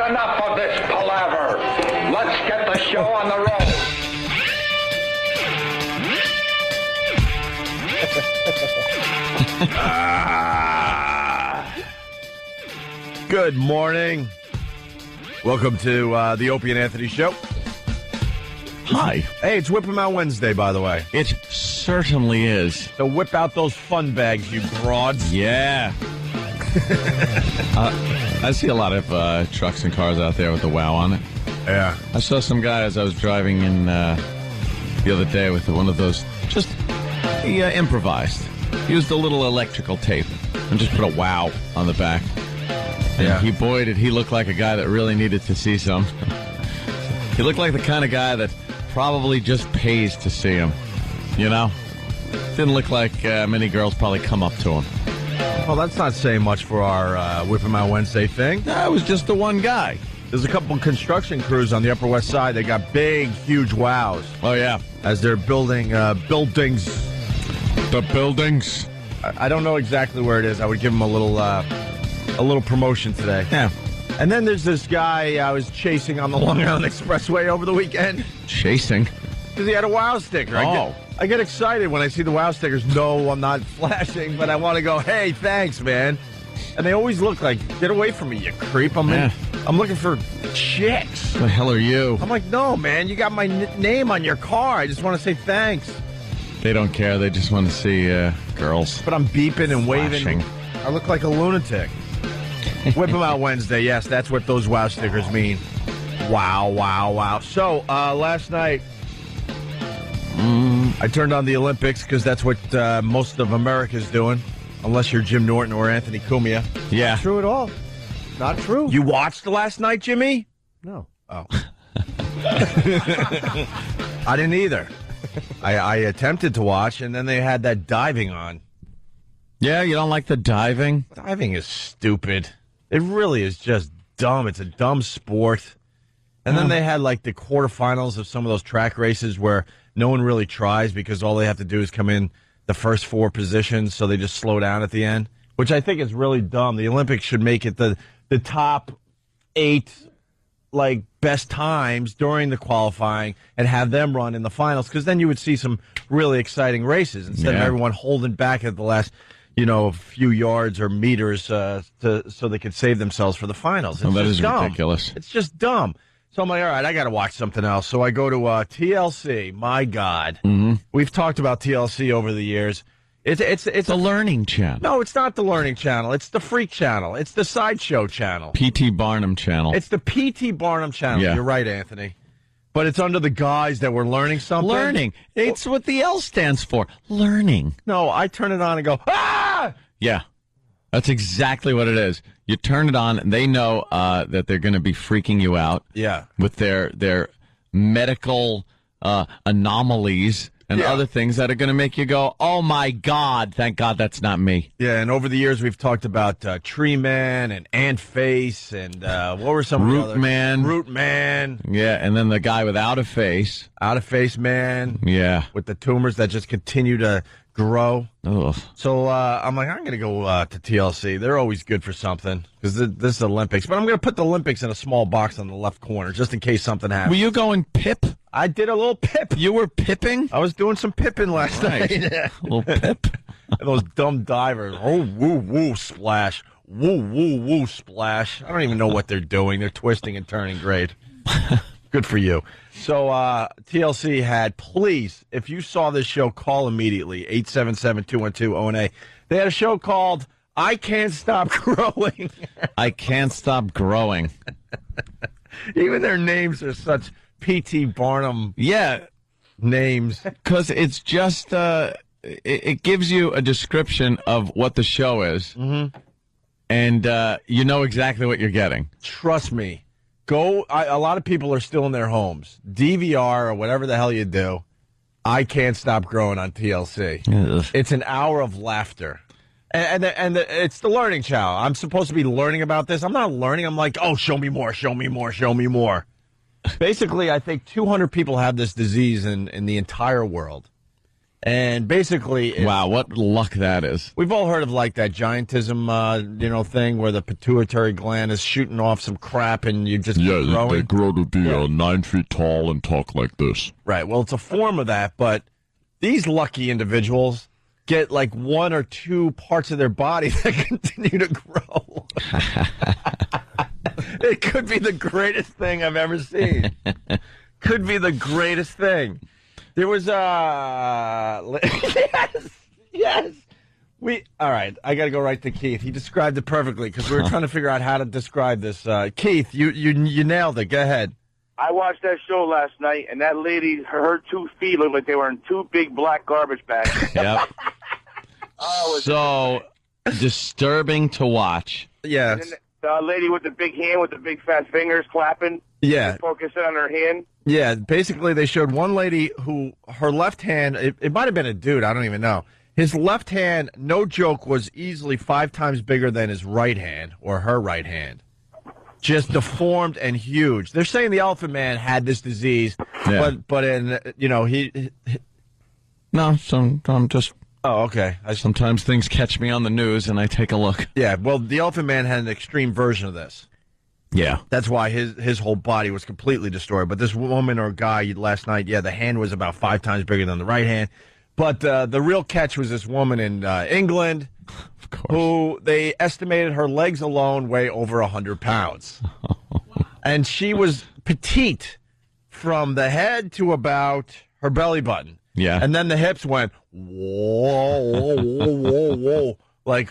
enough of this palaver. Let's get the show on the road. Good morning. Welcome to the Opie and Anthony Show. Hi. Hey, it's Whip 'em Out Wednesday, by the way. It certainly is. So whip out those fun bags, you broads. Yeah. I see a lot of trucks and cars out there with the WOW on it. Yeah. I saw some guy as I was driving in the other day with one of those, he improvised. Used a little electrical tape and just put a WOW on the back. And Yeah. he looked like a guy that really needed to see some. He looked like the kind of guy that probably just pays to see him. You know? Didn't look like many girls probably come up to him. Well, that's not saying much for our Whip 'em Out Wednesday thing. That was just the one guy. There's a couple construction crews on the Upper West Side. They got big, huge wows Oh, yeah. as they're building buildings. The buildings. I don't know exactly where it is. I would give them a little promotion today. Yeah. And then there's this guy I was chasing on the Long Island Expressway over the weekend Chasing. because he had a WOW sticker. I get excited when I see the WOW stickers. No, I'm not flashing, but I want to go, hey, thanks, man. And they always look like, get away from me, you creep. I'm looking for chicks. The hell are you? I'm like, no, man, you got my name on your car. I just want to say thanks. They don't care. They just want to see girls. But I'm beeping and waving. Flashing. I look like a lunatic. Whip 'em Out Wednesday. Yes, that's what those WOW stickers mean. Wow, wow, wow. So, last night, I turned on the Olympics because that's what most of America's doing, unless you're Jim Norton or Anthony Cumia. Yeah. Not true at all. Not true. You watched last night, Jimmy? No. Oh. I didn't either. I attempted to watch, and then they had that diving on. Yeah, you don't like the diving? Diving is stupid. It really is just dumb. It's a dumb sport. And then they had like the quarterfinals of some of those track races where no one really tries because all they have to do is come in the first four positions, so they just slow down at the end, which I think is really dumb. The Olympics should make it the top 8 like best times during the qualifying and have them run in the finals, because then you would see some really exciting races instead of everyone holding back at the last few yards or meters so they could save themselves for the finals. It's that just is dumb. ridiculous. It's just dumb. So I'm like, all right, I got to watch something else. So I go to TLC. My God. Mm-hmm. We've talked about TLC over the years. It's the Learning Channel. No, it's not the Learning Channel. It's the Freak Channel. It's the Sideshow Channel. P.T. Barnum Channel. It's the P.T. Barnum Channel. Yeah. You're right, Anthony. But it's under the guise that we're learning something. Learning. It's what the L stands for. Learning. No, I turn it on and go, ah! Yeah. That's exactly what it is. You turn it on, and they know that they're going to be freaking you out. Yeah. With their medical anomalies and other things that are going to make you go, oh, my God, thank God that's not me. Yeah, and over the years we've talked about Tree Man and Ant Face and what were some Root of the others? Man. Root Man. Yeah, and then the guy without a face. Out of Face Man. Yeah. With the tumors that just continue to grow. Ugh. So I'm like, I'm going to go to TLC. They're always good for something because this is Olympics. But I'm going to put the Olympics in a small box on the left corner just in case something happens. Were you going pip? I did a little pip. You were pipping? I was doing some pipping last night. A little pip? Those dumb divers. Oh, woo, woo, splash. Woo, woo, woo, splash. I don't even know what they're doing. They're twisting and turning great. Good for you. So TLC had, please, if you saw this show, call immediately, 877-212-ONA. They had a show called I Can't Stop Growing. I Can't Stop Growing. Even their names are such P.T. Barnum names. Because it's just, it gives you a description of what the show is. Mm-hmm. And you know exactly what you're getting. Trust me. A lot of people are still in their homes. DVR or whatever the hell you do. I Can't Stop Growing on TLC. Ugh. It's an hour of laughter. And it's the Learning Channel. I'm supposed to be learning about this. I'm not learning. I'm like, oh, show me more, show me more, show me more. Basically, I think 200 people have this disease in the entire world. And basically, Wow, what luck that is. we've all heard of like that giantism, thing where the pituitary gland is shooting off some crap and you just keep growing. they grow to be 9 feet tall and talk like this. Right. Well, it's a form of that, but these lucky individuals get like one or two parts of their body that continue to grow. It could be the greatest thing I've ever seen. Could be the greatest thing. There was yes. All right, I got to go right to Keith. He described it perfectly because we were trying to figure out how to describe this. Keith, you nailed it. Go ahead. I watched that show last night, and that lady, her 2 feet looked like they were in 2 big black garbage bags. Yep. Oh, So disturbing to watch. Yes. and then the lady with the big hand with the big fat fingers clapping, Yeah. focusing on her hand. Yeah. Basically, they showed one lady who her left hand, it might have been a dude. I don't even know. His left hand, no joke, was easily 5 times bigger than his right hand or her right hand. Just deformed and huge. They're saying the Elephant Man had this disease, Yeah. but he. No, I'm just Oh, okay. sometimes things catch me on the news and I take a look. Yeah. Well, the Elephant Man had an extreme version of this. Yeah. That's why his whole body was completely destroyed. But this woman or guy last night, the hand was about 5 times bigger than the right hand. But the real catch was this woman in England. Of course. Who they estimated her legs alone weigh over 100 pounds. And she was petite from the head to about her belly button. Yeah. And then the hips went, whoa, like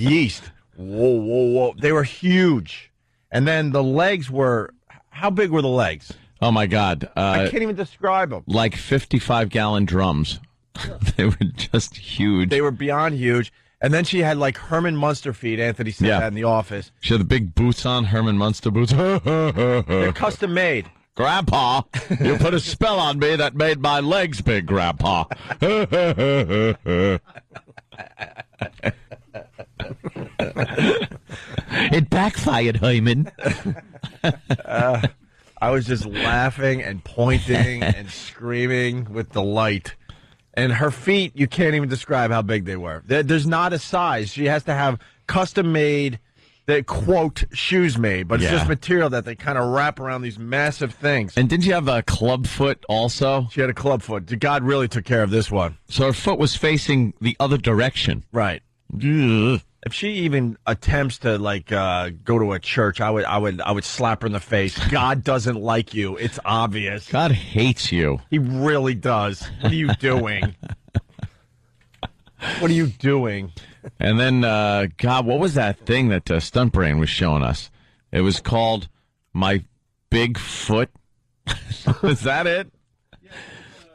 yeast. Whoa. They were huge. And then the legs were, how big were the legs? Oh, my God. I can't even describe them. Like 55-gallon drums. They were just huge. They were beyond huge. And then she had like Herman Munster feet. Anthony said that in the office. She had the big boots on, Herman Munster boots. They're custom made. Grandpa, you put a spell on me that made my legs big, Grandpa. It backfired, Hyman. I was just laughing and pointing and screaming with delight. And her feet, you can't even describe how big they were. There's not a size. She has to have custom-made, quote, shoes made, but it's Yeah. just material that they kind of wrap around these massive things. And didn't you have a club foot also? She had a club foot. God really took care of this one. So her foot was facing the other direction. Right. Ugh. If she even attempts to go to a church, I would slap her in the face. God doesn't like you. It's obvious. God hates you. He really does. What are you doing? What are you doing? And then, God, what was that thing that Stunt Brain was showing us? It was called My Big Foot. Is that it?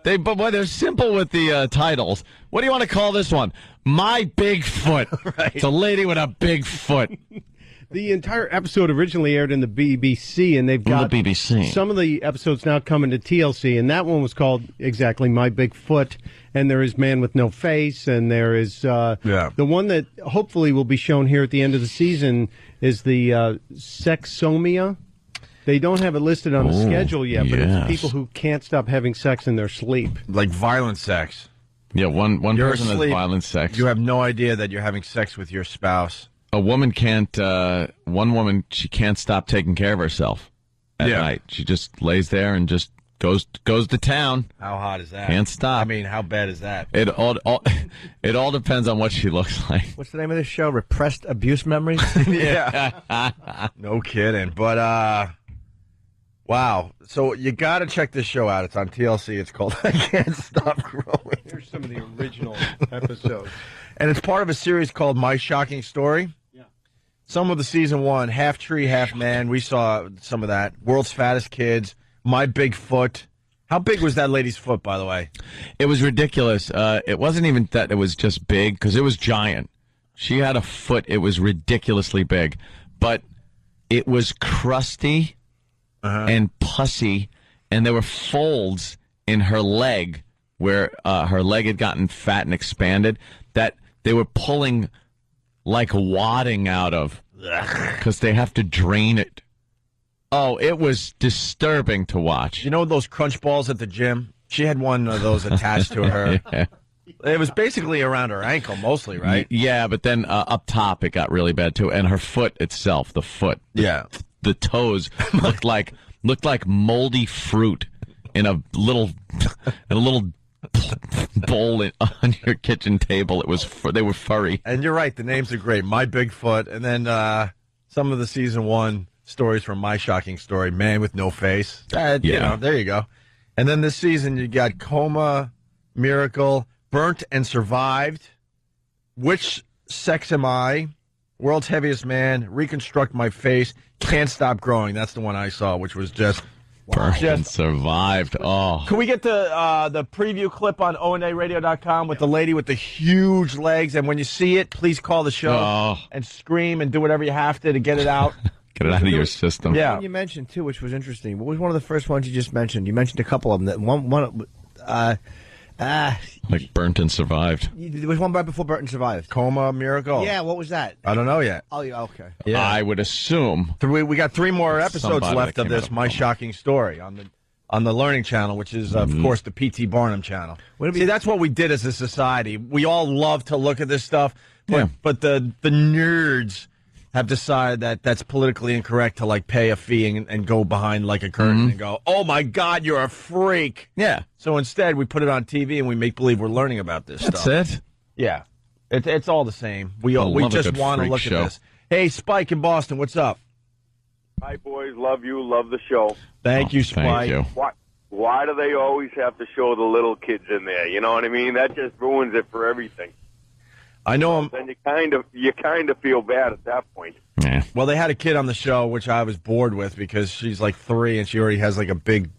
But boy, they're simple with the titles. What do you want to call this one? My Big Foot. Right. It's a lady with a big foot. The entire episode originally aired in the BBC, and they've got The BBC. some of the episodes now coming to TLC, and that one was called exactly My Big Foot, and there is Man with No Face, and there is the one that hopefully will be shown here at the end of the season is the Sexomia. They don't have it listed on the schedule yet, but yes. it's people who can't stop having sex in their sleep. Like violent sex. Yeah, one You're person has asleep. violent sex. You have no idea that you're having sex with your spouse. A woman can't, one woman, she can't stop taking care of herself at night. She just lays there and just goes to town. How hot is that? Can't stop. I mean, how bad is that? It all depends on what she looks like. What's the name of this show? Repressed Abuse Memories? Yeah. No kidding. But, wow. So you got to check this show out. It's on TLC. It's called I Can't Stop Growing. Here's some of the original episodes. And it's part of a series called My Shocking Story. Yeah. Some of the season 1, Half Tree, Half Man. We saw some of that. World's Fattest Kids. My Big Foot. How big was that lady's foot, by the way? It was ridiculous. It wasn't even that it was just big, because it was giant. She had a foot. It was ridiculously big. But it was crusty and pussy, and there were folds in her leg where her leg had gotten fat and expanded that they were pulling like wadding out of because they have to drain it. Oh, it was disturbing to watch. You know those crunch balls at the gym? She had one of those attached to her. Yeah. It was basically around her ankle mostly, right? Yeah, but then up top it got really bad too, and her foot itself, the foot, Yeah. the toes looked like moldy fruit in a little bowl on your kitchen table. They were furry. And you're right. The names are great. My Bigfoot, and then some of the season 1 stories from My Shocking Story, Man with No Face. You know, there you go. And then this season you got Coma, Miracle, Burnt and Survived, Which Sex Am I, World's Heaviest Man, Reconstruct My Face, Can't Stop Growing. That's the one I saw, which was just Burnt and Survived. Oh. Can we get the preview clip on onaradio.com with the lady with the huge legs? And when you see it, please call the show and scream and do whatever you have to get it out. Get it out of your system. Yeah. You mentioned, too, which was interesting. What was one of the first ones you just mentioned? You mentioned a couple of them. Like Burnt and Survived. There was one right before Burton survived. Coma, Miracle. Yeah, what was that? I don't know yet. Oh, yeah, okay. Yeah. I would assume. We got 3 more episodes Somebody left that of came this out of My Coma. Shocking Story on the Learning Channel, which is, of course, the P.T. Barnum channel. See, that's what we did as a society. We all love to look at this stuff, but the nerds have decided that that's politically incorrect to, like, pay a fee and go behind, like, a curtain and go, oh, my God, you're a freak. Yeah. So instead, we put it on TV and we make believe we're learning about this stuff. That's it. Yeah. It's all the same. We love a just good want to freak look show. at this. Hey, Spike in Boston, what's up? Hi, boys. Love you. Love the show. Thank you, Spike. Thank you. Why do they always have to show the little kids in there? You know what I mean? That just ruins it for everything. I know him. Then you kind of feel bad at that point. Yeah. Well, they had a kid on the show, which I was bored with because she's like 3 and she already has like a big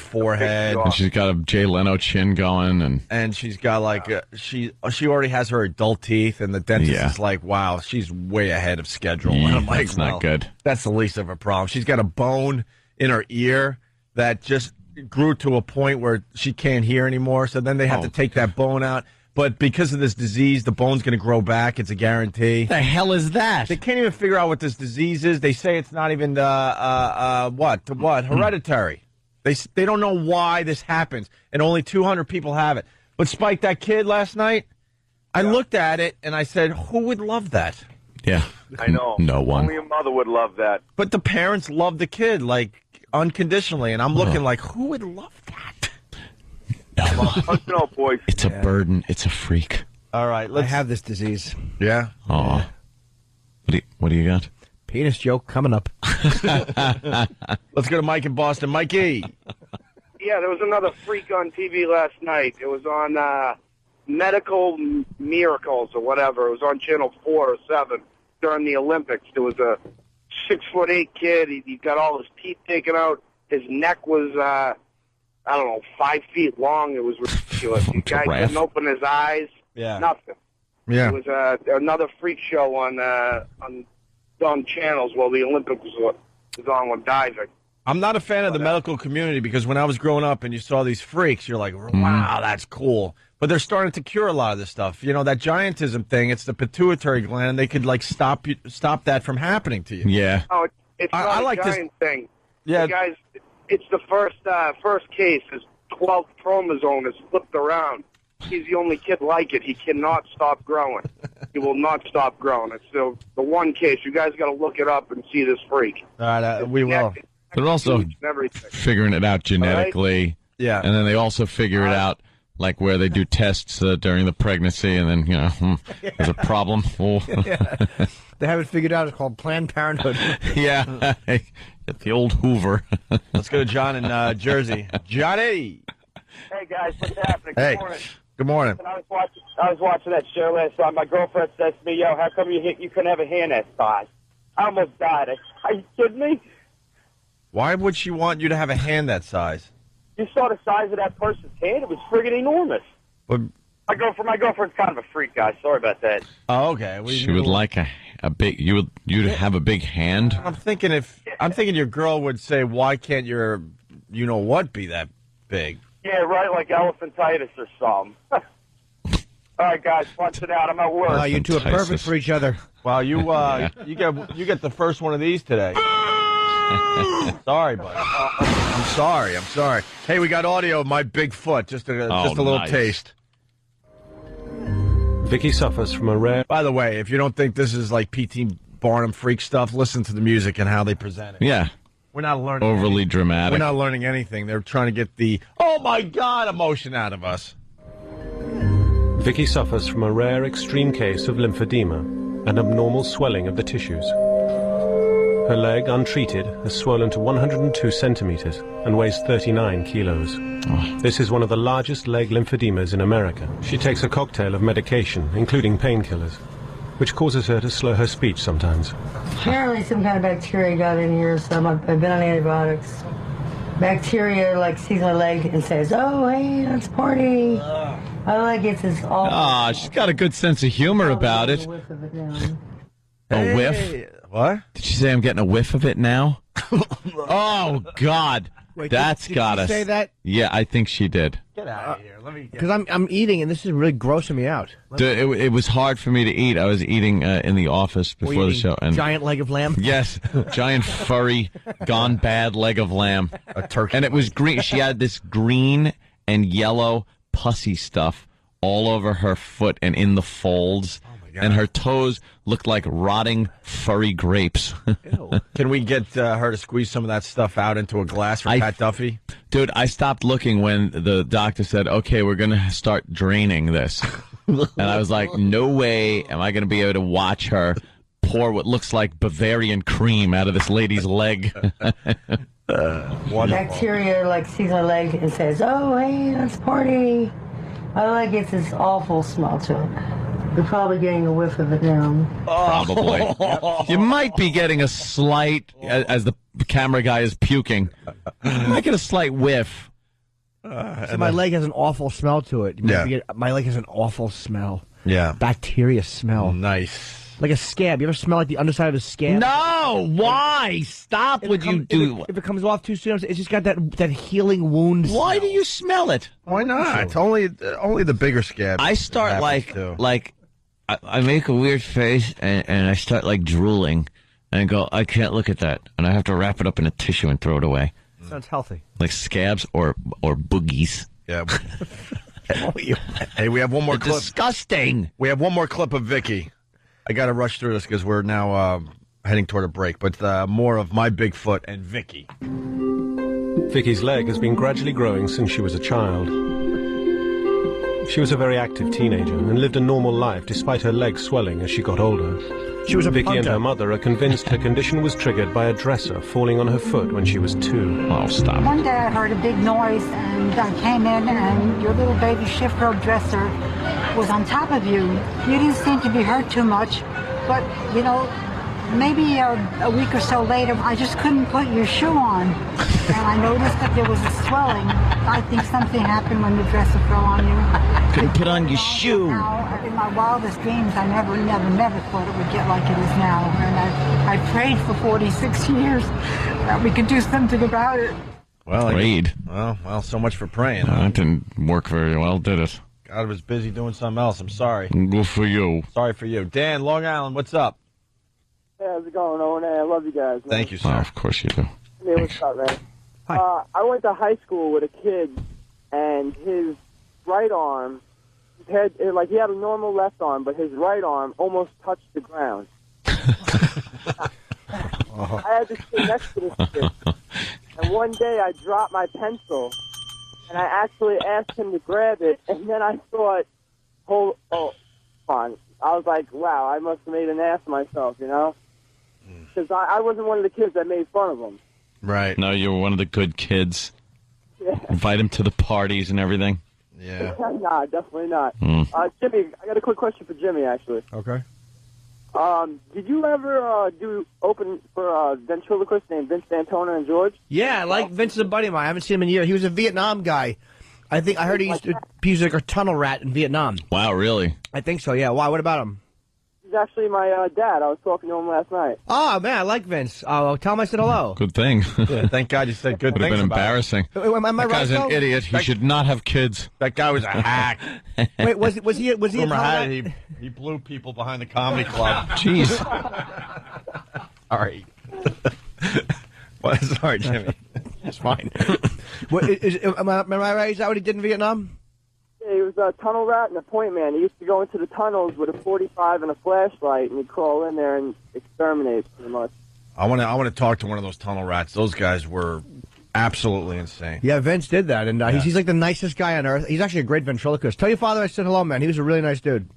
forehead, And she's got a Jay Leno chin going, and she's got like she already has her adult teeth, and the dentist is like, wow, she's way ahead of schedule. And I'm like, that's not good. That's the least of her problem. She's got a bone in her ear that just grew to a point where she can't hear anymore. So then they have to take that bone out. But because of this disease, the bone's going to grow back. It's a guarantee. The hell is that? They can't even figure out what this disease is. They say it's not even hereditary. They don't know why this happens, and only 200 people have it. But Spike, that kid last night, I looked at it and I said, who would love that? Yeah. I know. No one. Only a mother would love that. But the parents love the kid, like, unconditionally, and I'm looking like, who would love that? No, boys. It's a burden. It's a freak. All right, I let's have this disease. Yeah. Oh. What do you got? Penis joke coming up. Let's go to Mike in Boston. Mikey. Yeah, there was another freak on TV last night. It was on Medical Miracles or whatever. It was on Channel 4 or 7 during the Olympics. There was a 6'8" kid. He got all his teeth taken out. His neck was, 5 feet long. It was ridiculous. The guy couldn't open his eyes. Yeah. Nothing. Yeah. It was another freak show on channels while the Olympics was on with diving. I'm not a fan of the medical community because when I was growing up and you saw these freaks, you're like, wow, that's cool. But they're starting to cure a lot of this stuff. You know, that giantism thing, it's the pituitary gland, and they could, like, stop that from happening to you. Yeah. Oh, it's not I a like giant thing. Yeah. The guys, it's the first case. His 12th chromosome is flipped around. He's the only kid like it. He cannot stop growing. He will not stop growing. It's the one case. You guys got to look it up and see this freak. All right, we will. They're also figuring it out genetically. Right? Yeah. And then they also figure it out, like where they do tests during the pregnancy, and then, there's a problem. Oh. Yeah. They have it figured out. It's called Planned Parenthood. Yeah. Get the old Hoover. Let's go to John in Jersey. Johnny. Hey, guys. What's happening? Hey. Good morning. Good morning. I was watching that show last night. My girlfriend says to me, "Yo, how come you couldn't have a hand that size?" I almost died. Are you kidding me? Why would she want you to have a hand that size? You saw the size of that person's hand. It was friggin' enormous. But, My girlfriend's kind of a freak, guys. Sorry about that. oh, okay. She would like a big. You'd have a big hand. I'm thinking your girl would say, "Why can't your, what, be that big?" Yeah, right, like elephantitis or something. All right, guys, punch it out. I'm at work. Oh, you two are perfect for each other. Well, you get the first one of these today. Sorry, buddy. I'm I'm sorry. Hey, we got audio of my big foot. Just a little nice. taste. Vicky suffers from a rare... By the way, if you don't think this is like P.T. Barnum freak stuff, listen to the music and how they present it. Yeah. We're not learning Overly anything. dramatic. We're not learning anything. They're trying to get the, oh my God, emotion out of us. Vicky suffers from a rare extreme case of lymphedema, an abnormal swelling of the tissues. Her leg, untreated, has swollen to 102 centimeters and weighs 39 kilos. This is one of the largest leg lymphedemas in America. She takes a cocktail of medication, including painkillers, which causes her to slow her speech sometimes. Apparently some kind of bacteria got in here, so I've been on antibiotics. Bacteria, like, sees my leg and says, oh, hey, let's party. I like it. It's all... Ah, she's got a good sense of humor about it. A whiff? What? Did she say I'm getting a whiff of it now? Oh, God. Wait, That's did got she us. say that? Yeah, I think she did. Get out of here. Let me. Because I'm eating, and this is really grossing me out. Dude, it was hard for me to eat. I was eating in the office Were you before the eating show. And giant leg of lamb? yes, giant furry, gone bad leg of lamb. A turkey. And it was green. She had this green and yellow pussy stuff all over her foot and in the folds. And her toes looked like rotting furry grapes. Can we get her to squeeze some of that stuff out into a glass for Pat Duffy? Dude, I stopped looking when the doctor said, okay, we're going to start draining this. And I was like, no way am I going to be able to watch her pour what looks like Bavarian cream out of this lady's leg. Bacteria, like, sees my leg and says, oh, hey, let's party. I like it. It's this awful smell to it. You're probably getting a whiff of it now. Probably. You might be getting a slight, as the camera guy is puking, you might get a slight whiff. So my leg has an awful smell to it. My leg has an awful smell. Yeah. Bacteria smell. Nice. Like a scab. You ever smell like the underside of a scab? No! Why? Stop what you do. If it comes off too soon, it's just got that healing wound smell. Why do you smell it? Why not? It's only the bigger scab. I start like I make a weird face and I start like drooling and I go, I can't look at that. And I have to wrap it up in a tissue and throw it away. Sounds healthy. Like scabs or boogies. Yeah. Hey, we have one more clip. Disgusting. We have one more clip of Vicky. I got to rush through this because we're now heading toward a break. But more of my Bigfoot and Vicky. Vicky's leg has been gradually growing since she was a child. She was a very active teenager and lived a normal life despite her leg swelling as she got older. She was a Vicky and punter. her mother are convinced her condition was triggered by a dresser falling on her foot when she was 2. Oh, stop. One day I heard a big noise and I came in and your little baby shift robe dresser was on top of you. You didn't seem to be hurt too much, but, you know, maybe a week or so later, I just couldn't put your shoe on. And I noticed that there was a swelling. I think something happened when the dresser fell on you. Couldn't put on your shoe. Now, in my wildest dreams, I never thought it would get like it is now. And I prayed for 46 years that we could do something about it. Well, Prayed. Well, so much for praying. That didn't work very well, did it? God was busy doing something else. I'm sorry. Good for you. Sorry for you. Dan, Long Island, what's up? Hey, how's it going, Owen? I love you guys, man. Thank you, sir. Well, of course you do. Hey, what's up, man? I went to high school with a kid, and his right arm, he had a normal left arm, but his right arm almost touched the ground. I had to sit next to this kid, and one day I dropped my pencil, and I actually asked him to grab it, and then I thought, hold on. I was like, wow, I must have made an ass of myself, you know? Because I wasn't one of the kids that made fun of him. Right. No, you were one of the good kids. Yeah. Invite him to the parties and everything. Yeah. Nah, definitely not. Mm. Jimmy, I got a quick question for Jimmy, actually. Okay. Did you ever do open for a ventriloquist named Vince D'Antona and George? Yeah, I like Vince is a buddy of mine. I haven't seen him in years. He was a Vietnam guy. I heard he used to be like a tunnel rat in Vietnam. Wow, really? I think so, yeah. Why? What about him? He's actually my dad. I was talking to him last night. Oh, man, I like Vince. Tell him I said hello. Good thing. Yeah, thank God you said good Would have things been about him. embarrassing. Am I That right, guy's an though? idiot. He should not have kids. That guy was a hack. Wait, was he a Rumor tunnel had rat? it, he blew people behind the comedy club. Jeez. All right. Sorry, Jimmy. It's fine. Am I right? Is that what he did in Vietnam? Yeah, he was a tunnel rat and a point man. He used to go into the tunnels with a 45 and a flashlight, and he'd crawl in there and exterminate, pretty much. I want to talk to one of those tunnel rats. Those guys were absolutely insane. Yeah, Vince did that, and he's like the nicest guy on earth. He's actually a great ventriloquist. Tell your father I said hello, man. He was a really nice dude.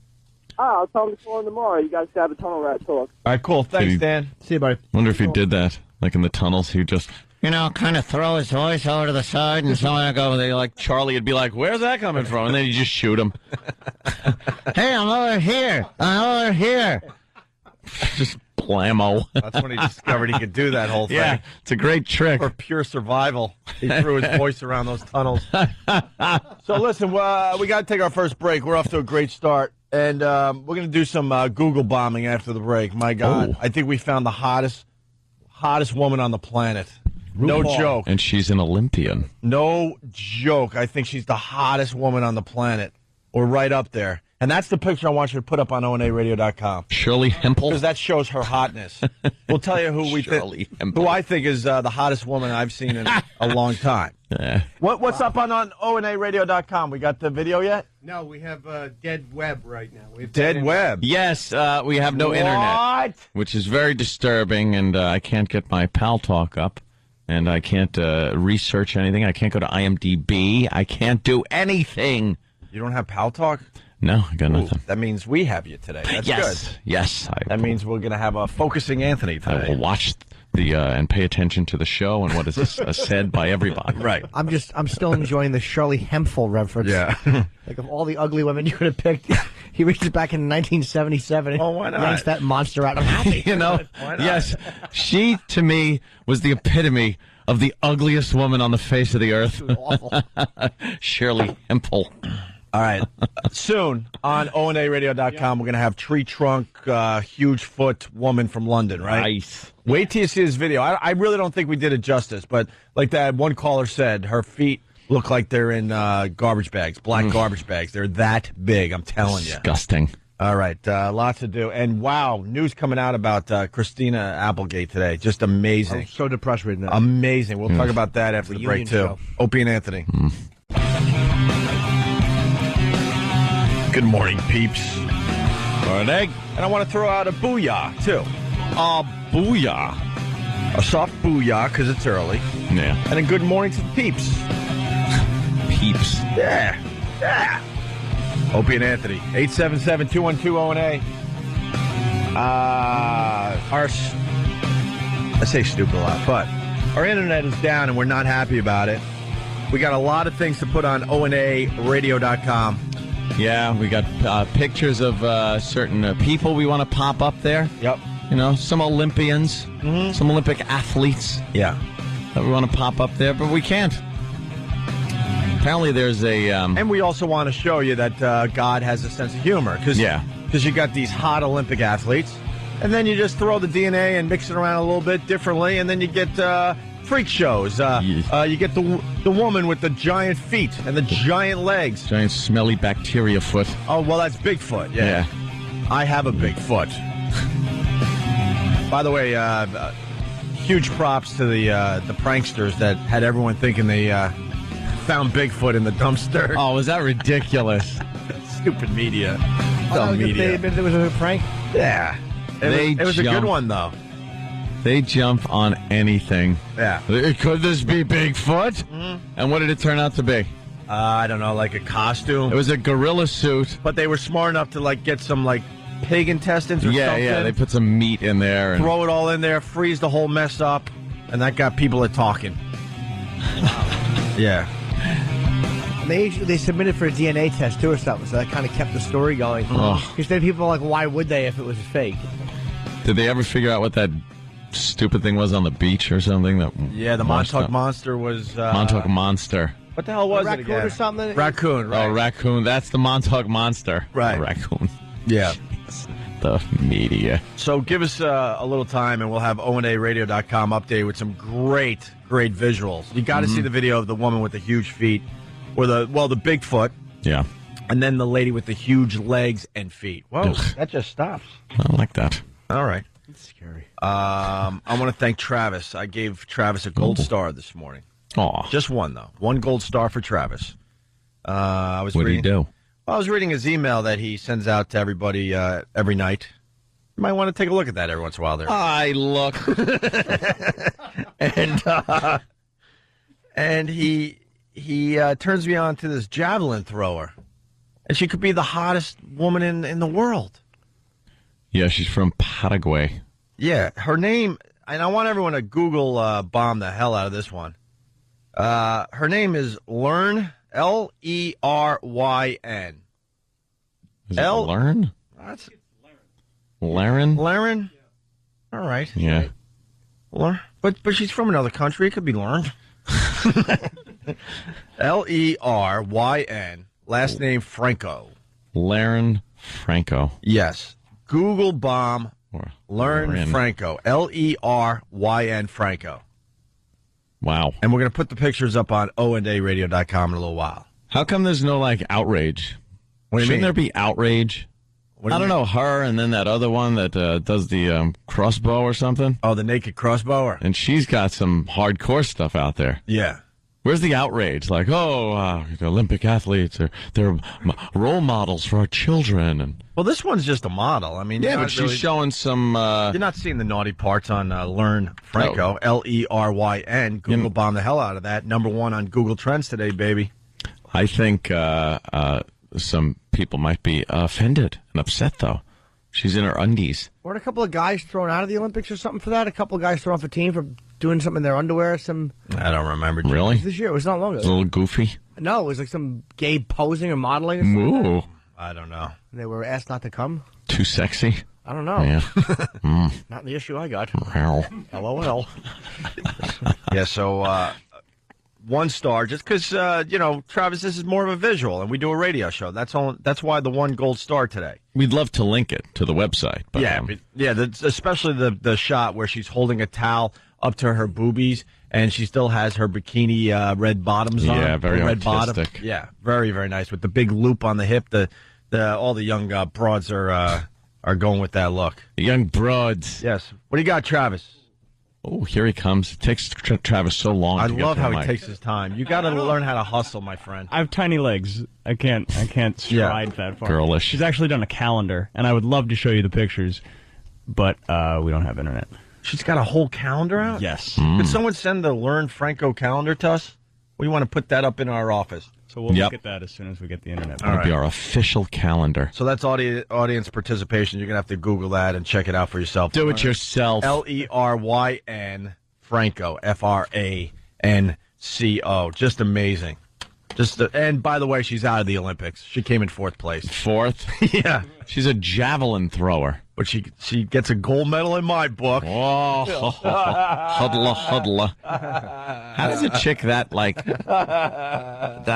I'll tell him to call him tomorrow. You guys can have a tunnel rat talk. All right, cool. Thanks, Dan. See you, buddy. Wonder if he did that, like in the tunnels. He'd just, kind of throw his voice over to the side, and someone would go, like Charlie would be like, "Where's that coming from?" And then you just shoot him. Hey, I'm over here. I'm over here. Just blammo. That's when he discovered he could do that whole thing. Yeah, it's a great trick. For pure survival. He threw his voice around those tunnels. So listen, we got to take our first break. We're off to a great start. And we're going to do some Google bombing after the break. My God. I think we found the hottest woman on the planet. No joke. And she's an Olympian. No joke. I think she's the hottest woman on the planet. Or right up there. And that's the picture I want you to put up on ONARadio.com. Shirley Hempel? Because that shows her hotness. We'll tell you who I think is the hottest woman I've seen in a long time. What's up on ONARadio.com? We got the video yet? No, we have dead web right now. We have Dead web? Yes, we have no internet. Which is very disturbing, and I can't get my Pal Talk up. And I can't research anything. I can't go to IMDb. I can't do anything. You don't have Pal Talk? No, I got nothing. That means we have you today. That's good. Yes. That means we're going to have a Focusing Anthony today. I will watch and pay attention to the show and what is said by everybody. Right. I'm still enjoying the Shirley Hempel reference. Yeah. Like of all the ugly women you could have picked, he reaches back in 1977. Oh, why not? Yanks that monster out. I'm happy. Yes, she to me was the epitome of the ugliest woman on the face of the earth. She was awful. Shirley Hempel. All right. Soon on ONARadio.com, we're going to have tree trunk, huge foot woman from London, right? Nice. Wait till you see this video. I really don't think we did it justice, but like that one caller said, her feet look like they're in garbage bags, black garbage bags. They're that big, I'm telling you. Disgusting. All right. Lots to do. And wow, news coming out about Christina Applegate today. Just amazing. I'm so depressed reading that. Amazing. We'll talk about that after the break, too. Show. Opie and Anthony. Good morning, peeps. Morning. And I want to throw out a booyah, too. A booyah. A soft booyah, because it's early. Yeah. And a good morning to the peeps. Peeps. Yeah. Yeah. Opie and Anthony. 877-212-ONA. I say stupid a lot, but our internet is down and we're not happy about it. We got a lot of things to put on ONARadio.com. Yeah, we got pictures of certain people we want to pop up there. Yep. Some Olympians, some Olympic athletes. Yeah. That we want to pop up there, but we can't. Apparently there's a... And we also want to show you that God has a sense of humor. Because you got these hot Olympic athletes, and then you just throw the DNA and mix it around a little bit differently, and then you get freak shows. You get the woman with the giant feet and the giant legs. Giant smelly bacteria foot. Oh, well, that's Bigfoot. Yeah. I have a big foot. By the way, huge props to the pranksters that had everyone thinking they found Bigfoot in the dumpster. Oh, was that ridiculous? Stupid media. Dumb media. It was a prank? Yeah. It was a good one, though. They jump on anything. Yeah. Could this be Bigfoot? And what did it turn out to be? I don't know, like a costume. It was a gorilla suit. But they were smart enough to, get some, pig intestines or something. Yeah, they put some meat in there. And throw it all in there, freeze the whole mess up, and that got people talking. Yeah. They submitted for a DNA test, too, or something, so that kind of kept the story going. Because then people were like, why would they if it was fake? Did they ever figure out what that stupid thing was on the beach or something? Yeah, the Montauk Monster was... Montauk Monster. What the hell was it again? Raccoon or something? Raccoon, right. Oh, raccoon. That's the Montauk Monster. Right. Raccoon. Yeah. The media. So give us a little time, and we'll have ONARadio.com update with some great visuals. You got to see the video of the woman with the huge feet, or the Bigfoot. Yeah. And then the lady with the huge legs and feet. Whoa, that just stops. I don't like that. All right. It's scary. I want to thank Travis. I gave Travis a gold star this morning. Aw. Just one, though. One gold star for Travis. What did he do? Well, I was reading his email that he sends out to everybody every night. You might want to take a look at that every once in a while there. I look. And he turns me on to this javelin thrower. And she could be the hottest woman in the world. Yeah, she's from Paraguay. Yeah, her name, and I want everyone to Google bomb the hell out of this one. Her name is Learn, Leryn. Is it Learn? That's Laren? Laren? All right. Yeah. But she's from another country. It could be learned. Leryn. Last name Franco. Laren Franco. Yes. Google bomb Learn Franco. Leryn Franco. Wow. And we're going to put the pictures up on OandARadio.com in a little while. How come there's no, outrage? What do you Shouldn't mean? there be outrage? I don't know, her and then that other one that does the crossbow or something. Oh, the naked crossbower. And she's got some hardcore stuff out there. Yeah. Where's the outrage? Like, the Olympic athletes, they're role models for our children. And well, this one's just a model. I mean, yeah, but she's showing some... you're not seeing the naughty parts on Learn Franco, Leryn. Google bomb the hell out of that. Number one on Google Trends today, baby. I think some people might be offended and upset, though. She's in her undies. Weren't a couple of guys thrown out of the Olympics or something for that? A couple of guys thrown off a team for doing something in their underwear? I don't remember. Really? This year. It was not long ago. It's a little goofy. No, it was like some gay posing or momodeling or something. Ooh. I don't know. They were asked not to come? Too sexy? I don't know. Yeah. Not the issue I got. Wow. LOL. Yeah, so 1 star, just because, Travis, this is more of a visual, and we do a radio show. That's why the 1 gold star today. We'd love to link it to the website. But, especially the shot where she's holding a towel up to her boobies, and she still has her bikini red bottoms on. Yeah, very red artistic. Bottom. Yeah, very, very nice. With the big loop on the hip, all the young broads are going with that look. The young broads. Yes. What do you got, Travis? Oh, here he comes. It takes Travis so long. I to get love to how the he mic. takes his time. You got to learn how to hustle, my friend. I have tiny legs. I can't stride that far. Girlish. She's actually done a calendar, and I would love to show you the pictures, but we don't have internet. She's got a whole calendar out? Yes. Could someone send the Learn Franco calendar to us? We want to put that up in our office. So we'll look at that as soon as we get the internet. That'll be our official calendar. So that's audience participation. You're going to have to Google that and check it out for yourself. Do it yourself. Leryn Franco, Franco. Just amazing. And by the way, she's out of the Olympics. She came in 4th place. 4th? Yeah. She's a javelin thrower. But she gets a gold medal in my book. Oh, huddler. How does a chick that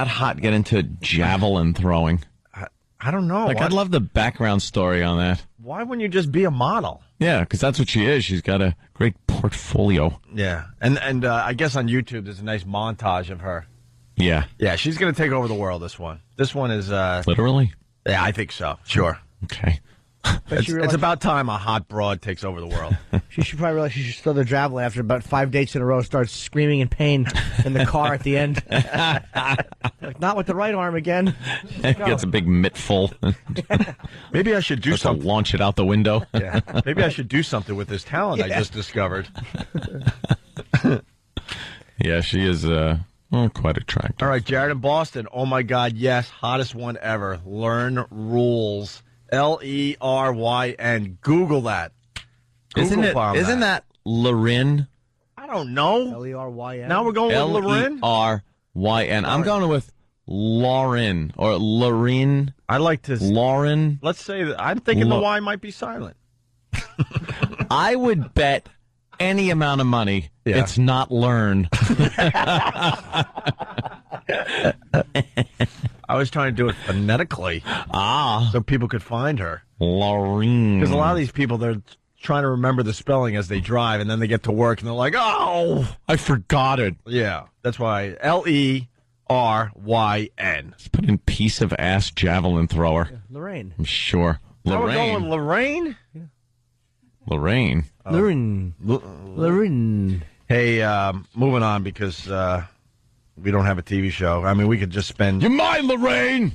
hot get into javelin throwing? I don't know. I'd love the background story on that. Why wouldn't you just be a model? Yeah, because that's what she is. She's got a great portfolio. Yeah, and I guess on YouTube there's a nice montage of her. Yeah. Yeah, she's going to take over the world, this one. This one is... Literally? Yeah, I think so. Sure. Okay. It's about time a hot broad takes over the world. She should probably realize she should throw the javelin after about 5 dates in a row, starts screaming in pain in the car at the end. Not with the right arm again. Gets a big mitt full. Maybe I should do something. Launch it out the window. Yeah. Maybe I should do something with this talent I just discovered. Yeah, she is quite attractive. All right, Jared in Boston. Oh, my God, yes. Hottest one ever. Learn rules. Leryn. Google that. Isn't that Loryn? I don't know. Leryn. Now we're going with Loryn? Leryn. I'm going with Lauren or Loryn. I like to... Lauren. Let's say that. I'm thinking the Y might be silent. I would bet any amount of money it's not Learn. I was trying to do it phonetically. So people could find her. Loryn. Because a lot of these people, they're trying to remember the spelling as they drive, and then they get to work, and they're like, oh, I forgot it. Yeah, that's why. Leryn. Let's put in piece of ass javelin thrower. Lorraine. I'm sure. Now we're going with Lorraine? Lorraine. Lorraine. Hey, moving on because we don't have a TV show. I mean, we could just spend. You mind, Lorraine?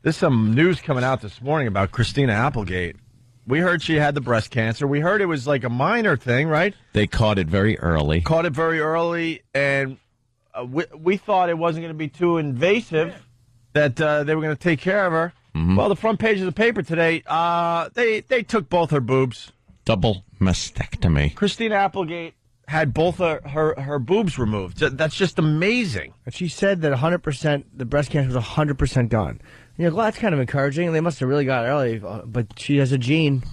There's some news coming out this morning about Christina Applegate. We heard she had the breast cancer. We heard it was like a minor thing, right? They caught it very early. Caught it very early, and we thought it wasn't going to be too invasive, that they were going to take care of her. Mm-hmm. Well, the front page of the paper today, they took both her boobs. Double mastectomy. Christina Applegate had both her boobs removed. That's just amazing. And she said that 100%, the breast cancer was 100% gone. Well, that's kind of encouraging. They must have really got it early, but she has a gene.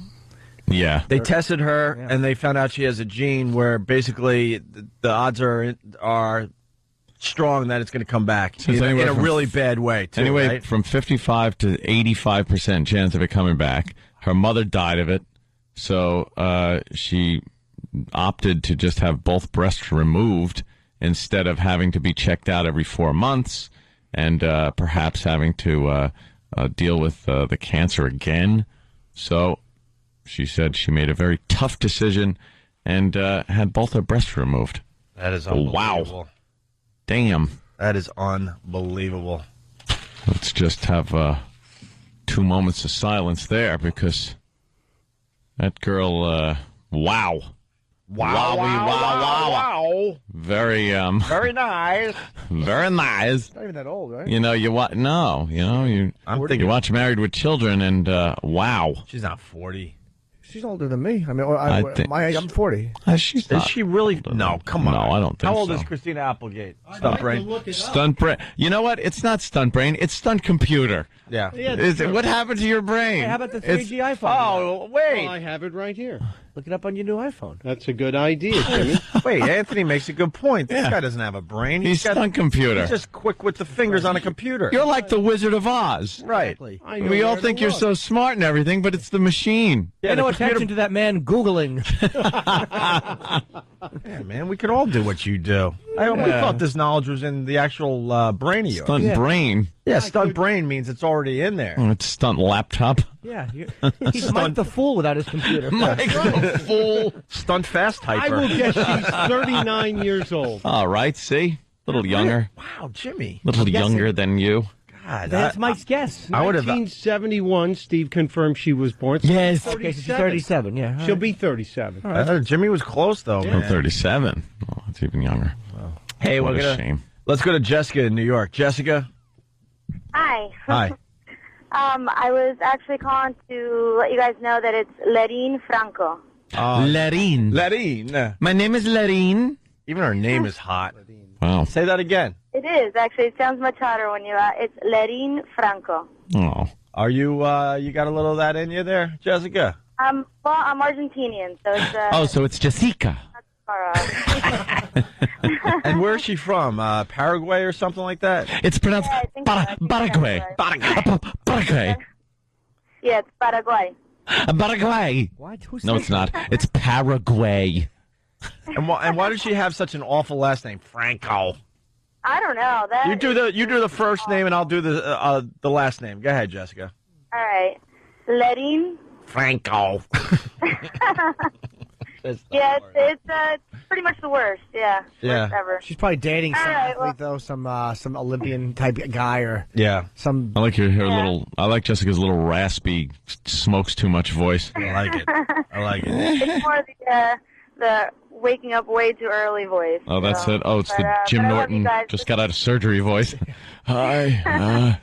Yeah. They tested her, and they found out she has a gene where basically the odds are strong that it's going to come back in a really bad way, too. Anyway, right? from 55 to 85% chance of it coming back. Her mother died of it, so she opted to just have both breasts removed instead of having to be checked out every 4 months and perhaps having to deal with the cancer again. So she said she made a very tough decision and had both her breasts removed. That is unbelievable. Wow. Damn. That is unbelievable. Let's just have 2 moments of silence there because that girl, wow. Wow. Very, Very nice. very nice. Not even that old, right? You know, you watch Married with Children, and wow. She's not 40. She's older than me. I mean, I'm 40. She's Is she really? No, come on. No, I don't think so. How old is Christina Applegate? Stunt brain. Stunt brain. You know what? It's not stunt brain. It's stunt computer. Yeah. What happened to your brain? Hey, how about the 3G iPhone? Oh, wait. Well, I have it right here. Look it up on your new iPhone. That's a good idea, Jimmy. Wait, Anthony makes a good point. This guy doesn't have a brain. He's stunt computer. He's just quick with the fingers on a computer. You're like the Wizard of Oz. Right. We all think you're so smart and everything, but it's the machine. Pay no attention to that man Googling. Yeah, man, we could all do what you do. We thought this knowledge was in the actual brain of yours. Stunt brain. Yeah, stunt brain means it's already in there. Oh, it's stunt laptop. Yeah, he's Mike the Fool without his computer. Mike the Fool. Stunt fast typer. I will guess she's 39 years old. All right, see? A little younger. Wow, Jimmy. A little younger than you. God, That's Mike's guess. I would have. 1971, Steve confirmed she was born. So Yes. Okay, so she's 37, yeah. She'll be 37. Jimmy was close, though, I'm man. 37. Oh, it's even younger. Hey, What a shame. Let's go to Jessica in New York. Jessica? Hi. Hi. I was actually calling to let you guys know that it's Lerine Franco. Larine. Larine. My name is Larine. Even her name is hot. Wow. Say that again. It is, actually. It sounds much hotter when you, it's Lerine Franco. Oh. Are you, you got a little of that in you there, Jessica? Well, I'm Argentinian, so it's, So it's Jessica. And where's she from? Paraguay or something like that? It's pronounced Yeah, I think Paraguay. Paraguay. Yeah, it's Paraguay. Paraguay. What? Who No, said it's not. It's Paraguay. And why does she have such an awful last name, Franco? I don't know. That You do the first name, and I'll do the last name. Go ahead, Jessica. All right. Lerine. Franco. Yeah, it's pretty much the worst. Yeah. Yeah. Worst ever. She's probably dating some All right, athlete, though, some Olympian type guy or Yeah. some. I like her little. I like Jessica's little raspy, smokes too much voice. I like it. I like it. It's more the waking up way too early voice. Oh, that's it. Oh, it's the But, Jim but I love you Norton guys. just got out of surgery voice. Hi.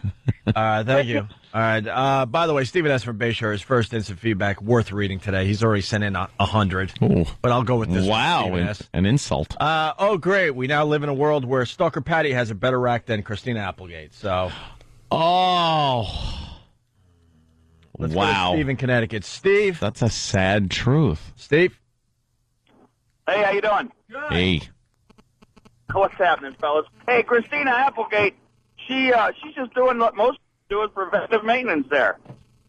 All right, thank you. All right. By the way, Stephen S. from Bayshore, his first instant feedback worth reading today. He's already sent in 100. Ooh. But I'll go with this. Wow, Stephen S. an insult. Oh, great. We now live in a world where Stalker Patty has a better rack than Christina Applegate. So, Oh. let's go Wow. to Steve in Connecticut. Steve. That's a sad truth. Steve. Hey, how you doing? Hey. What's happening, fellas? Hey, Christina Applegate, she's just doing what most do is preventive maintenance there.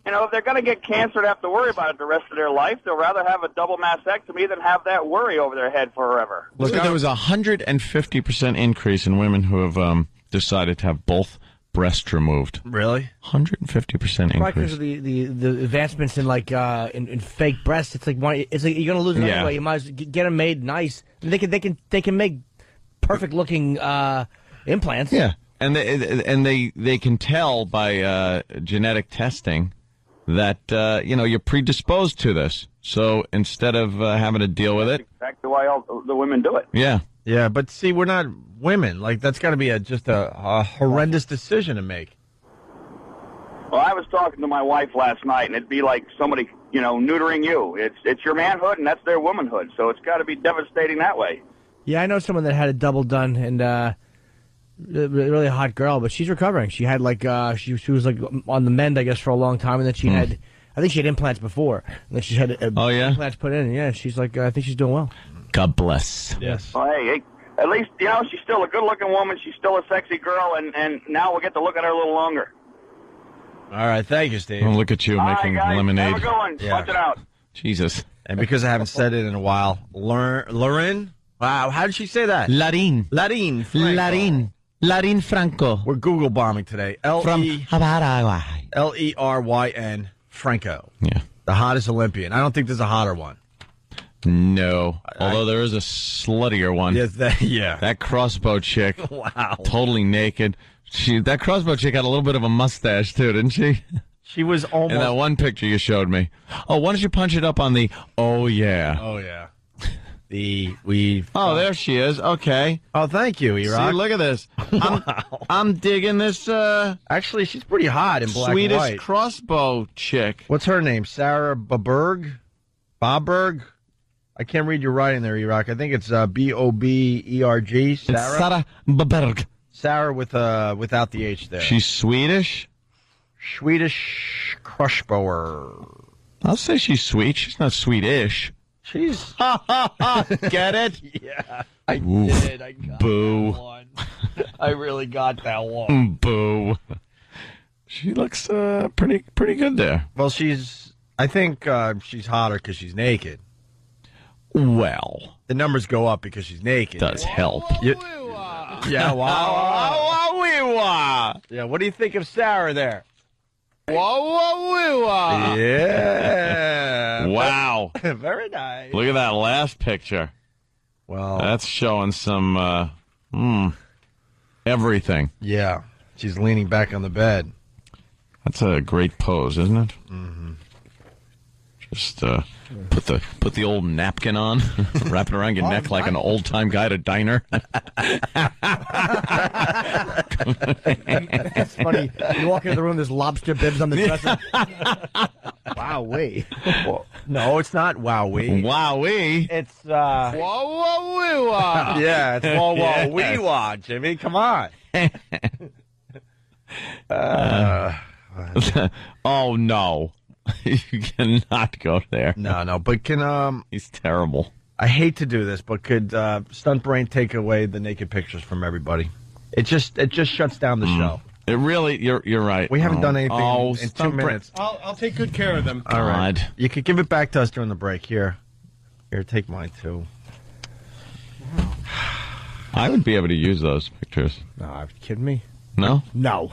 You know, if they're going to get cancer and have to worry about it the rest of their life, they'll rather have a double mastectomy than have that worry over their head forever. Look, there was a 150% increase in women who have decided to have both breasts removed. Really? 150% Probably because increase. of the advancements in like in fake breasts. It's like you're gonna lose them Yeah. anyway. You might as well get them made nice. They can make perfect looking implants. Yeah, and they can tell by genetic testing that you're predisposed to this. So instead of having to deal with it, Exactly why all the women do it. yeah. Yeah, but see, we're not women. Like, that's got to be just a horrendous decision to make. Well, I was talking to my wife last night, and it'd be like somebody, neutering you. It's your manhood, and that's their womanhood. So it's got to be devastating that way. Yeah, I know someone that had a double done, and really hot girl, but she's recovering. She had she was like on the mend, I guess, for a long time, and then she had, I think she had implants before, and then she had implants put in. And yeah, she's like, I think she's doing well. God bless. Yes. Well, hey, at least she's still a good-looking woman. She's still a sexy girl, and now we'll get to look at her a little longer. All right, thank you, Steve. Well, look at you making guys, lemonade. Have a good one. Punch it out. Jesus. And because I haven't said it in a while, Lauren? Wow, how did she say that? Larin. Larin Franco. Larin Franco. We're Google bombing today. From Paraguay. Leryn Franco. Yeah. The hottest Olympian. I don't think there's a hotter one. No. Although there is a sluttier one. Yes, That crossbow chick. Wow. Totally naked. That crossbow chick had a little bit of a mustache, too, didn't she? She was almost... In that one picture you showed me. Oh, why don't you punch it up on the... Oh, yeah. Oh, yeah. Oh, there she is. Okay. Oh, thank you, Iraq. See, look at this. I'm digging this, Actually, she's pretty hot in black and Swedish white. crossbow chick. What's her name? Sarah Boberg? I can't read your writing there, Iraq. I think it's Boberg. Sarah? It's Sarah Boberg. Sarah without the H there. She's Swedish? Swedish crushbower. I'll say she's sweet. She's not Swedish. She's... Get it? Yeah, I did. I got Boo. that one. I really got that one. Boo. She looks pretty good there. Well, I think she's hotter because she's naked. Well, the numbers go up because she's naked. Does help. Yeah, wow. Yeah, what do you think of Sarah there? Yeah. Wow. Very nice. Look at that last picture. Well, that's showing some everything. Yeah. She's leaning back on the bed. That's a great pose, isn't it? Mm-hmm. Just put the old napkin on, wrap it around your neck like an old-time guy at a diner. That's funny. You walk into the room, there's lobster bibs on the dresser. Wowee. No, it's not wowee. Wowee. It's wah-wah-wee-wah. Yeah, it's wah-wah-wee-wah, Jimmy. Come on. Oh no. You cannot go there. No, but can he's terrible. I hate to do this, but could Stunt Brain take away the naked pictures from everybody? It just shuts down the show. It really, you're right. We haven't done anything in 2 minutes. I'll take good care of them. All right. You could give it back to us during the break. Here, take mine too. I would be able to use those pictures. No, are you kidding me? No? No.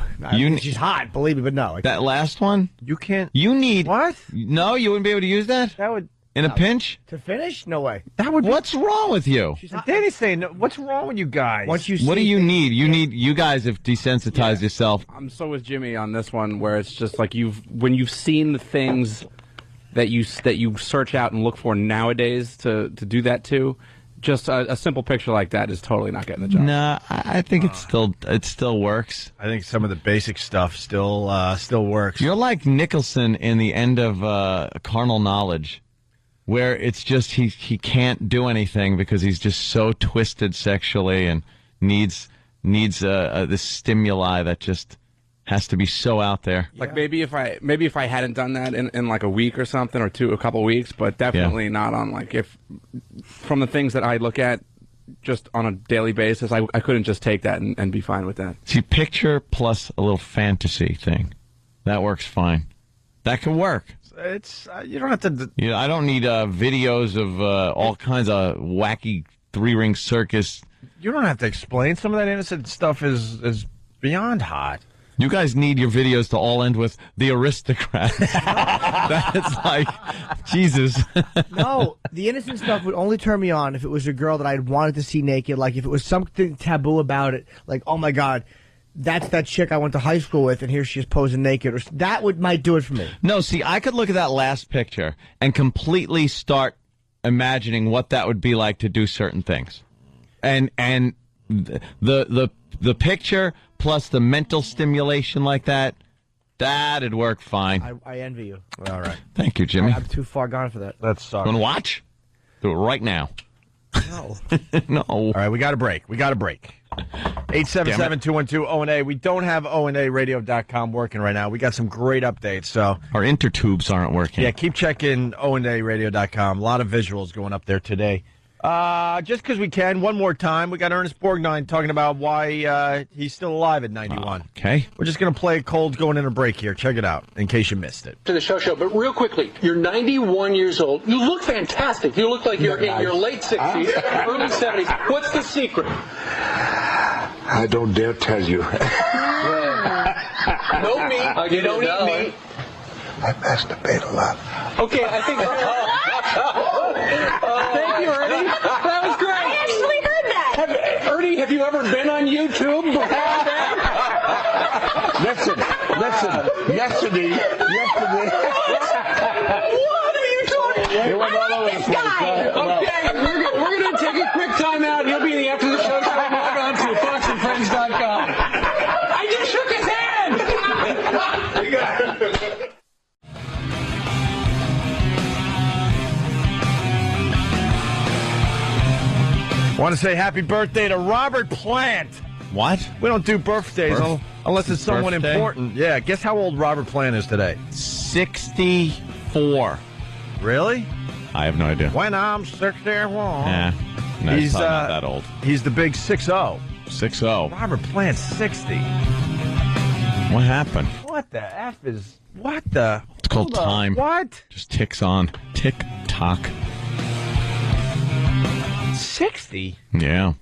She's hot, believe me, but no. That last one? You can't. You need... What? No, you wouldn't be able to use that? That would... In a pinch? To finish? No way. That would. What's wrong with you? Danny's saying, what's wrong with you guys? What do you need? You guys have desensitized yourself. I'm so with Jimmy on this one, where it's just like when you've seen the things that you search out and look for nowadays to do that to. Just a simple picture like that is totally not getting the job. No, I think it still works. I think some of the basic stuff still works. You're like Nicholson in the end of Carnal Knowledge, where it's just he can't do anything because he's just so twisted sexually and needs this stimuli that just has to be so out there. Like maybe if I hadn't done that in like a week or something, or a couple weeks, but definitely not on from the things that I look at just on a daily basis, I couldn't just take that and be fine with that. See, picture plus a little fantasy thing, that works fine. That can work. It's you don't have to. I don't need videos of all kinds of wacky 3-ring circus. You don't have to explain. Some of that innocent stuff is beyond hot. You guys need your videos to all end with the aristocrats. That's like, Jesus. No, the innocent stuff would only turn me on if it was a girl that I'd wanted to see naked. Like if it was something taboo about it. Like, oh my God, that's that chick I went to high school with, and here she is posing naked. Or that might do it for me. No, see, I could look at that last picture and completely start imagining what that would be like to do certain things, and the picture plus the mental stimulation like that, that'd work fine. I envy you. All right. Thank you, Jimmy. I'm too far gone for that. That's sorry. Want to watch? Do it right now. No. No. All right, we got a break. 877-212-O&A. We don't have ONARadio.com working right now. We got some great updates. So our intertubes aren't working. Yeah, keep checking ONARadio.com. A lot of visuals going up there today. Just because we can, one more time, we got Ernest Borgnine talking about why he's still alive at 91. Okay. We're just going to play Cold going in a break here. Check it out, in case you missed it. To the show, but real quickly, you're 91 years old. You look fantastic. You look like you're in your late 60s, early 70s. What's the secret? I don't dare tell you. No meat. You don't eat meat. I masturbate a lot. Okay, I think... Thank you, Ernie. That was great. I actually heard that. Ernie, have you ever been on YouTube before that? Listen. Yesterday. What are you talking about? It went all over the place. Okay, we're going to take a quick time out. He'll be in the after the show. So log on to foxandfriends.com. I just shook his hand. Want to say happy birthday to Robert Plant. What? We don't do birthdays unless it's someone birthday? important. Yeah, guess how old Robert Plant is today? 64. Really? I have no idea. When I'm 64. Yeah. No, he's not that old. He's the big 6-0. 6-0. Robert Plant's 60. What happened? What the F is... What the... It's called time. What? Just ticks on. Tick tock. 60? Yeah.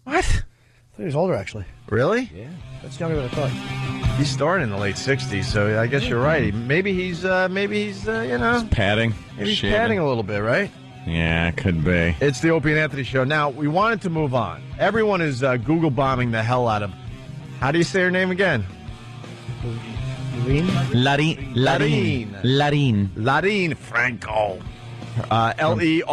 What? I thought he was older, actually. Really? Yeah. That's younger than I thought. He started in the late 60s, so I guess you're right. Maybe he's you know... Padding. Maybe he's Shaving. padding a little bit, right? Yeah, could be. It's the Opie and Anthony Show. Now, we wanted to move on. Everyone is Google bombing the hell out of... How do you say her name again? Larine Franco. L-E-R-Y-N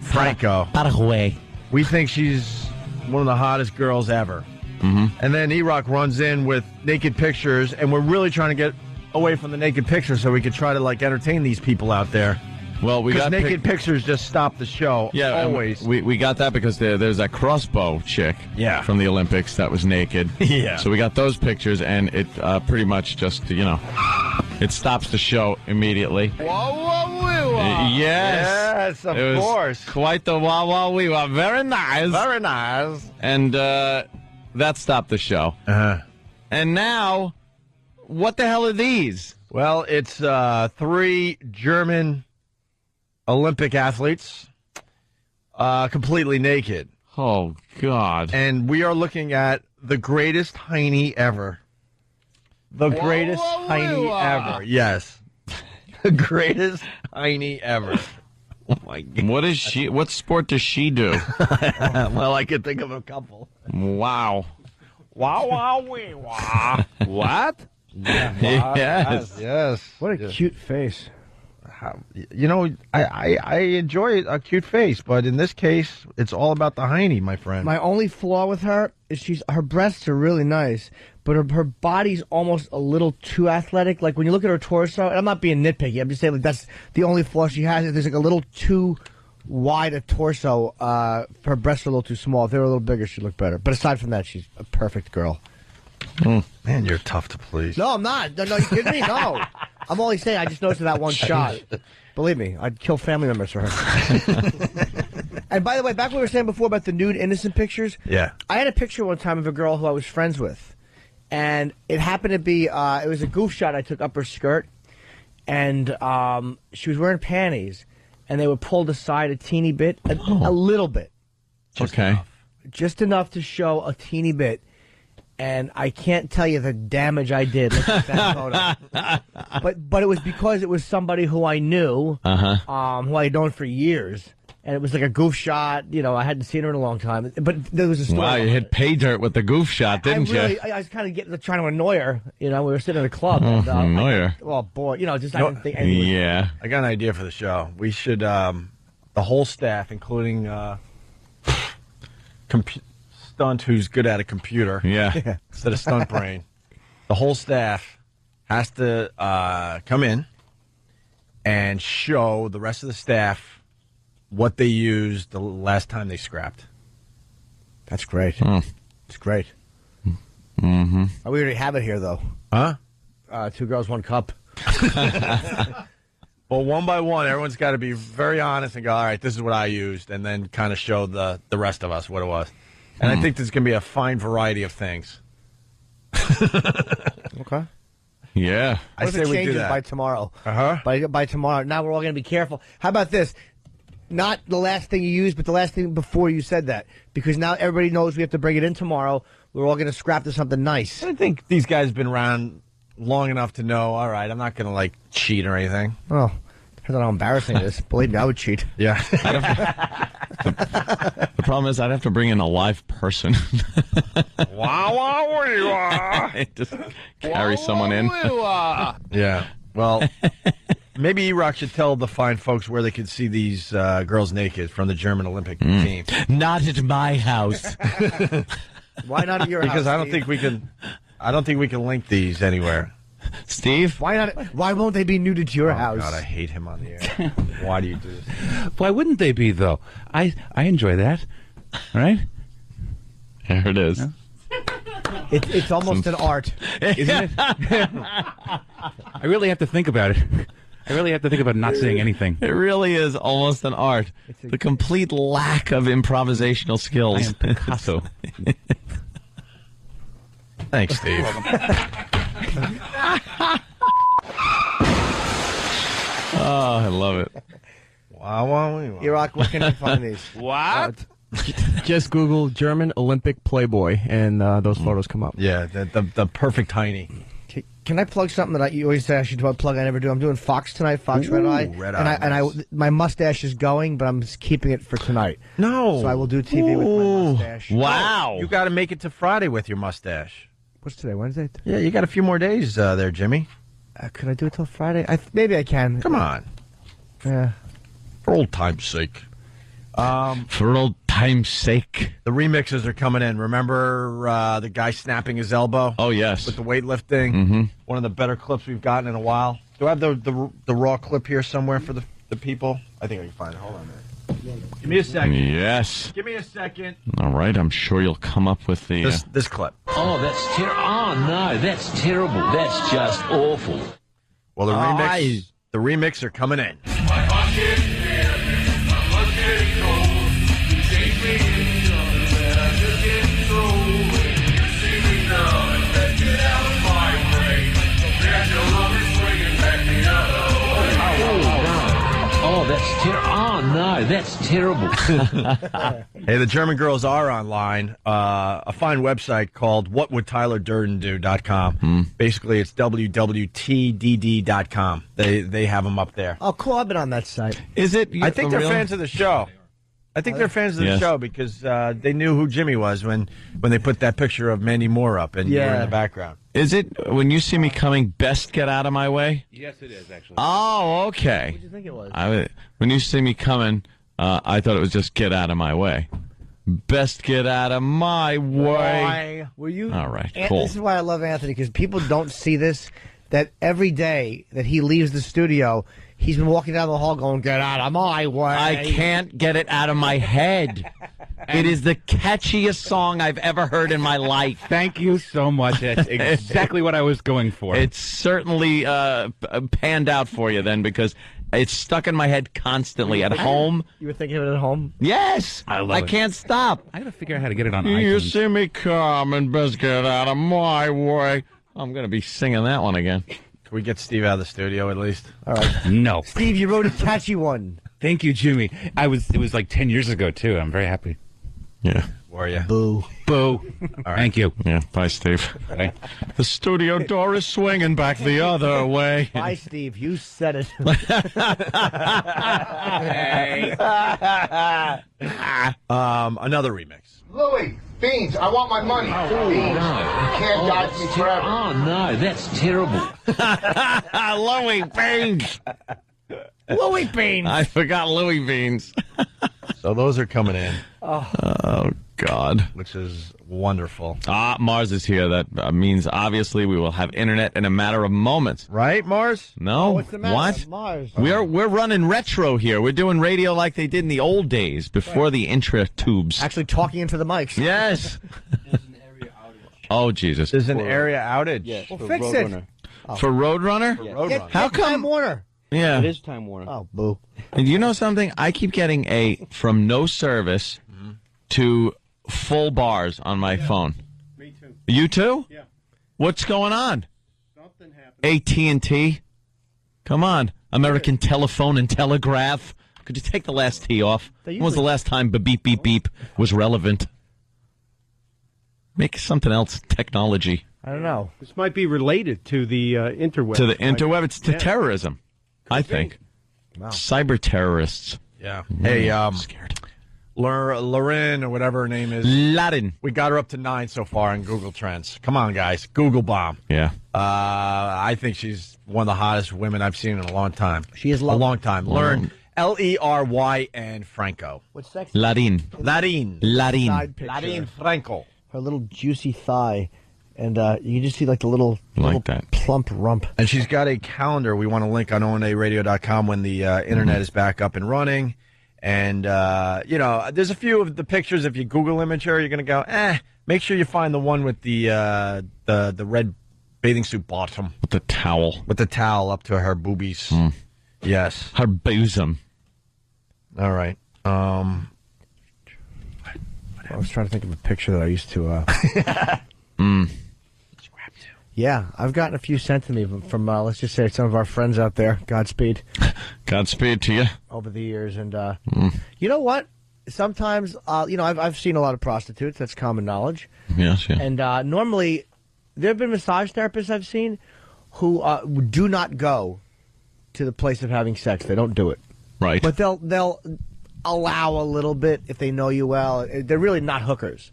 Franco. Paraguay. We think she's one of the hottest girls ever. Mm-hmm. And then E-Rock runs in with naked pictures, and we're really trying to get away from the naked pictures so we could try to, like, entertain these people out there. Well, we got naked pictures just stop the show. Yeah, always. We got that because there's that crossbow chick from the Olympics that was naked. Yeah. So we got those pictures, and it pretty much just, it stops the show immediately. Whoa, whoa, wee, wah. Yes. Yes, of It was course. Quite the wah, wah, wee, wah. Very nice. Very nice. And that stopped the show. Uh-huh. And now, what the hell are these? Well, it's 3 German Olympic athletes completely naked. Oh, God. And we are looking at the greatest hiney ever. The greatest hiney ever. Yes. The greatest hiney ever. Oh, my God. What sport does she do? Well, I could think of a couple. Wow. Wow, wow, wee, wah. What? Yes. Yes. What a cute face. I enjoy a cute face, but in this case, it's all about the hiney, my friend. My only flaw with her is her breasts are really nice, but her body's almost a little too athletic. Like when you look at her torso, and I'm not being nitpicky, I'm just saying like that's the only flaw she has. There's like a little too wide a torso. Her breasts are a little too small. If they were a little bigger, she'd look better. But aside from that, she's a perfect girl. Man, you're tough to please. No, I'm not. No, you kidding me? No. I'm only saying I just noticed that one shot. Believe me, I'd kill family members for her. And by the way, back what we were saying before about the nude innocent pictures. Yeah. I had a picture one time of a girl who I was friends with. And it happened to be, it was a goof shot I took up her skirt. And she was wearing panties. And they were pulled aside a teeny bit, a little bit. Okay. Just enough to show a teeny bit. and I can't tell you the damage I did looking at that photo. But it was because it was somebody who I knew, who I had known for years. And it was like a goof shot. You know, I hadn't seen her in a long time. But there was a story. Wow, you hit pay dirt with the goof shot, didn't you? I was kind of trying to annoy her. You know, we were sitting at a club. Oh, And, annoy her. Oh, boy. You know, just I didn't think anything Yeah. I got an idea for the show. We should, the whole staff, including Stunt, who's good at a computer. Yeah. Instead of Stunt Brain. The whole staff has to come in and show the rest of the staff what they used the last time they scrapped. That's great. It's great. Mm-hmm. We already have it here, though. Huh? 2 girls, 1 cup. Well, one by one, everyone's got to be very honest and go, all right, this is what I used, and then kind of show the rest of us what it was. And I think there's going to be a fine variety of things. Okay. Yeah. I say we do that. By tomorrow. Uh-huh. By tomorrow. Now we're all going to be careful. How about this? Not the last thing you used, but the last thing before you said that. Because now everybody knows we have to bring it in tomorrow. We're all going to scrap to something nice. I think these guys have been around long enough to know, all right, I'm not going to, like, cheat or anything. Oh, depends on how embarrassing it is. Believe me, I would cheat. Yeah. The problem is I'd have to bring in a live person. Just carry someone in. Yeah. Well, maybe E-Rock should tell the fine folks where they could see these girls naked from the German Olympic team. Not at my house. Why not at your house? Because I don't think we can. I don't think we can link these anywhere. Steve? Why not? Why won't they be nuded to your house? God, I hate him on the air. Why do you do this? Why wouldn't they be, though? I enjoy that. Right? There it is. It's almost an art. Isn't it? I really have to think about it. I really have to think about not saying anything. It really is almost an art. The complete lack of improvisational skills. I am Picasso. Thanks, Steve. Oh, I love it. Wow. E-Rock, where can I find these? What? Just Google German Olympic Playboy, and those photos come up. Yeah, the perfect tiny. Can I plug something that you always say I should plug? I never do. I'm doing Fox tonight, Fox Red Eye. Red Eye. My mustache is going, but I'm keeping it for tonight. No. So I will do TV with my mustache. Wow. You got to make it to Friday with your mustache. What's today? Wednesday? Yeah, you got a few more days there, Jimmy. Could I do it till Friday? Maybe I can. Come on. Yeah. For old time's sake. For old time's sake. The remixes are coming in. Remember the guy snapping his elbow? Oh, yes. With the weightlifting? Mm-hmm. One of the better clips we've gotten in a while. Do I have the raw clip here somewhere for the people? I think I can find it. Hold on a minute. Give me a second. Yes. Give me a second. All right, I'm sure you'll come up with the... This clip. Oh, that's terrible. Oh, no, that's terrible. That's just awful. Well, the remix are coming in. Oh, that's terrible. Oh, no, that's terrible. Hey, the German girls are online. A fine website called whatwould.TylerDurdenDo.com. Basically, it's www.tdd.com. They have them up there. Oh, cool. I've been on that site. Is it? I think they're fans of the show. I think they're fans of the show because they knew who Jimmy was when they put that picture of Mandy Moore up and you were in the background. Is it, when you see me coming, best get out of my way? Yes, it is, actually. Oh, okay. What did you think it was? When you see me coming, I thought it was just get out of my way. Best get out of my way. Were you? All right, cool. This is why I love Anthony, because people don't see this, that every day that he leaves the studio, he's been walking down the hall going, get out of my way. I can't get it out of my head. It is the catchiest song I've ever heard in my life. Thank you so much. That's exactly what I was going for. It's certainly panned out for you then, because it's stuck in my head constantly at home. You were thinking of it at home? Yes. I love I it. can't stop. I got to figure out how to get it on You iTunes. see me coming, best get out of my way. I'm going to be singing that one again. Can we get Steve out of the studio at least? All right. No. Steve, you wrote a catchy one. Thank you, Jimmy. It was like 10 years ago, too. I'm very happy. Yeah. for you. Boo. Boo. Thank you. Yeah, bye, Steve. Bye. The studio door is swinging back the other way. Bye, Steve. You said it. Another remix. Louis, Beans, I want my money. Beans, you can't dodge me forever. Oh, no, that's terrible. Louis Beans. Louis Beans. I forgot Louis Beans. So those are coming in. Oh, God. Which is wonderful. Mars is here. That means, obviously, we will have internet in a matter of moments. Right, Mars? No. What's the matter? What? Mars. We're running retro here. We're doing radio like they did in the old days, before the intra tubes. Actually talking into the mics. Yes. Oh, Jesus. There's an area outage. Yes, Well, for fix it. Roadrunner. For Roadrunner? Get How come? Time Warner. Yeah. It is Time Warner. Oh, boo. And you know something? I keep getting from no service to full bars on my phone. Me too. You too? Yeah. What's going on? Something happened. AT&T? Come on. American Telephone and Telegraph. Could you take the last T off? When was the last time beep, beep, beep was relevant? Make something else technology. I don't know. This might be related to the interweb. To the interweb? It's to terrorism, I think. Wow. Cyber terrorists. Yeah. Hey, scared. Lauren, or whatever her name is. Latin. We got her up to 9 so far in Google Trends. Come on, guys. Google bomb. Yeah. I think she's one of the hottest women I've seen in a long time. She is a long time. Learn Leryn Franco. What's sexy? Latin. Side picture. Leryn Franco. Her little juicy thigh. And you can just see like the little that plump rump. And she's got a calendar we want to link on onaradio.com when the internet is back up and running. And, there's a few of the pictures. If you Google image her, you're going to go, make sure you find the one with the red bathing suit bottom. With the towel. With the towel up to her boobies. Yes. Her bosom. All right. I was trying to think of a picture that I used to... Yeah, I've gotten a few sent to me from let's just say, some of our friends out there. Godspeed. Godspeed to you. Over the years. And you know what? Sometimes, I've seen a lot of prostitutes. That's common knowledge. Yes, yeah. And normally, there have been massage therapists I've seen who do not go to the place of having sex. They don't do it. Right. But they'll allow a little bit if they know you well. They're really not hookers.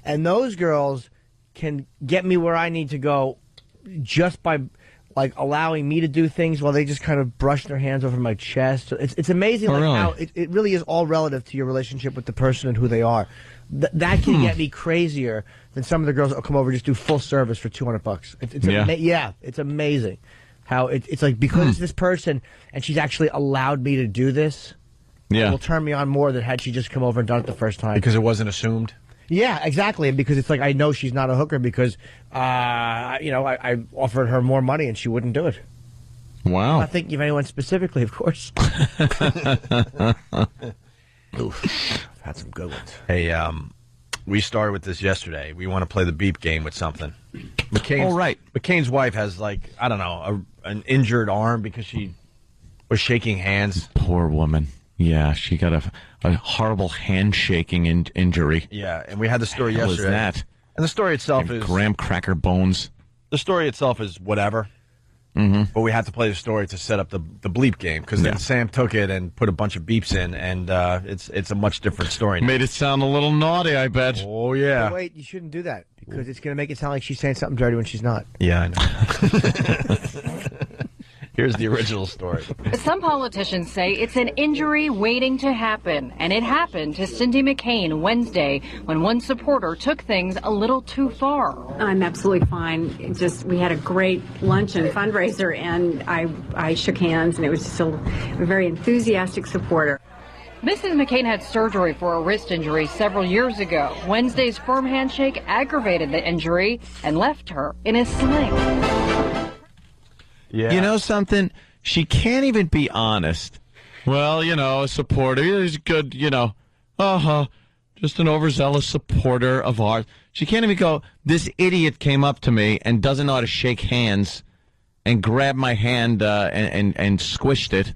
And those girls can get me where I need to go just by allowing me to do things while they just kind of brush their hands over my chest. It's amazing how it really is all relative to your relationship with the person and who they are. That can get me crazier than some of the girls that will come over and just do full service for $200. It's amazing how it's like, because it's this person and she's actually allowed me to do this. Yeah, it will turn me on more than had she just come over and done it the first time. Because it wasn't assumed. Yeah, exactly. And because it's like, I know she's not a hooker because, I offered her more money and she wouldn't do it. Wow. I'm not thinking of anyone specifically, of course. Oof. I've had some good ones. Hey, we started with this yesterday. We want to play the beep game with something. McCain's wife has, an injured arm because she was shaking hands. Poor woman. Yeah, she got a horrible handshaking injury. Yeah, and we had the story What yesterday. was that? And the story itself is... graham cracker bones. The story itself is whatever. Mm-hmm. But we had to play the story to set up the bleep game, because then Sam took it and put a bunch of beeps in, and it's a much different story now. Made it sound a little naughty, I bet. Oh, yeah. But wait, you shouldn't do that because it's going to make it sound like she's saying something dirty when she's not. Yeah, I know. Here's the original story. Some politicians say it's an injury waiting to happen, and it happened to Cindy McCain Wednesday when one supporter took things a little too far. I'm absolutely fine. We had a great lunch and fundraiser, and I shook hands, and it was just a very enthusiastic supporter. Mrs. McCain had surgery for a wrist injury several years ago. Wednesday's firm handshake aggravated the injury and left her in a sling. Yeah. You know something? She can't even be honest. Well, a supporter. He's good, just an overzealous supporter of ours. She can't even go, this idiot came up to me and doesn't know how to shake hands and grabbed my hand and squished it.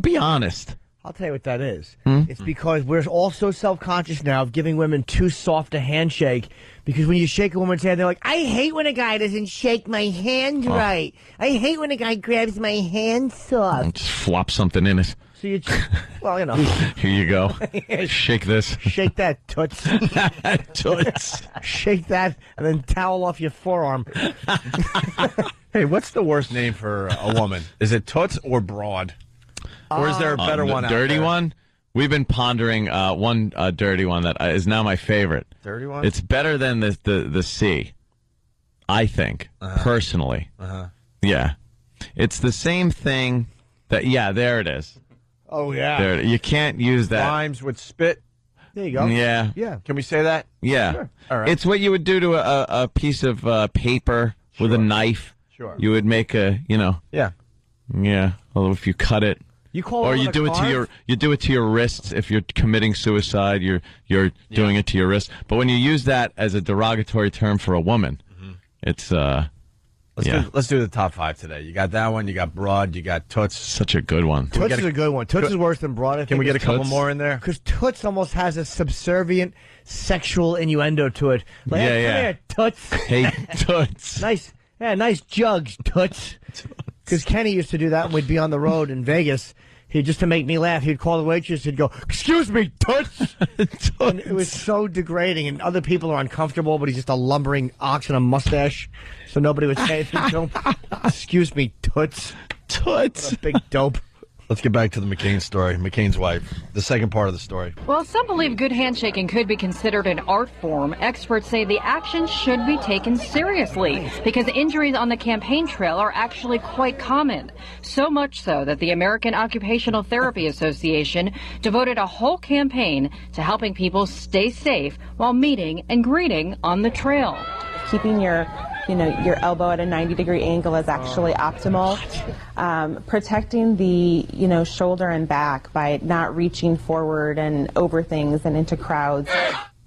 Be honest. I'll tell you what that is. Hmm? It's because we're all so self-conscious now of giving women too soft a handshake. Because when you shake a woman's hand, they're like, I hate when a guy doesn't shake my hand right. I hate when a guy grabs my hand soft. Just flop something in it. So you, well, you know. Here you go. Shake this. Shake that, toots. Toots. Shake that, and then towel off your forearm. Hey, what's the worst name for a woman? Is it Toots or Broad? Or is there a better one out dirty there? one? We've been pondering one dirty one that is now my favorite. Dirty one? It's better than the C, I think, personally. Yeah. It's the same thing that, there it is. Oh, yeah. There, you can't use that. Rhymes with spit. There you go. Yeah. Yeah. Can we say that? Yeah. Sure. All right. It's what you would do to a piece of paper with a knife. Sure. You would make a, Yeah. Yeah. Although if you cut it. You call or it you do it to your wrists. If you're committing suicide, you're doing it to your wrist. But when you use that as a derogatory term for a woman, it's Let's do the top 5 today. You got that one. You got Broad. You got Toots. Such a good one. Toots is a good one. Toots is worse than Broad. Can we get a couple more in there? Because Toots almost has a subservient sexual innuendo to it. Like, Yeah, hey, yeah. come here, Toots. Hey, Toots. Nice. Yeah, nice jugs, Toots. Because Kenny used to do that when we'd be on the road in Vegas. Just to make me laugh, he'd call the waitress, he'd go, excuse me, Toots. And it was so degrading, and other people are uncomfortable, but he's just a lumbering ox and a mustache, so nobody would say anything to him. Excuse me, Toots. Toots. What a big dope. Let's get back to the McCain story. McCain's wife. The second part of the story. Well, some believe good handshaking could be considered an art form. Experts say the action should be taken seriously because injuries on the campaign trail are actually quite common. So much so that the American Occupational Therapy Association devoted a whole campaign to helping people stay safe while meeting and greeting on the trail. Keeping your elbow at a 90-degree angle is actually optimal. Protecting the, shoulder and back by not reaching forward and over things and into crowds.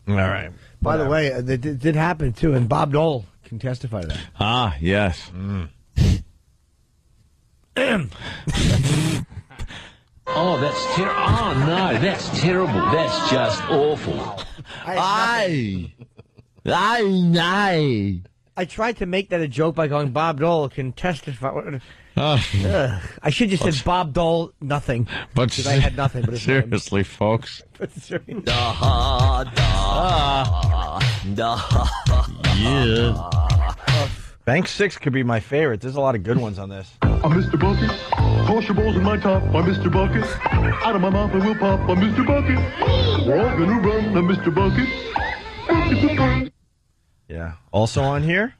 All right. By the way, that did happen, too, and Bob Dole can testify to that. Ah, yes. Oh, that's terrible. Oh, no, that's terrible. That's just awful. I tried to make that a joke by going, Bob Dole can testify. I should have just said Bob Dole, nothing. But because I had nothing. But seriously, folks. Bank 6 could be my favorite. There's a lot of good ones on this. I'm Mr. Bucket. Toss your balls in my top. I'm Mr. Bucket. Out of my mouth I will pop. I'm Mr. Bucket. We're all gonna run. I'm Mr. Bucket. Yeah. Also on here?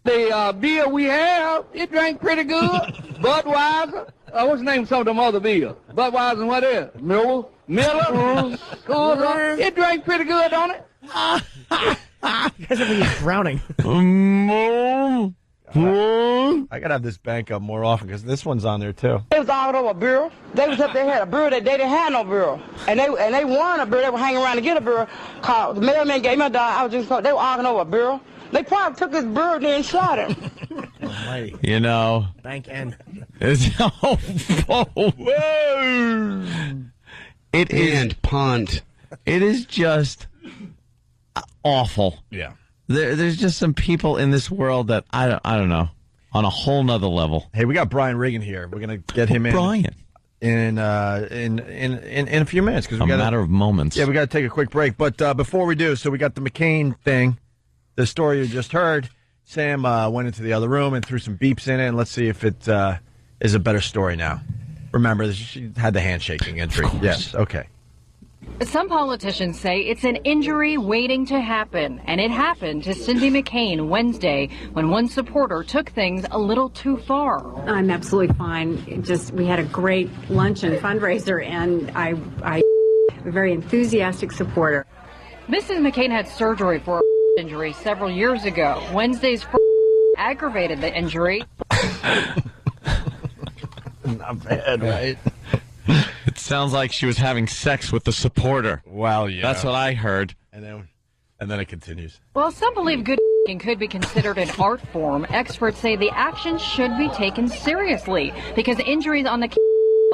The beer we have, it drank pretty good. Budweiser. What's the name of some of them other beers? Budweiser and what else? Miller. Coors. It drank pretty good, don't it? You guys are really drowning. I gotta have this bank up more often because this one's on there too. They was all over a bureau. They was up there, had a bureau that they didn't have no bureau. And they won a bureau. They were hanging around to get a bureau. Called the mailman gave me a dime. I was just they were arguing over a bureau. They probably took his bureau there and shot him. Bank N. It is punt. It is just awful. Yeah. There's just some people in this world that I don't know, on a whole nother level. Hey, we got Brian Regan here. We're gonna get him in. Brian. In a few minutes because we got a matter of moments. Yeah, we got to take a quick break. But before we do, so we got the McCain thing, the story you just heard. Sam went into the other room and threw some beeps in it, and let's see if it is a better story now. Remember, she had the handshaking injury. Yes, okay. Some politicians say it's an injury waiting to happen, and it happened to Cindy McCain Wednesday when one supporter took things a little too far. I'm absolutely fine. We had a great lunch and fundraiser, and I'm a very enthusiastic supporter. Mrs. McCain had surgery for a injury several years ago. Wednesday's aggravated the injury. Not bad, right? It sounds like she was having sex with the supporter. Well, yeah. That's what I heard. And then it continues. Well, some believe good could be considered an art form. Experts say the action should be taken seriously because injuries on the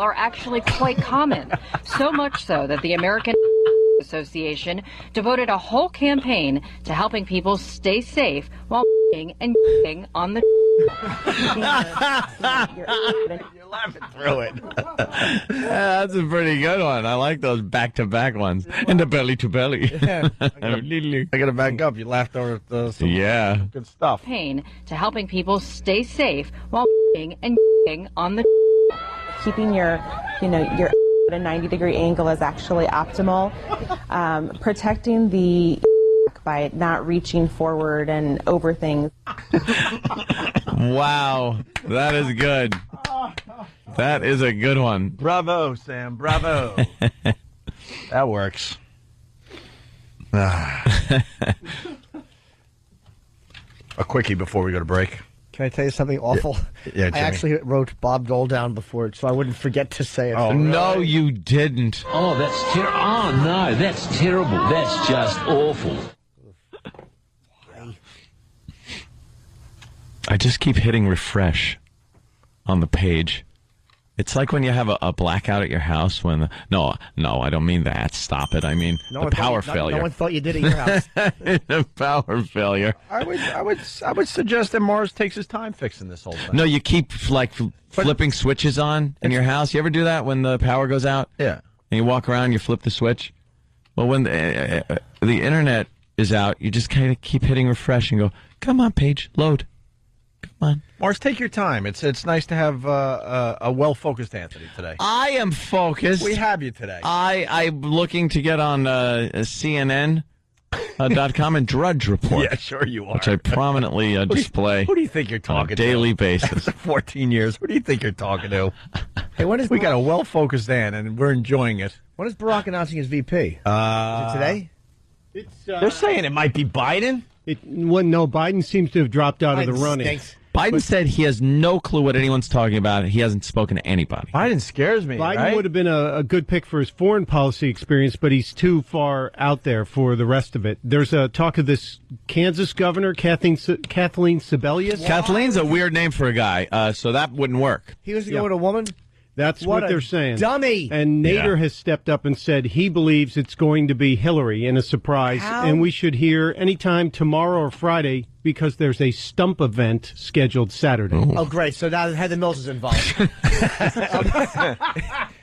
are actually quite common. So much so that the American Association devoted a whole campaign to helping people stay safe while and on the. You're laughing through it. Yeah, that's a pretty good one. I like those back-to-back ones. And the belly to belly. I gotta back up. You laughed over some good stuff. Pain to helping people stay safe while and on the. Keeping your at a 90-degree angle is actually optimal. Protecting the by not reaching forward and over things. Wow, that is good. That is a good one. Bravo, Sam. Bravo. That works. A quickie before we go to break. Can I tell you something awful? Yeah, I Jimmy. actually wrote Bob Dole down before it, so I wouldn't forget to say it. Oh, no, you didn't. Oh, that's terrible. Oh, no, that's terrible. That's just awful. I just keep hitting refresh on the page. It's like when you have a blackout at your house when no, I don't mean that. Stop it. I mean the power failure. No one thought you did at your house. The power failure. I would suggest that Mars takes his time fixing this whole thing. No, you keep flipping switches on in your house. You ever do that when the power goes out? Yeah. And you walk around, you flip the switch. Well, when the internet is out, you just kind of keep hitting refresh and go, "Come on, page, load." Come on, Mars, take your time. It's nice to have a well-focused Anthony today. I am focused. We have you today. I'm looking to get on CNN.com and Drudge Report. Yeah, sure you are. Which I prominently display. Who do you think you're talking on a daily to? basis. After 14 years, who do you think you're talking to? Hey, when is we got a well-focused Ann, and we're enjoying it. When is Barack announcing his VP? Is it today? They're saying it might be Biden. No, Biden seems to have dropped out of the running. Stinks. Biden said he has no clue what anyone's talking about. He hasn't spoken to anybody. Biden scares me. Biden would have been a good pick for his foreign policy experience, but he's too far out there for the rest of it. There's a talk of this Kansas governor, Kathleen Sebelius. Kathleen's a weird name for a guy, so that wouldn't work. He was to go with a woman? That's what they're saying. Dummy. And Nader has stepped up and said he believes it's going to be Hillary in a surprise. How? And we should hear anytime tomorrow or Friday because there's a stump event scheduled Saturday. Oh, great. So now Heather Mills is involved.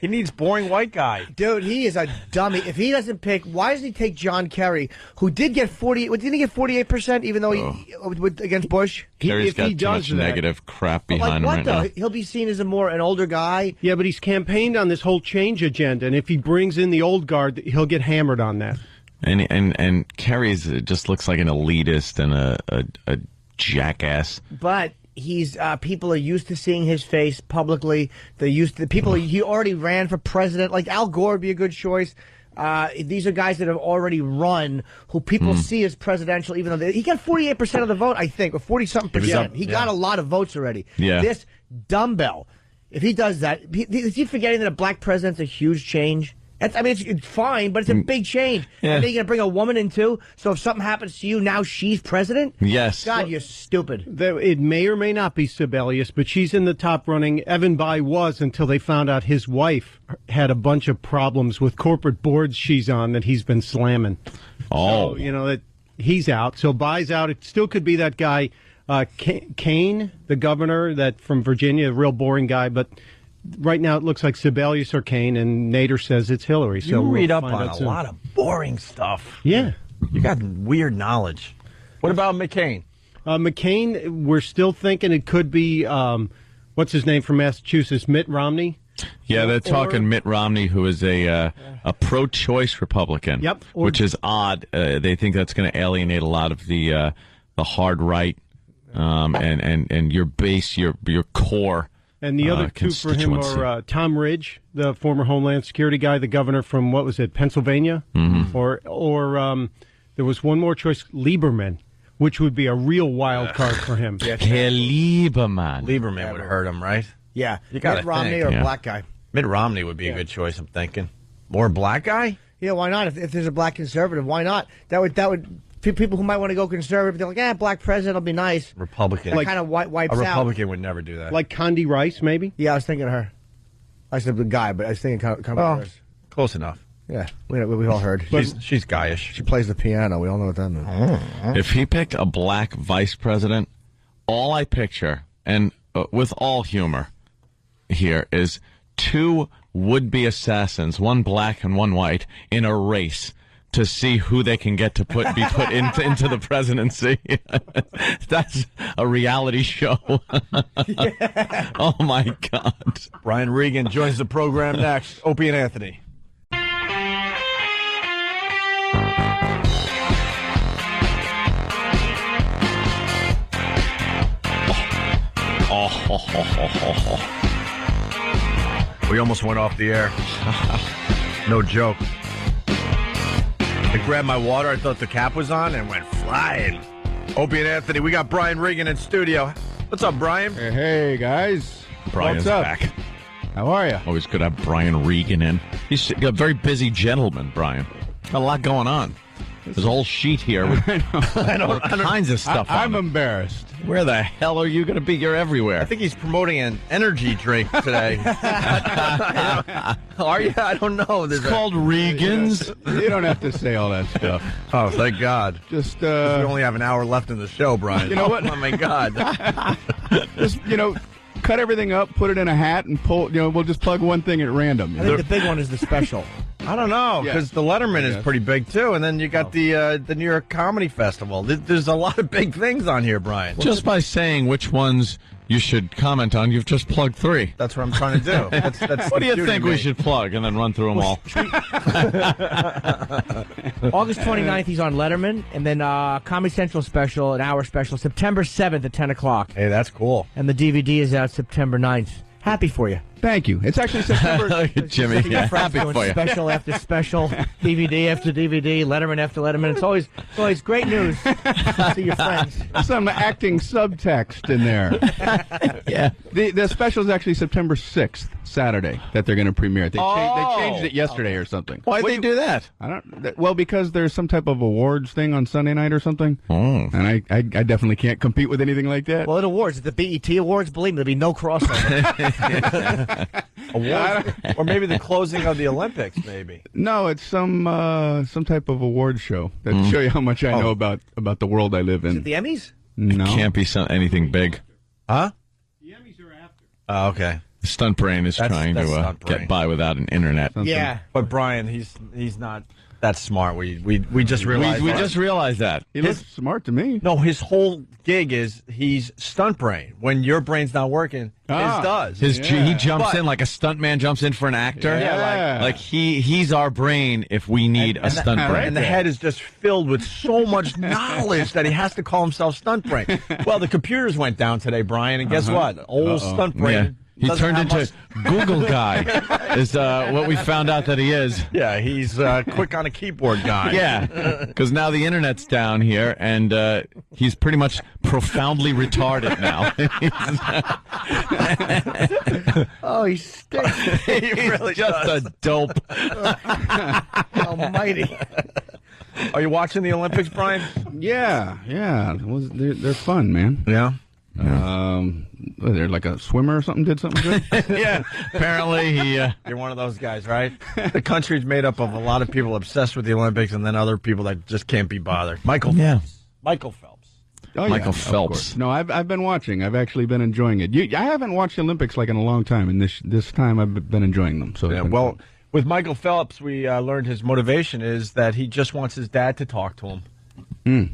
He needs boring white guy. Dude, he is a dummy. If he doesn't pick, why doesn't he take John Kerry, who did get 48? Didn't he get 48%? Even though he against Bush. Kerry's got too much negative crap behind him right now. He'll be seen as an older guy. Yeah, but he's campaigned on this whole change agenda, and if he brings in the old guard, he'll get hammered on that. And Kerry's just looks like an elitist and a jackass. But he's people are used to seeing his face publicly. They're used to he already ran for president. Like Al Gore would be a good choice. These are guys that have already run, who people see as presidential, even though he got 48% of the vote, I think, or 40-something%. He got a lot of votes already. Yeah. This dumbbell, if he does that, is he forgetting that a black president's a huge change? It's fine, but it's a big change. Yeah. And then you're going to bring a woman in, too? So if something happens to you, now she's president? Yes. God, you're stupid. It may or may not be Sebelius, but she's in the top running. Evan Bayh was until they found out his wife had a bunch of problems with corporate boards she's on that he's been slamming. Oh. So, that he's out. So Bayh's out. It still could be that guy, Kaine, the governor from Virginia, a real boring guy, but... Right now, it looks like Sebelius or Kaine, and Nader says it's Hillary. So you read up we'll on a lot of boring stuff. Yeah. You got weird knowledge. What about McCain? McCain, we're still thinking it could be, what's his name from Massachusetts, Mitt Romney? Yeah, they're talking Mitt Romney, who is a pro-choice Republican. Yep. Which is odd. They think that's going to alienate a lot of the hard right and your base, your core. And the other two for him are Tom Ridge, the former Homeland Security guy, the governor from, what was it, Pennsylvania? Mm-hmm. Or there was one more choice, Lieberman, which would be a real wild card for him. Herr Lieberman. Lieberman would hurt him, right? Yeah. You got Mitt Romney or a black guy. Mitt Romney would be a good choice, I'm thinking. More a black guy? Yeah, why not? If there's a black conservative, why not? That would people who might want to go conservative, they're like, black president will be nice. Republican. That kind of wipes out. A Republican would never do that. Like Condi Rice, maybe? Yeah, I was thinking of her. I said the guy, but I was thinking Kamala Well, Harris. close enough. Yeah, we all heard. She's guyish. She plays the piano. We all know what that means. If he picked a black vice president, all I picture, and with all humor here, is two would-be assassins, one black and one white, in a race to see who they can get to be put into the presidency. That's a reality show. Oh, my God. Brian Regan joins the program next. Opie and Anthony. We almost went off the air. No joke. I grabbed my water. I thought the cap was on and went flying. Opie and Anthony, we got Brian Regan in studio. What's up, Brian? Hey, guys. Brian's What's up? back. How are you? Always good to have Brian Regan in. He's a very busy gentleman, Brian. Got a lot going on. There's a whole sheet here with all kinds of stuff I'm on it. embarrassed. Where the hell are you going to be? You're everywhere. I think he's promoting an energy drink today. Are you? I don't know. It's called Regan's. You don't have to say all that stuff. Oh, thank God. Just, we only have an hour left in the show, Brian. You know what? Oh, my God. Just, cut everything up, put it in a hat, and pull. We'll just plug one thing at random. I think the big one is the special. I don't know, because the Letterman is pretty big, too. And then you got the New York Comedy Festival. There's a lot of big things on here, Brian. Just by saying which ones you should comment on, you've just plugged 3. That's what I'm trying to do. That's what do you think we should plug and then run through them all? August 29th, he's on Letterman, and then Comedy Central special, an hour special, September 7th at 10 o'clock. Hey, that's cool. And the DVD is out September 9th. Happy for you. Thank you. It's actually September. Jimmy, happy for you. Special after special, DVD after DVD, Letterman after Letterman. It's always great news to see your friends. Some acting subtext in there. Yeah. The special is actually September 6th, Saturday, that they're going to premiere. They changed it yesterday or something. Why'd they do that? I don't. Well, because there's some type of awards thing on Sunday night or something. Oh. And I definitely can't compete with anything like that. Well, at awards, at the BET Awards, believe me, there'll be no crossover. Awards, or maybe the closing of the Olympics, maybe. No, it's some type of award show that show you how much I know about the world I live in. Is it the Emmys? No. It can't be anything big. Huh? The Emmys are after. Oh, okay. Stunt Brain is trying to get by without an internet. Yeah. But Brian, he's not that smart. We just realized we just realized that. He looks smart to me. No, his whole gig is he's stunt brain. When your brain's not working, his does. He jumps in like a stunt man jumps in for an actor. Yeah, like he's our brain if we need a stunt brain. And the head is just filled with so much knowledge that he has to call himself stunt brain. Well, the computers went down today, Brian, and guess what? Old stunt brain. Yeah. He turned into Google guy, is what we found out that he is. Yeah, he's quick on a keyboard guy. Yeah, because now the internet's down here, and he's pretty much profoundly retarded now. Oh, he stinks. He really just does. a dope. Almighty. Are you watching the Olympics, Brian? Yeah. They're fun, man. Yeah. They're like a swimmer or something did something good. Yeah. Apparently, you're one of those guys, right? The country's made up of a lot of people obsessed with the Olympics, and then other people that just can't be bothered. Michael Phelps. Oh, yeah, Michael of Phelps. course. No, I've been watching. I've actually been enjoying it. I haven't watched the Olympics like in a long time, and this time I've been enjoying them. So yeah, well, with Michael Phelps, we learned his motivation is that he just wants his dad to talk to him.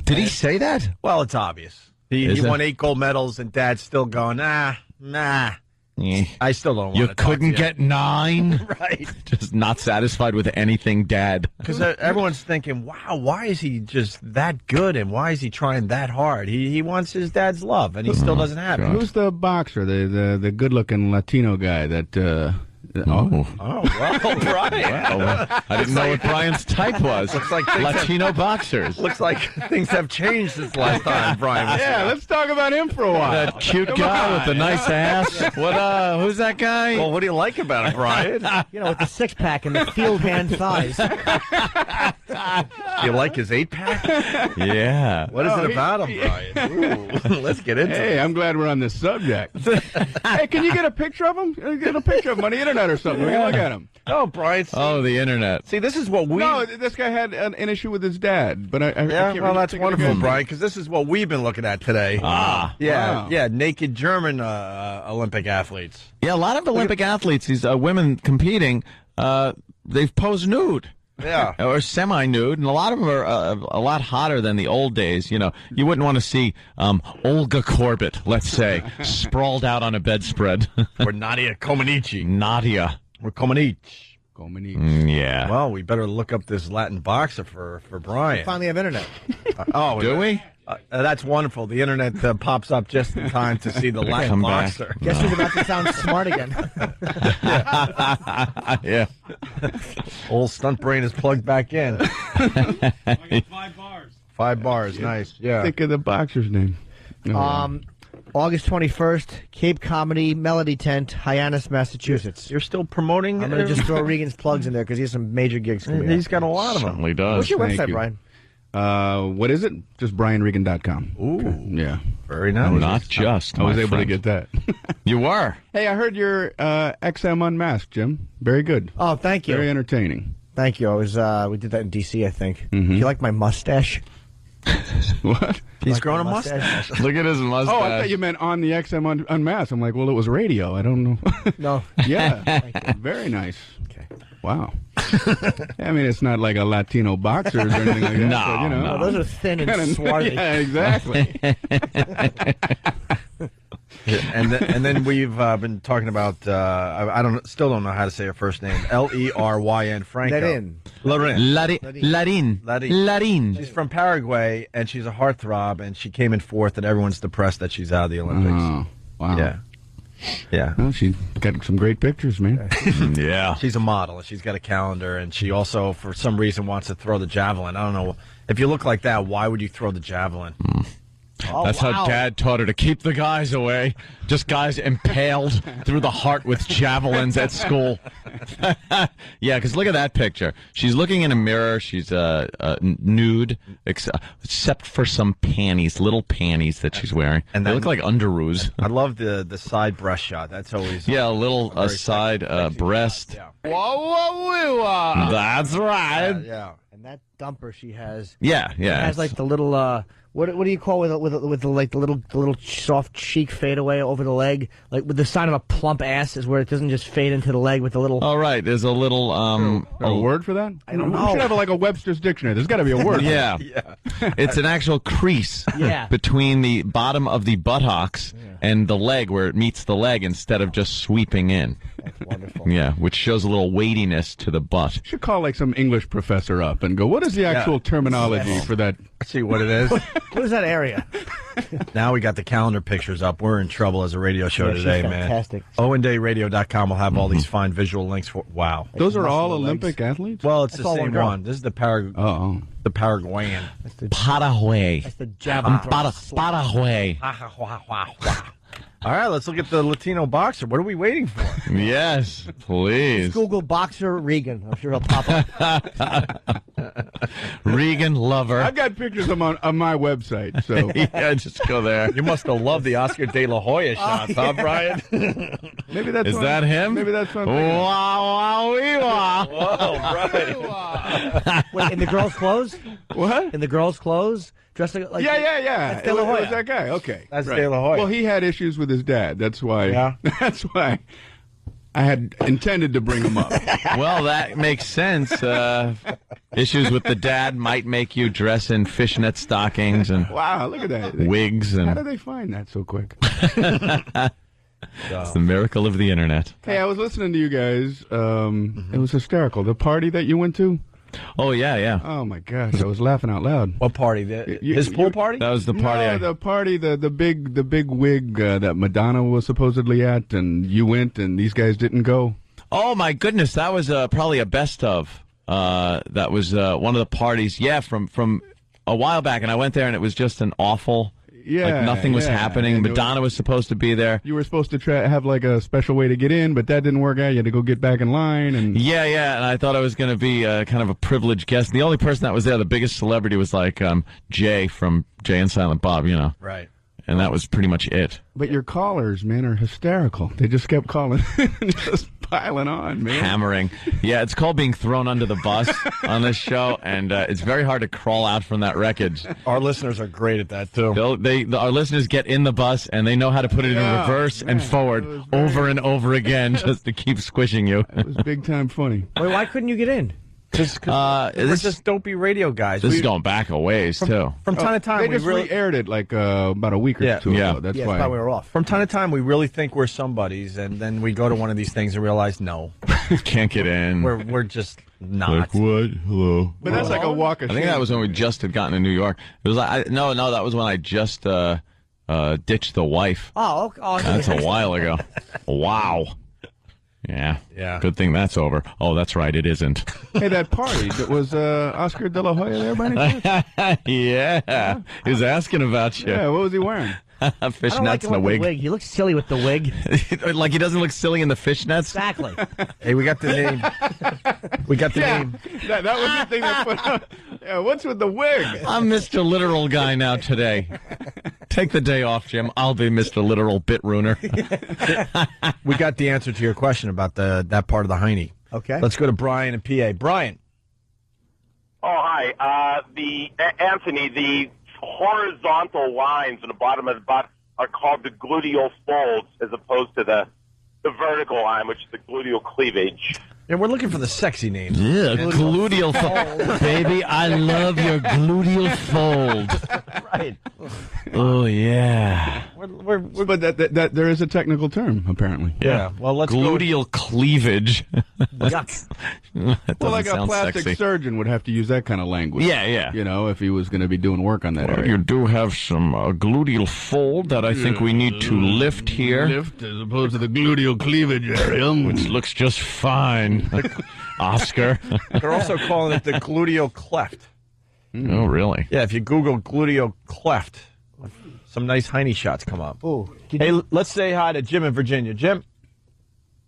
Did he say that? Well, it's obvious. He won 8 gold medals, and Dad's still going, nah. I still don't want to You talk couldn't to get 9? Right. Just not satisfied with anything, Dad. Because everyone's thinking, wow, why is he just that good, and why is he trying that hard? He wants his dad's love, and he still doesn't have it. Who's the boxer, the good-looking Latino guy that... well, Brian. Wow. I didn't know what Brian's type was. Looks like Latino boxers. Looks like things have changed since last time, Brian. Yeah, let's talk about him for a while. That cute guy with the nice ass. What? Who's that guy? Well, what do you like about it, Brian? With the 6-pack and the field hand thighs. You like his 8-pack? Yeah. What is it about him, Brian? Ooh, let's get into it. Hey, I'm glad we're on this subject. Hey, can you get a picture of him? Get a picture of him on the internet or something. We can look at him. Oh, Brian. Oh, the internet. See, this is what we... No, this guy had an issue with his dad, but I Yeah, can't well, really that's think of wonderful, the Brian, because this is what we've been looking at today. Yeah, wow. yeah, naked German Olympic athletes. Yeah, a lot of Olympic athletes, these women competing, they've posed nude. Yeah. Or semi-nude, and a lot of them are a lot hotter than the old days. You know, you wouldn't want to see Olga Korbut, let's say, sprawled out on a bedspread. Or Nadia Comaneci. Nadia. Or Comaneci. Yeah. Well, we better look up this Latin boxer for Brian. Finally have internet. Do we? That's wonderful. The internet pops up just in time to see the Latin Come back. boxer. Guess who's about to sound smart again? Yeah. Old stunt brain is plugged back in. I got 5 bars. 5 bars, nice. Yeah. Think of the boxer's name. August 21st, Cape Comedy Melody Tent, Hyannis, Massachusetts. You're still promoting? I'm going to just throw Regan's plugs in there because he has some major gigs coming He's up. got a lot of them. Certainly does. What's your Thank website, you. Brian? What is it? Just BrianRegan.com. Ooh. Yeah. Very nice. Not just. I was my able to friend. get that. You were. Hey, I heard your XM Unmasked, Jim. Very good. Oh, thank you. Very entertaining. Thank you. I was we did that in D.C., I think. Mhm. Do you like my mustache? What? He's Like growing a my mustache. Look at his mustache. Oh, I thought you meant on the XM Unmasked. I'm like, well, it was radio. I don't know. No. Yeah. Very nice. Okay. Wow. I mean, it's not like a Latino boxer or anything like that. No, but, you know, no. Those are thin and Kinda- swarthy. Yeah, exactly. And then we've been talking about still don't know how to say her first name. Leryn Franco. Larin. Larin. She's from Paraguay and she's a heartthrob and she came in 4th and everyone's depressed that she's out of the Olympics. Oh, wow. Yeah. Yeah. Well, she got some great pictures, man. Yeah. She's a model and she's got a calendar and she also for some reason wants to throw the javelin. I don't know. If you look like that, why would you throw the javelin? Oh, That's wow. how Dad taught her to keep the guys away. Just guys impaled through the heart with javelins at school. Yeah, because look at that picture. She's looking in a mirror. She's nude, except for some panties, little panties that she's wearing. And they look like underoos. I love the side breast shot. That's always Yeah, a little very side sexy breast. shot, Whoa, whoa, whoa. That's right. yeah. And that dumper she has. Yeah, yeah. It has like the little what do you call with the like the little soft cheek fadeaway over the leg, like with the sign of a plump ass is where it doesn't just fade into the leg with the little. All right, there's a little a word for that? I don't We know. should have like a Webster's dictionary. There's got to be a word. Yeah. It's an actual crease Yeah. between the bottom of the buttocks and the leg where it meets the leg instead of just sweeping in. That's wonderful. Yeah, which shows a little weightiness to the butt. Should call like some English professor up and go, what is the actual terminology for that? Let's see what it is. What is that area? Now we got the calendar pictures up. We're in trouble as a radio show Yeah, she's today, man. fantastic. OwenDayRadio.com will have all these fine visual links for. Wow. Those are all muscular legs. Olympic athletes? Well, it's That's the all same one girl. one. This is the the Paraguayan. Paraguay. That's the javelin. Paraguay. All right, let's look at the Latino boxer. What are we waiting for? Yes, please. Google boxer Regan. I'm sure he'll pop up. Regan Lover. I've got pictures on my website. So Yeah, just go there. You must have loved the Oscar De La Hoya shots, huh, Brian? maybe that's Is what that him? Maybe that's what I'm thinking. Wow, wow, wee, wow. Whoa, Brian. Wait, in the girls' clothes? What? In the girls' clothes? Dressed like Yeah. That's De La It Hoya. was that guy. Okay, That's De La Hoya. Well, he had issues with his dad. That's why. Yeah. That's why I had intended to bring him up. Well, that makes sense. Issues with the dad might make you dress in fishnet stockings and Wow, look at that. wigs. How And did they find that so quick? it's the miracle of the internet. Hey, I was listening to you guys. It was hysterical. The party that you went to. Oh, yeah. Oh my gosh, I was laughing out loud. What party? His pool party? That was the party. No, the party, the big wig that Madonna was supposedly at, and you went, and these guys didn't go. Oh, my goodness. That was probably a best of. That was one of the parties, from a while back, and I went there, and it was just an awful Yeah, like nothing was yeah. happening. And Madonna was supposed to be there. You were supposed to have like a special way to get in, but that didn't work out. You had to go get back in line. And Yeah, and I thought I was going to be kind of a privileged guest. The only person that was there, the biggest celebrity, was like Jay from Jay and Silent Bob, you know. Right. And that was pretty much it. But your callers, man, are hysterical. They just kept calling, just piling on, man. Hammering. Yeah, it's called being thrown under the bus on this show, and it's very hard to crawl out from that wreckage. Our listeners are great at that, too. Our listeners get in the bus, and they know how to put it in reverse and forward over and over again just to keep squishing you. It was big time funny. Wait, why couldn't you get in? We're just dopey radio guys. This is going back a ways, too. From time to time, They we just really re-aired it like about a week or two ago. That's why. we were off. From time to time, we really think we're somebodies, and then we go to one of these things and realize, no, can't get in. We're just not. Like what? Hello. But that's like a walk of I think shame. that was when we just had gotten to New York. It was like no, that was when I just ditched the wife. Oh, That's a while ago. Wow. Yeah. Good thing that's over. Oh, that's right. It isn't. Hey, that party, that was Oscar De La Hoya there by any chance? Yeah. He was asking about you. Yeah, what was he wearing? Fishnets and a wig. He looks silly with the wig. Like he doesn't look silly in the fishnets? Exactly. Hey, we got the name. We got the name. That was the thing that put out. Yeah, what's with the wig? I'm Mr. Literal guy now today. Take the day off, Jim. I'll be Mr. Literal bit ruiner. We got the answer to your question about that part of the hiney. Okay. Let's go to Brian in PA. Brian. Oh, hi. Anthony, the horizontal lines in the bottom of the butt are called the gluteal folds as opposed to the vertical line, which is the gluteal cleavage. Yeah, we're looking for the sexy names. Yeah, gluteal fold. Baby, I love your gluteal fold. Right. Oh, yeah. But that there is a technical term, apparently. Yeah. Well, let's gluteal cleavage. Yuck. Well, like a plastic surgeon would have to use that kind of language. Yeah. You know, if he was going to be doing work on that area. You do have some gluteal fold that I think we need to lift here. Lift as opposed to the gluteal cleavage area. Which looks just fine. Oscar. They're also calling it the gluteal cleft. Oh, really? Yeah, if you Google gluteal cleft, some nice hiney shots come up. Oh, hey, let's say hi to Jim in Virginia. Jim.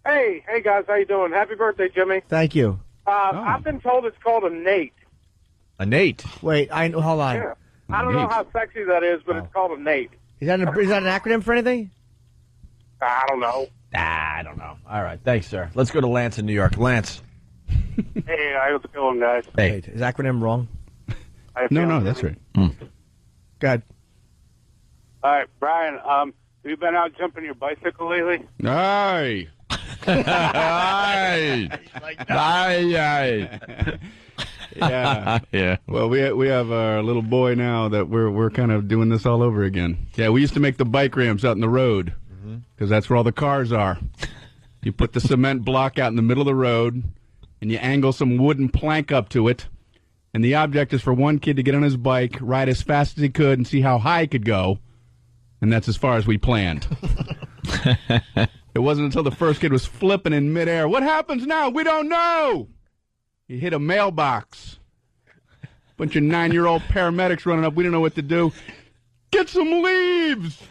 Hey guys, how you doing? Happy birthday, Jimmy. Thank you. I've been told it's called a Nate. A Nate? Wait, hold on. Yeah. I don't know how sexy that is, but it's called a Nate. Is that an acronym for anything? I don't know. I don't know. All right, thanks, sir. Let's go to Lance in New York. Lance. Hey, how's it going, guys? Hey. Is acronym wrong? No, that's right. Good. All right, Brian, have you been out jumping your bicycle lately? Aye. Aye. Aye. Yeah. Yeah. Well, we have our little boy now that we're kind of doing this all over again. Yeah, we used to make the bike ramps out in the road because that's where all the cars are. You put the cement block out in the middle of the road and you angle some wooden plank up to it. And the object is for one kid to get on his bike, ride as fast as he could, and see how high he could go. And that's as far as we planned. It wasn't until the first kid was flipping in midair. What happens now? We don't know. He hit a mailbox. Bunch of 9-year-old paramedics running up. We don't know what to do. Get some leaves.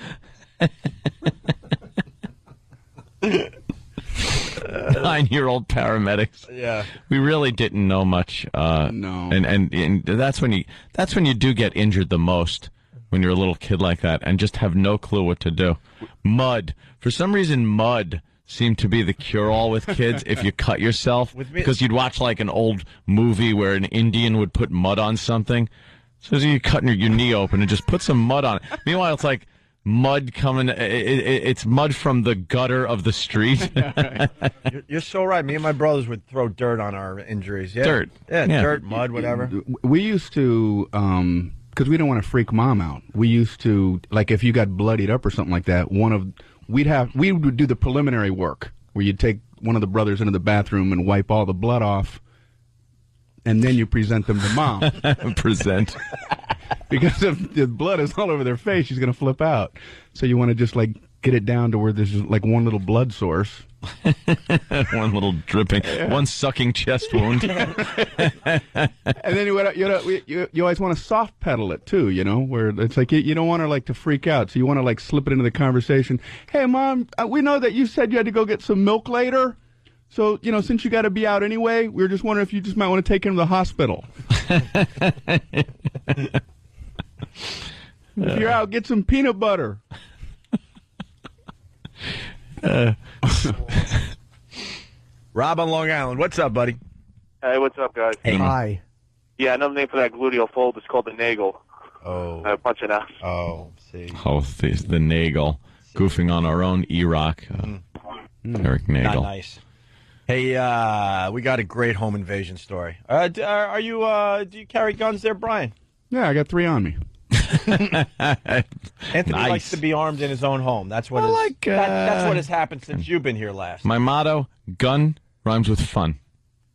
9-year-old paramedics. Yeah. We really didn't know much. No. And that's when you do get injured the most, when you're a little kid like that and just have no clue what to do. Mud. For some reason, mud seemed to be the cure-all with kids if you cut yourself. Because you'd watch like an old movie where an Indian would put mud on something. So you cut your knee open and just put some mud on it. Meanwhile, it's like mud coming. It's mud from the gutter of the street. You're so right. Me and my brothers would throw dirt on our injuries. Yeah. Dirt. Yeah, dirt, mud, whatever. We used to, because we don't want to freak mom out. We used to, like, if you got bloodied up or something like that, we would do the preliminary work where you'd take one of the brothers into the bathroom and wipe all the blood off, and then you present them to mom. Present. Because if the blood is all over their face, she's going to flip out. So you want to just, like, get it down to where there's just, like, one little blood source. One little dripping, one sucking chest wound. And then you always want to soft pedal it too, where it's like you don't want her to freak out, so you want to slip it into the conversation. Hey, Mom, we know that you said you had to go get some milk later, so since you got to be out anyway, we were just wondering if you just might want to take him to the hospital. If you're out, get some peanut butter. Rob on Long Island. What's up, buddy? Hey, what's up, guys? Hey. Hi. Yeah, another name for that gluteal fold is called the nagel. Oh. Punch it out. Oh, see. Oh, the Nagel. Goofing on our own E-Rock. Eric Nagel. Not nice. Hey, we got a great home invasion story. Do you carry guns there, Brian? Yeah, I got 3 on me. Anthony likes to be armed in his own home. That's what that's what has happened since you've been here last. My motto, gun rhymes with fun.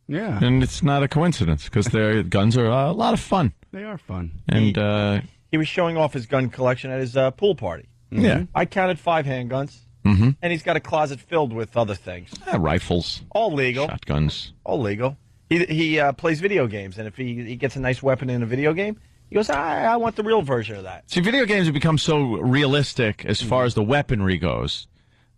Yeah. And it's not a coincidence, because guns are a lot of fun. They are fun. And he was showing off his gun collection at his pool party. Mm-hmm. Yeah. I counted 5 handguns. Mm-hmm. And he's got a closet filled with other things. Rifles. All legal. Shotguns. All legal. He plays video games, and if he gets a nice weapon in a video game, he goes, I want the real version of that. See, video games have become so realistic as far as the weaponry goes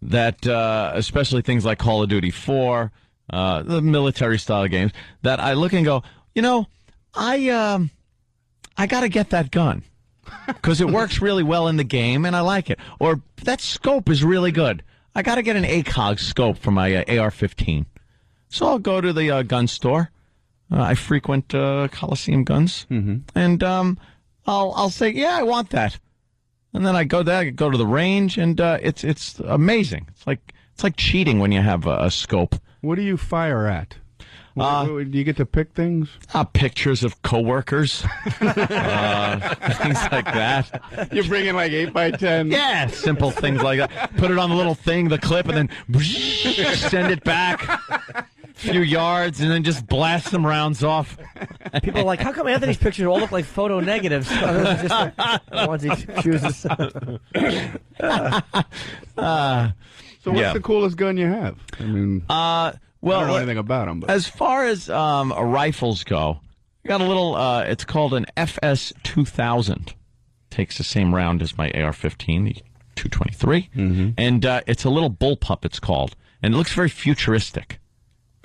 that, especially things like Call of Duty 4, the military-style games, that I look and go, I got to get that gun because it works really well in the game, and I like it. Or that scope is really good. I got to get an ACOG scope for my AR-15. So I'll go to the gun store. I frequent Coliseum Guns, and I'll say, yeah, I want that, and then I go there, go to the range, and it's amazing. It's like cheating when you have a scope. What do you fire at? Do you get to pick things? Pictures of coworkers, things like that. You bring in 8x10. Yeah, simple things like that. Put it on the little thing, the clip, and then send it back. Few yards, and then just blast some rounds off. People are like, how come Anthony's pictures all look like photo negatives? Just the ones he chooses. So what's the coolest gun you have? I mean, I don't know anything about them. But. As far as rifles go, I got a little, it's called an FS-2000. Takes the same round as my AR-15, the 223. And it's a little bullpup, it's called. And it looks very futuristic.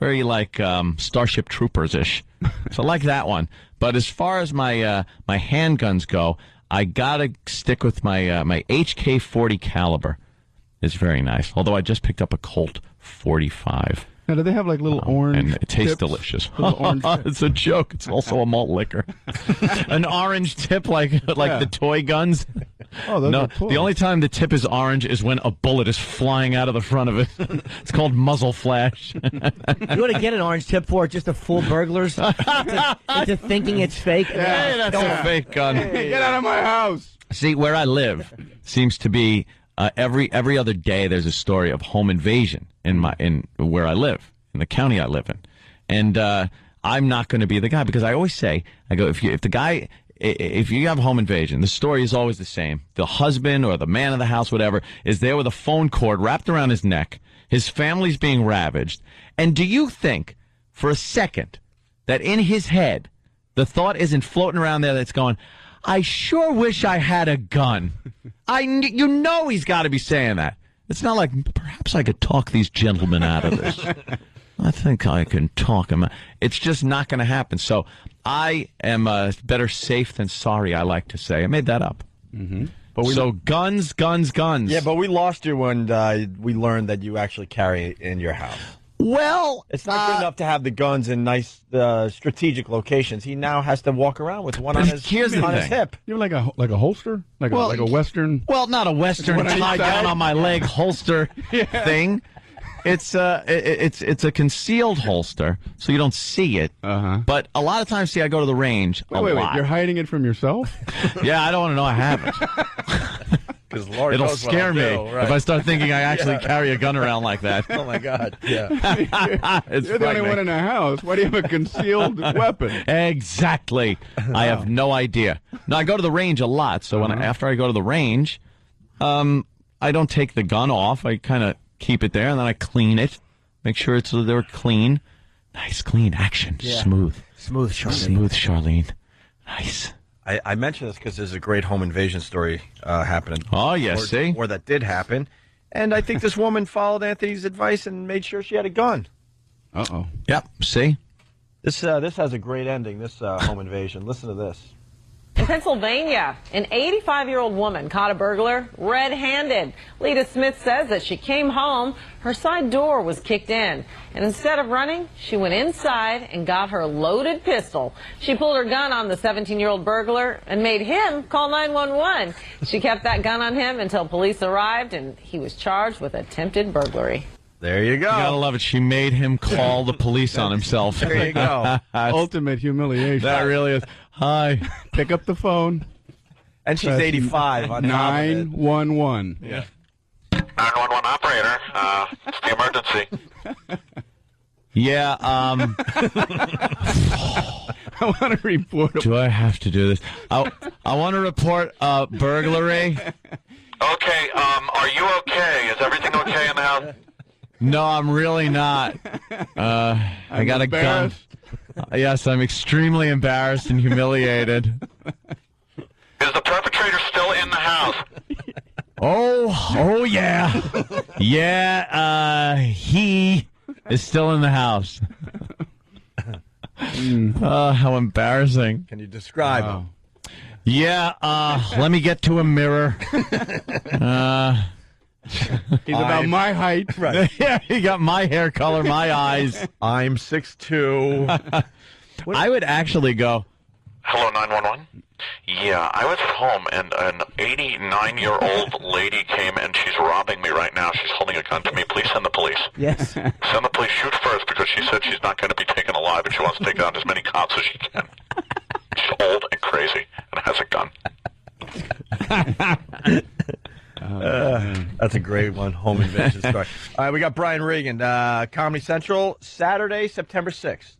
Very like Starship Troopers-ish. So I like that one. But as far as my my handguns go, I gotta stick with my my HK-40 caliber. It's very nice. Although I just picked up a Colt 45. Now, do they have little orange and it tastes tips? Delicious. Orange It's a joke. It's also a malt liquor. An orange tip like the toy guns. Oh, those no, are cool. the only time the tip is orange is when a bullet is flying out of the front of it. It's called muzzle flash. You want to get an orange tip for it just to fool burglars into thinking it's fake? Hey, that's a fake gun. Hey, get out of my house. See, where I live seems to be every other day there's a story of home invasion in where I live, in the county I live in. And I'm not going to be the guy, because I always say, I go, if you have a home invasion, the story is always the same. The husband or the man of the house, whatever, is there with a phone cord wrapped around his neck. His family's being ravaged. And do you think for a second that in his head, the thought isn't floating around there that's going, I sure wish I had a gun. He's got to be saying that. It's not like, perhaps I could talk these gentlemen out of this. I think I can talk them out. It's just not going to happen. So I am better safe than sorry, I like to say. I made that up. But guns. Yeah, but we lost you when we learned that you actually carry it in your house. Well, it's not good enough to have the guns in nice strategic locations. He now has to walk around with one on his his hip. You have like a holster, like a Western. Well, not a Western tie down on my leg holster thing. It's a concealed holster, so you don't see it. But a lot of times, I go to the range. Wait, you're hiding it from yourself? Yeah, I don't want to know I have it. It'll scare me if I start thinking I actually carry a gun around like that. Oh my God! Yeah, you're the only one in the house. Why do you have a concealed weapon? Exactly. I have no idea. No, I go to the range a lot, so after I go to the range, I don't take the gun off. I kind of keep it there, and then I clean it, make sure they're clean. Nice, clean action. Yeah. Smooth, Charlene. Smooth, Charlene. Nice. I mentioned this because there's a great home invasion story happening. Oh, yes, see? Or that did happen. And I think this woman followed Anthony's advice and made sure she had a gun. Uh-oh. Yep, see? This has a great ending, this home invasion. Listen to this. In Pennsylvania, an 85-year-old woman caught a burglar red-handed. Lita Smith says that she came home, her side door was kicked in, and instead of running, she went inside and got her loaded pistol. She pulled her gun on the 17-year-old burglar and made him call 911. She kept that gun on him until police arrived, and he was charged with attempted burglary. There you go. You gotta love it. She made him call the police on himself. There you go. Ultimate humiliation. That really is. Hi. Pick up the phone. And she's 85 on top of it. 911. Yeah. 911 operator, it's the emergency. Yeah, I want to report. Do I have to do this? I want to report burglary. Okay, are you okay? Is everything okay in the house? No, I'm really not. I got a gun. Yes, I'm extremely embarrassed and humiliated. Is the perpetrator still in the house? Oh yeah. Yeah, he is still in the house. How embarrassing. Can you describe him? Yeah, let me get to a mirror. He's about my height. Right. Yeah, he got my hair color, my eyes. I'm 6'2". I would actually go, Hello, 911? Yeah, I was at home, and an 89-year-old lady came, and she's robbing me right now. She's holding a gun to me. Please send the police. Yes. Send the police. Shoot first, because she said she's not going to be taken alive, and she wants to take down as many cops as she can. She's old and crazy, and has a gun. That's a great one, home invasion story. All right, we got Brian Regan, Comedy Central, Saturday, September 6th.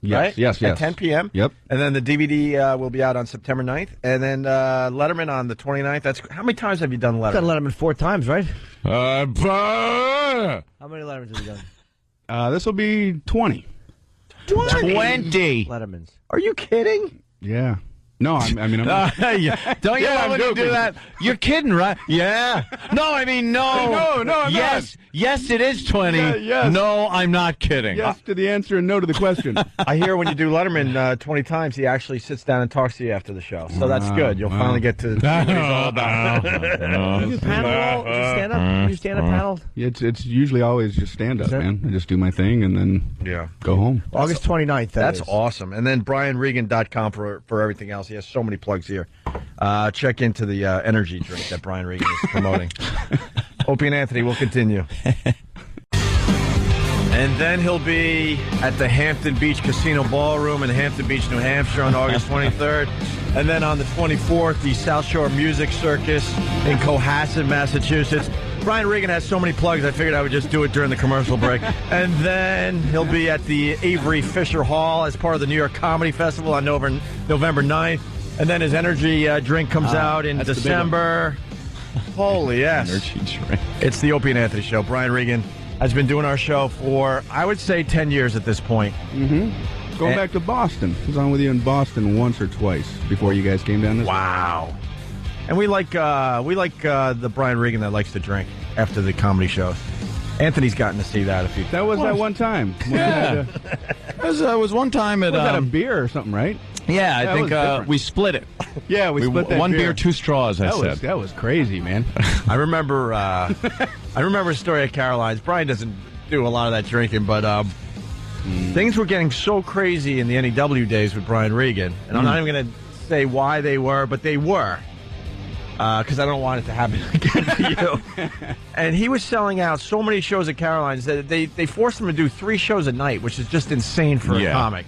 Yes, right? yes. At 10 p.m. Yep. And then the DVD will be out on September 9th. And then Letterman on the 29th. That's how many times have you done Letterman? I've done Letterman 4 times, right? How many Lettermans have you done? This will be 20. 20 Lettermans. Are you kidding? Yeah. No, I'm yeah. Don't you love when you do that? You're kidding, right? Yeah. No, I mean, no. No, I'm yes. Yes, it is 20. Yeah, yes. No, I'm not kidding. Yes to the answer and no to the question. I hear when you do Letterman 20 times, he actually sits down and talks to you after the show. So that's good. You'll finally get to see what he's all about. Do you panel? Do you stand up? Do you stand up panel? It's usually always just stand up, man. I just do my thing and then go home. August 29th. That's awesome. And then BrianRegan.com for everything else. He has so many plugs here. Check into the energy drink that Brian Regan is promoting. Opie and Anthony will continue. And then he'll be at the Hampton Beach Casino Ballroom in Hampton Beach, New Hampshire on August 23rd. And then on the 24th, the South Shore Music Circus in Cohasset, Massachusetts. Brian Regan has so many plugs, I figured I would just do it during the commercial break. And then he'll be at the Avery Fisher Hall as part of the New York Comedy Festival on November 9th. And then his energy drink comes out in December. Holy yes. Energy drink. It's the Opie and Anthony Show. Brian Regan has been doing our show for, I wowould say, 10 years at this point. Mm-hmm. Going back to Boston. I was on with you in Boston once or twice before you guys came down this way. Wow. And we like the Brian Regan that likes to drink after the comedy shows. Anthony's gotten to see that a few times. That was that one time. Yeah. It was one time at... Was that a beer or something, right? Yeah, I think we split it. Yeah, we split that one beer, 2 straws, I said. That was crazy, man. I remember a story at Caroline's. Brian doesn't do a lot of that drinking, but things were getting so crazy in the NEW days with Brian Regan. And I'm not even going to say why they were, but they were. Because I don't want it to happen again to you. And he was selling out so many shows at Caroline's that they forced him to do 3 shows a night, which is just insane for a comic.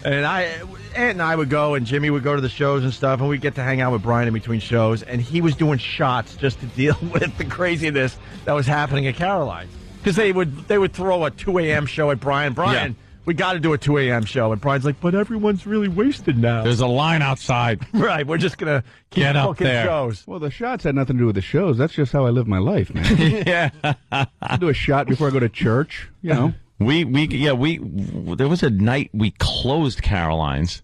And Ant and I would go, and Jimmy would go to the shows and stuff, and we'd get to hang out with Brian in between shows, and he was doing shots just to deal with the craziness that was happening at Caroline's. Because they would throw a 2 a.m. show at Brian. Brian we got to do a 2 a.m. show. And Brian's like, but everyone's really wasted now. There's a line outside. Right, we're just going to keep Get up booking there. shows. Well, the shots had nothing to do with the shows. That's just how I live my life, man. Yeah. I do a shot before I go to church, you know. We there was a night we closed Caroline's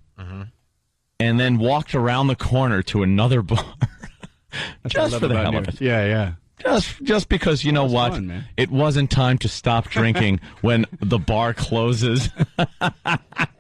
and then walked around the corner to another bar. Just for the hell of it. Yeah. Just because, you know what? Fun, man. It wasn't time to stop drinking when the bar closes.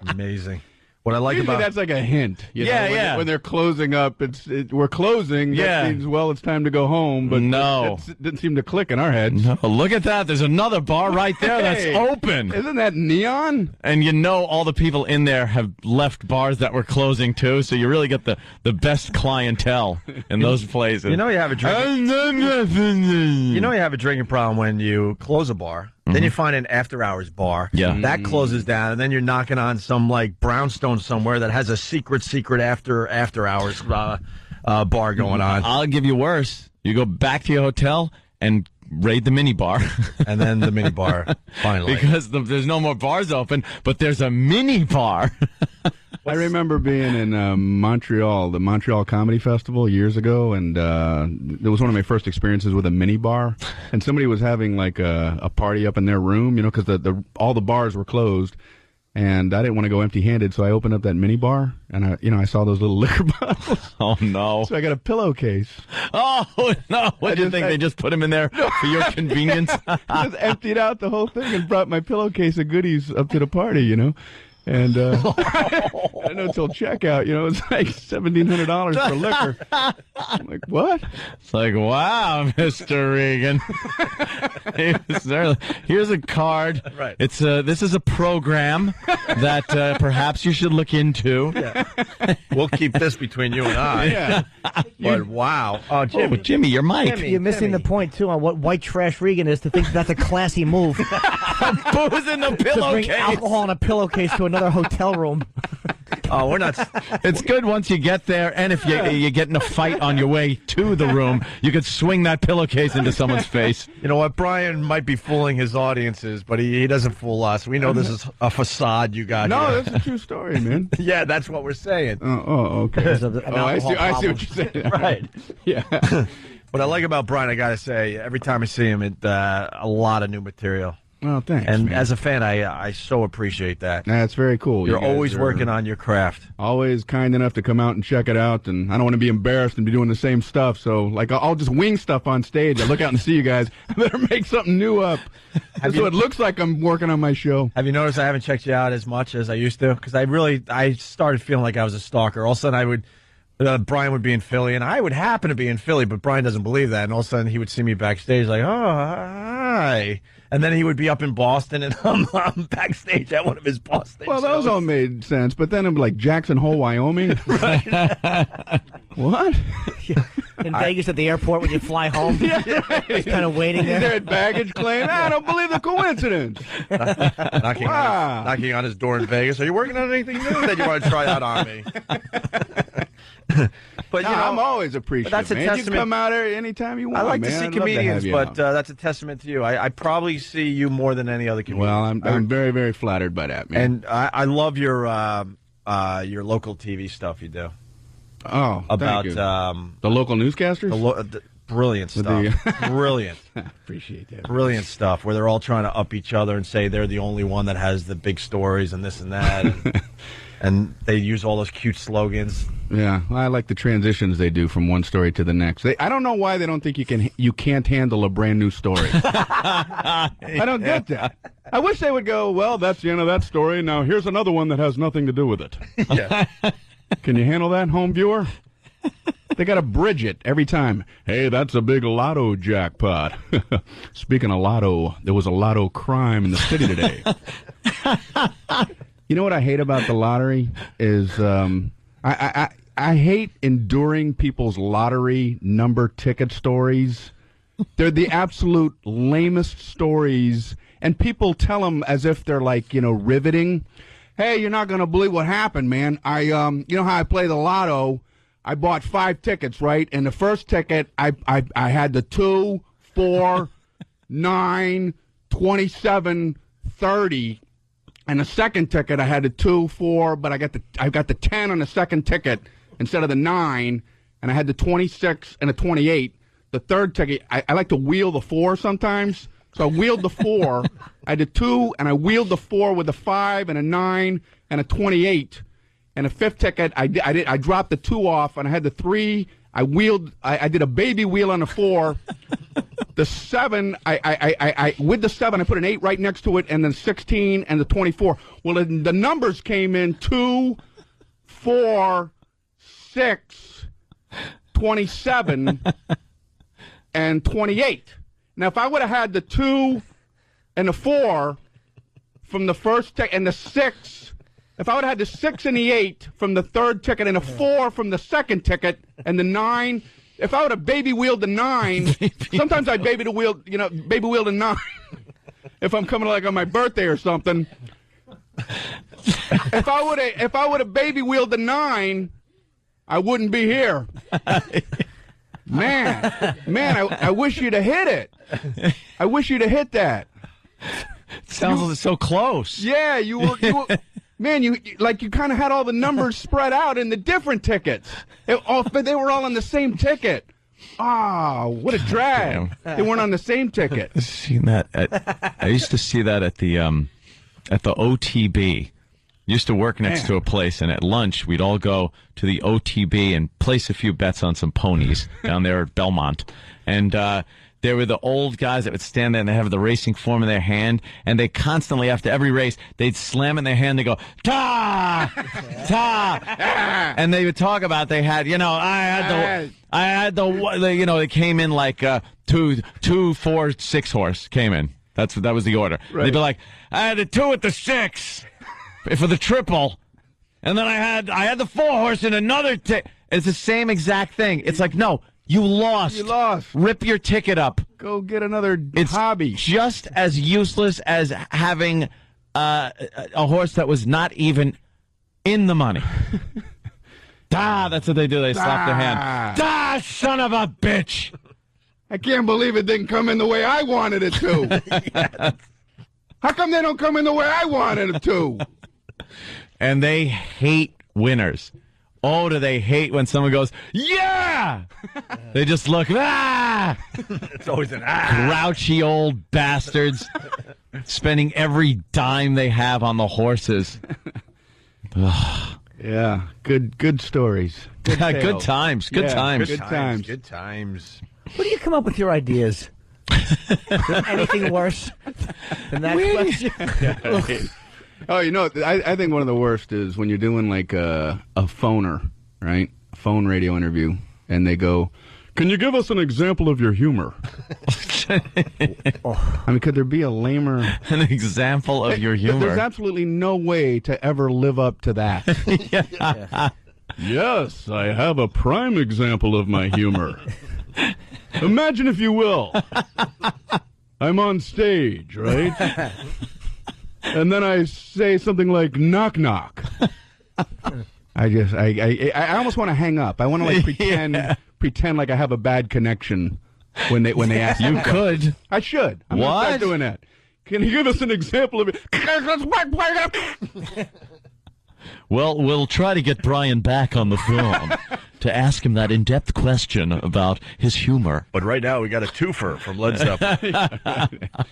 Amazing. What I like Usually about that's like a hint. You Yeah, know, yeah. When they're closing up, we're closing. Yeah. That means, well, it's time to go home. But No. it didn't seem to click in our heads. No, look at that. There's another bar right there Hey. that's open. Isn't that neon? And you know all the people in there have left bars that were closing too, so you really get the best clientele in those places. you know you have a drinking you have a drinking problem when you close a bar. Then you find an after hours bar. Yeah. That closes down, and then you're knocking on some like brownstone somewhere that has a secret after hours bar going on. I'll give you worse. You go back to your hotel and raid the mini bar. And then the mini bar finally. Because there's no more bars open, but there's a mini bar. I remember being in Montreal, the Montreal Comedy Festival years ago, and it was one of my first experiences with a mini bar. And somebody was having like a party up in their room, you know, because all the bars were closed. And I didn't want to go empty-handed, so I opened up that mini bar, and I saw those little liquor bottles. Oh no! So I got a pillowcase. Oh no! What do you think? They just put them in there for your convenience? I just emptied out the whole thing and brought my pillowcase of goodies up to the party, you know. And I didn't know until checkout, you know, it's like $1,700 for liquor. I'm like, what? It's like, wow, Mr. Regan. Here's a card. Right. This is a program that perhaps you should look into. Yeah. We'll keep this between you and I. Yeah. But wow. Oh, Oh, Jimmy, your mic. You're missing the point, too, on what white trash Regan is to think that's a classy move. Booze in the To bring pillowcase. alcohol in a pillowcase to another hotel room. Oh, we're not. It's good once you get there, and if you get in a fight on your way to the room, you could swing that pillowcase into someone's face. You know what? Brian might be fooling his audiences, but he doesn't fool us. We know this is a facade you got No, here. that's a true story, man. Yeah, that's what we're saying. Oh, okay. Because of an I see alcohol what you're saying. Right. Yeah. What I like about Brian, I got to say, every time I see him, a lot of new material. Well, thanks. And man. as a fan, I so appreciate that. That's very cool. You're You guys always are working on your craft. Always kind enough to come out and check it out, and I don't want to be embarrassed and be doing the same stuff. So, like, I'll just wing stuff on stage. I look out and see you guys. I better make something new up, so it looks like I'm working on my show. Have you noticed I haven't checked you out as much as I used to? Because I started feeling like I was a stalker. All of a sudden, Brian would be in Philly, and I would happen to be in Philly, but Brian doesn't believe that. And all of a sudden, he would see me backstage, like, oh, hi. And then he would be up in Boston, and I'm backstage at one of his Boston Well, those shows. all made sense, but then I'm like Jackson Hole, Wyoming. What? In Vegas at the airport when you fly home. Just kind of waiting He's there there. at baggage claim. I don't believe the coincidence. knocking on his door in Vegas. Are you working on anything new that you want to try out on me? But No, I'm always appreciative. that's a man. You can testament- come out here anytime you want. I like man. to see I'd love comedians, have you but out. that's a testament to you. I probably see you more than any other comedian. Well, I'm very, very flattered by that, man. And I love your local TV stuff you do. Oh, about thank you. The local newscasters? The brilliant With stuff. the- Brilliant. Appreciate that. Brilliant stuff where they're all trying to up each other and say they're the only one that has the big stories and this and that. And they use all those cute slogans. Yeah, I like the transitions they do from one story to the next. I don't know why they don't think you can't handle a brand new story. I don't get that. I wish they would go, well, that's the end of that story. Now here's another one that has nothing to do with it. Yeah. Can you handle that, home viewer? They got to bridge it every time. Hey, that's a big lotto jackpot. Speaking of lotto, there was a lotto crime in the city today. You know what I hate about the lottery is I hate enduring people's lottery number ticket stories. They're the absolute lamest stories, and people tell them as if they're like, riveting. Hey, you're not going to believe what happened, man. You know how I play the lotto? I bought 5 tickets, right? And the first ticket, I had the 2, 4, 9, 27, 30. And the second ticket, I had the 2, 4, but I got the 10 on the second ticket instead of the 9, and I had the 26 and a 28. The third ticket, I like to wheel the 4 sometimes, so I wheeled the 4. I did 2, and I wheeled the 4 with a 5 and a 9 and a 28. And the fifth ticket, I dropped the 2 off, and I had the 3. I did a baby wheel on the 4. The 7, I with the 7, I put an 8 right next to it, and then 16 and the 24. Well, the numbers came in 2, 4, 6, 27, and 28. Now, if I would have had the 2 and the 4 from the first ticket, and the 6, if I would have had the 6 and the 8 from the third ticket, and the 4 from the second ticket, and the 9. If I would have baby wheeled the 9, sometimes I baby wheel the 9. If I'm coming like on my birthday or something. If I would have baby wheeled the 9, I wouldn't be here. Man, I wish you'd have hit it. I wish you'd have hit that. Sounds so close. Yeah, you were man, you kind of had all the numbers spread out in the different tickets. But they were all on the same ticket. Ah, what a drag! Damn. They weren't on the same ticket. I've seen that. I used to see that at the OTB. Used to work next to a place, and at lunch we'd all go to the OTB and place a few bets on some ponies down there at Belmont. And there were the old guys that would stand there and they have the racing form in their hand, and they constantly, after every race, they'd slam in their hand. They go ta ta, and they would talk about they had, I had the they came in like 2, 4, 6 horse came in. That was the order. Right. They'd be like, I had the 2 at the 6 for the triple, and then I had the 4 horse in another. It's the same exact thing. It's like, no. You lost. You lost. Rip your ticket up. Go get another hobby. Just as useless as having a horse that was not even in the money. That's what they do. They slap their hand. Son of a bitch. I can't believe it didn't come in the way I wanted it to. How come they don't come in the way I wanted it to? And they hate winners. Oh, do they hate when someone goes, yeah! They just look, It's always an grouchy old bastards spending every dime they have on the horses. Yeah, good stories. Good times. Good times. Good times. Where do you come up with your ideas? Anything worse than that question? Oh, I think one of the worst is when you're doing like a phoner, right? A phone radio interview, and they go, "Can you give us an example of your humor?" I mean, could there be a lamer... An example of your humor? There's absolutely no way to ever live up to that. Yeah. Yes, I have a prime example of my humor. Imagine, if you will, I'm on stage, right? And then I say something like "knock knock." I almost want to hang up. I want to pretend like I have a bad connection when they ask. You could. I should. I'm gonna start doing that. Can you give us an example of it? Well, we'll try to get Brian back on the phone to ask him that in-depth question about his humor. But right now, we got a twofer from Led Zeppelin.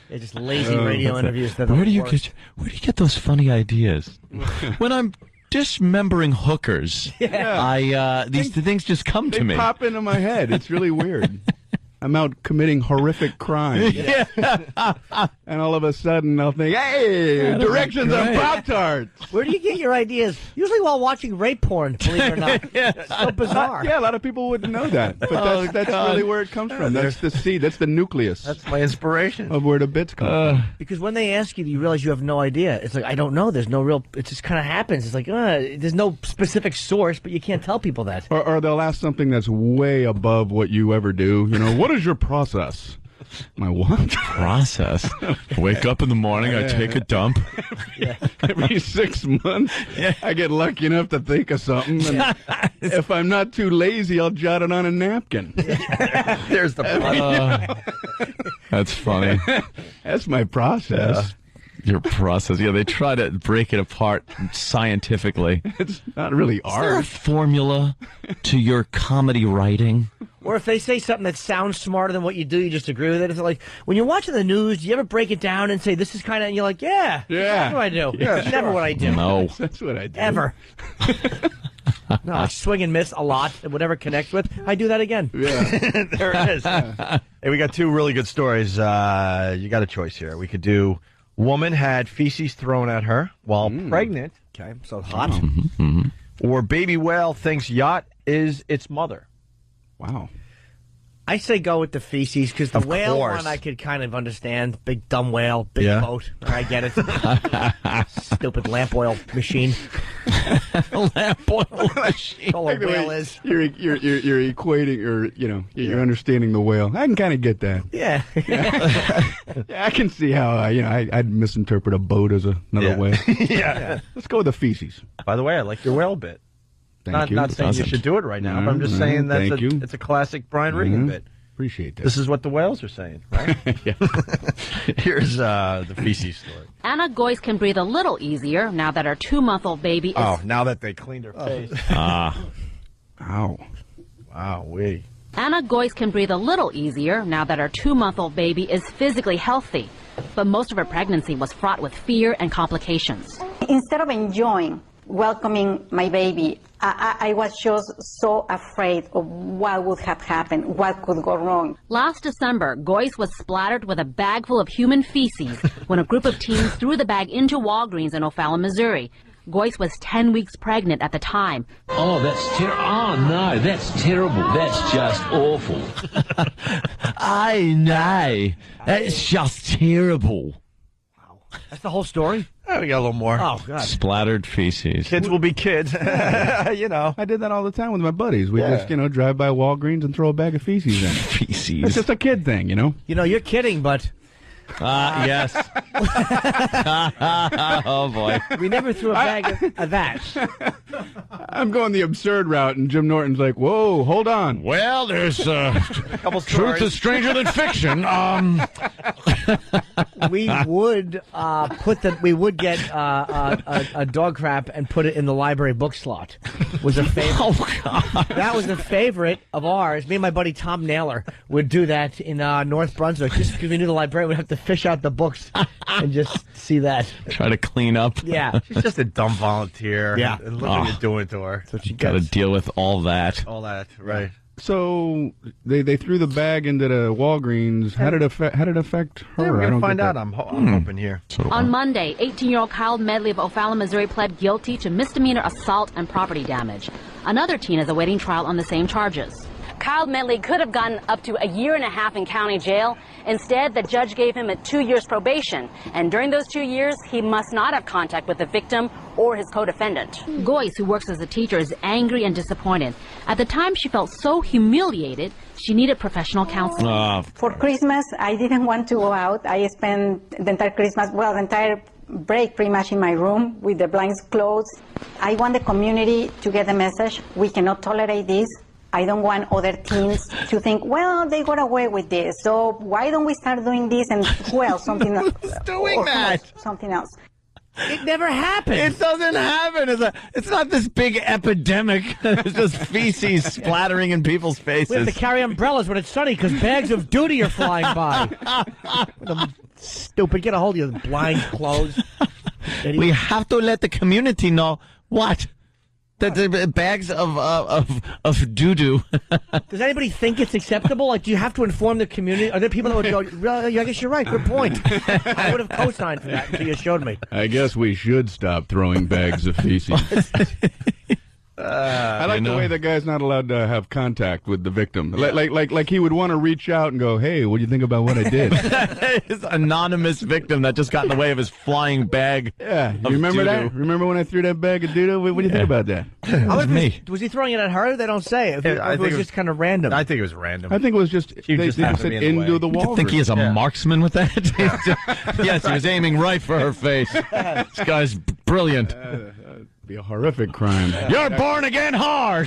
They're just lazy radio interviews. Where do you get those funny ideas? When I'm dismembering hookers, these things just come to me. They pop into my head. It's really weird. I'm out committing horrific crimes. And all of a sudden I'll think, hey, directions on Pop-Tarts. Where do you get your ideas? Usually while watching rape porn, believe it or not. It's so bizarre. Yeah, a lot of people wouldn't know that. But that's really where it comes from. That's the seed. That's the nucleus. That's my inspiration. Of where the bits come from. Because when they ask you, you realize you have no idea. It's like, I don't know. There's no real, it just kind of happens. It's like, there's no specific source, but you can't tell people that. Or they'll ask something that's way above what you ever do. What is your process? My what? Process? Wake up in the morning, I take a dump. Every 6 months, I get lucky enough to think of something. And if I'm not too lazy, I'll jot it on a napkin. There's the That's funny. That's my process. Your process. Yeah, they try to break it apart scientifically. It's not really Is there a art. formula to your comedy writing? Or if they say something that sounds smarter than what you do, you just agree with it. It's like, when you're watching the news, do you ever break it down and say, this is kind of, and you're like, yeah, that's what I do. Yeah, It's never what I do. No. That's what I do. Ever. No, I swing and miss a lot, and whatever connects with, I do that again. Yeah. There it is. Hey, we got two really good stories. You got a choice here. We could do woman had feces thrown at her while pregnant. Okay, so hot. Or baby whale thinks yacht is its mother. Wow. I say go with the feces, because the Of whale course. one I could kind of understand. Big dumb whale, big Yeah. boat. I get it. Stupid lamp oil machine. Lamp oil machine. All a whale is. You're equating, or you're understanding the whale. I can kind of get that. Yeah. Yeah, I can see how I'd misinterpret a boat as another whale. Yeah. Let's go with the feces. By the way, I like your whale bit. Thank you. Not saying you should do it right now, but I'm just saying it's a classic Brian Regan bit. Appreciate that. This is what the whales are saying, right? Here's the feces story. Anna Goyce can breathe a little easier now that her 2-month-old baby is... Oh, now that they cleaned her face. Ow. Wow, wee. Anna Goyce can breathe a little easier now that her 2-month-old baby is physically healthy. But most of her pregnancy was fraught with fear and complications. Instead of enjoying welcoming my baby, I was just so afraid of what would have happened, what could go wrong. Last December, Goyce was splattered with a bag full of human feces when a group of teens threw the bag into Walgreens in O'Fallon, Missouri. Goyce was 10 weeks pregnant at the time. Oh, that's terrible. Oh, no, that's terrible. That's just awful. I know. That's just terrible. That's the whole story? We got a little more. Oh, God. Splattered feces. Kids will be kids. I did that all the time with my buddies. We just, drive by Walgreens and throw a bag of feces in. Feces. It's just a kid thing, You're kidding, but... Yes. Oh, boy. We never threw a bag of that. I'm going the absurd route, and Jim Norton's like, whoa, hold on. Well, there's couple truth is stranger than fiction. We would get a dog crap and put it in the library book slot. Was a favorite. Oh, God. That was a favorite of ours. Me and my buddy Tom Naylor would do that in North Brunswick, just because we knew the librarian would have to fish out the books and just see that. Try to clean up. Yeah. She's just a dumb volunteer. Yeah. And look what you're doing to her. So she Got to deal with all that. All that, right. So they threw the bag into the Walgreens. How did it affect her? Yeah, we're I going don't to find get out. that. I'm hoping here. On Monday, 18-year-old Kyle Medley of O'Fallon, Missouri pled guilty to misdemeanor assault and property damage. Another teen is awaiting trial on the same charges. Kyle Medley could have gotten up to 1.5 years in county jail. Instead, the judge gave him a 2 years probation. And during those 2 years, he must not have contact with the victim or his co-defendant. Goyce, who works as a teacher, is angry and disappointed. At the time, she felt so humiliated, she needed professional counseling. For Christmas, I didn't want to go out. I spent the entire Christmas, the entire break pretty much in my room with the blinds closed. I want the community to get the message. We cannot tolerate this. I don't want other teens to think, well, they got away with this, so why don't we start doing this and, well, something else. Who's doing that? Something else. It never happened. It doesn't happen. It's not this big epidemic. It's just feces splattering in people's faces. We have to carry umbrellas when it's sunny because bags of duty are flying by. Stupid. Get a hold of your blinds closed. We have to let the community know what? That the bags of doo-doo. Does anybody think it's acceptable? Like, do you have to inform the community? Are there people that would go, I guess you're right, good point. I would have co-signed for that until you showed me. I guess we should stop throwing bags of feces. I like the way the guy's not allowed to have contact with the victim. Yeah. Like he would want to reach out and go, hey, what do you think about what I did? His anonymous victim that just got in the way of his flying bag. Yeah, you remember doo-doo. that? Remember when I threw that bag of doo-doo? What do you think about that? Was he throwing it at her? They don't say. If I it think was just kind of random. I think it was random. I think it was just, She they just just happened said to be in the into way. the You wall. think he is a marksman with that? Yes, he was aiming right for her face. This guy's brilliant. Be a horrific crime. You're born again hard.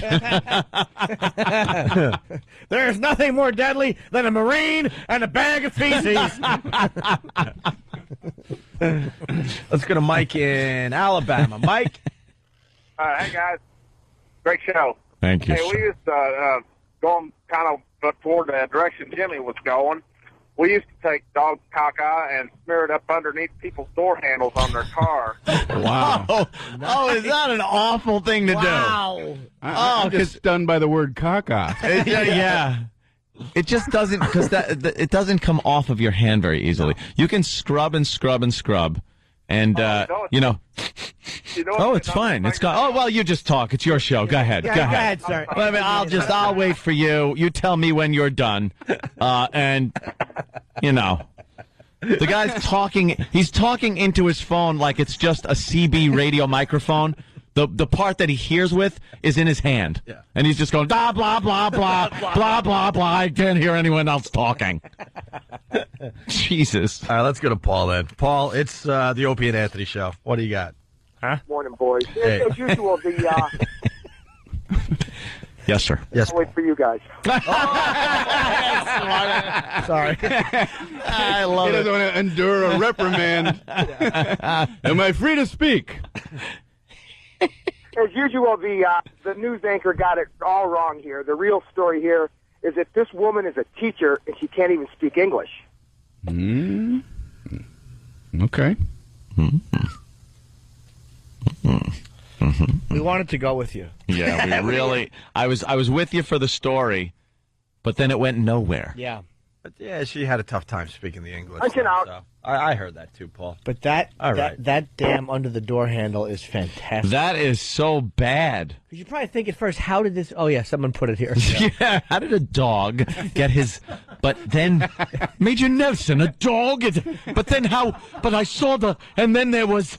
There's nothing more deadly than a Marine and a bag of feces. Let's go to Mike in Alabama. Mike? Hey, guys. Great show. Thank you, Hey, sir. we used to, going kind of toward the direction Jimmy was going, we used to take dog caca and smear it up underneath people's door handles on their car. Wow. Oh, is that an awful thing to do? I'm just stunned by the word caca. Yeah. It just doesn't, because it doesn't come off of your hand very easily. You can scrub and scrub and scrub, and oh, it's fine. It's got. Oh, well, you just talk. It's your show. Go ahead. Yeah, go ahead. sir. I'll wait for you. You tell me when you're done, and the guy's talking. He's talking into his phone like it's just a CB radio microphone. The part that he hears with is in his hand. Yeah. And he's just going, blah, blah, blah, blah, blah, blah, blah. I can't hear anyone else talking. Jesus. All right, let's go to Paul then. Paul, it's the Opie and Anthony show. What do you got? Huh? Morning, boys. Hey. As usual, Yes, sir. Yes. I'll wait for you guys. Sorry. I love He it. doesn't want to endure a reprimand. Am I free to speak? As usual, the news anchor got it all wrong here. The real story here is that this woman is a teacher and she can't even speak English. Okay. We wanted to go with you. Yeah, we really. I was with you for the story, but then it went nowhere. Yeah. But yeah, she had a tough time speaking the English. Punching out. So I heard that too, Paul. But that All right. that damn under the door handle is fantastic. That is so bad. Because you probably think at first, how did this? Oh yeah, someone put it here. Yeah. How did a dog get his? But then, Major Nelson, a dog. But then how? But I saw the, and then there was.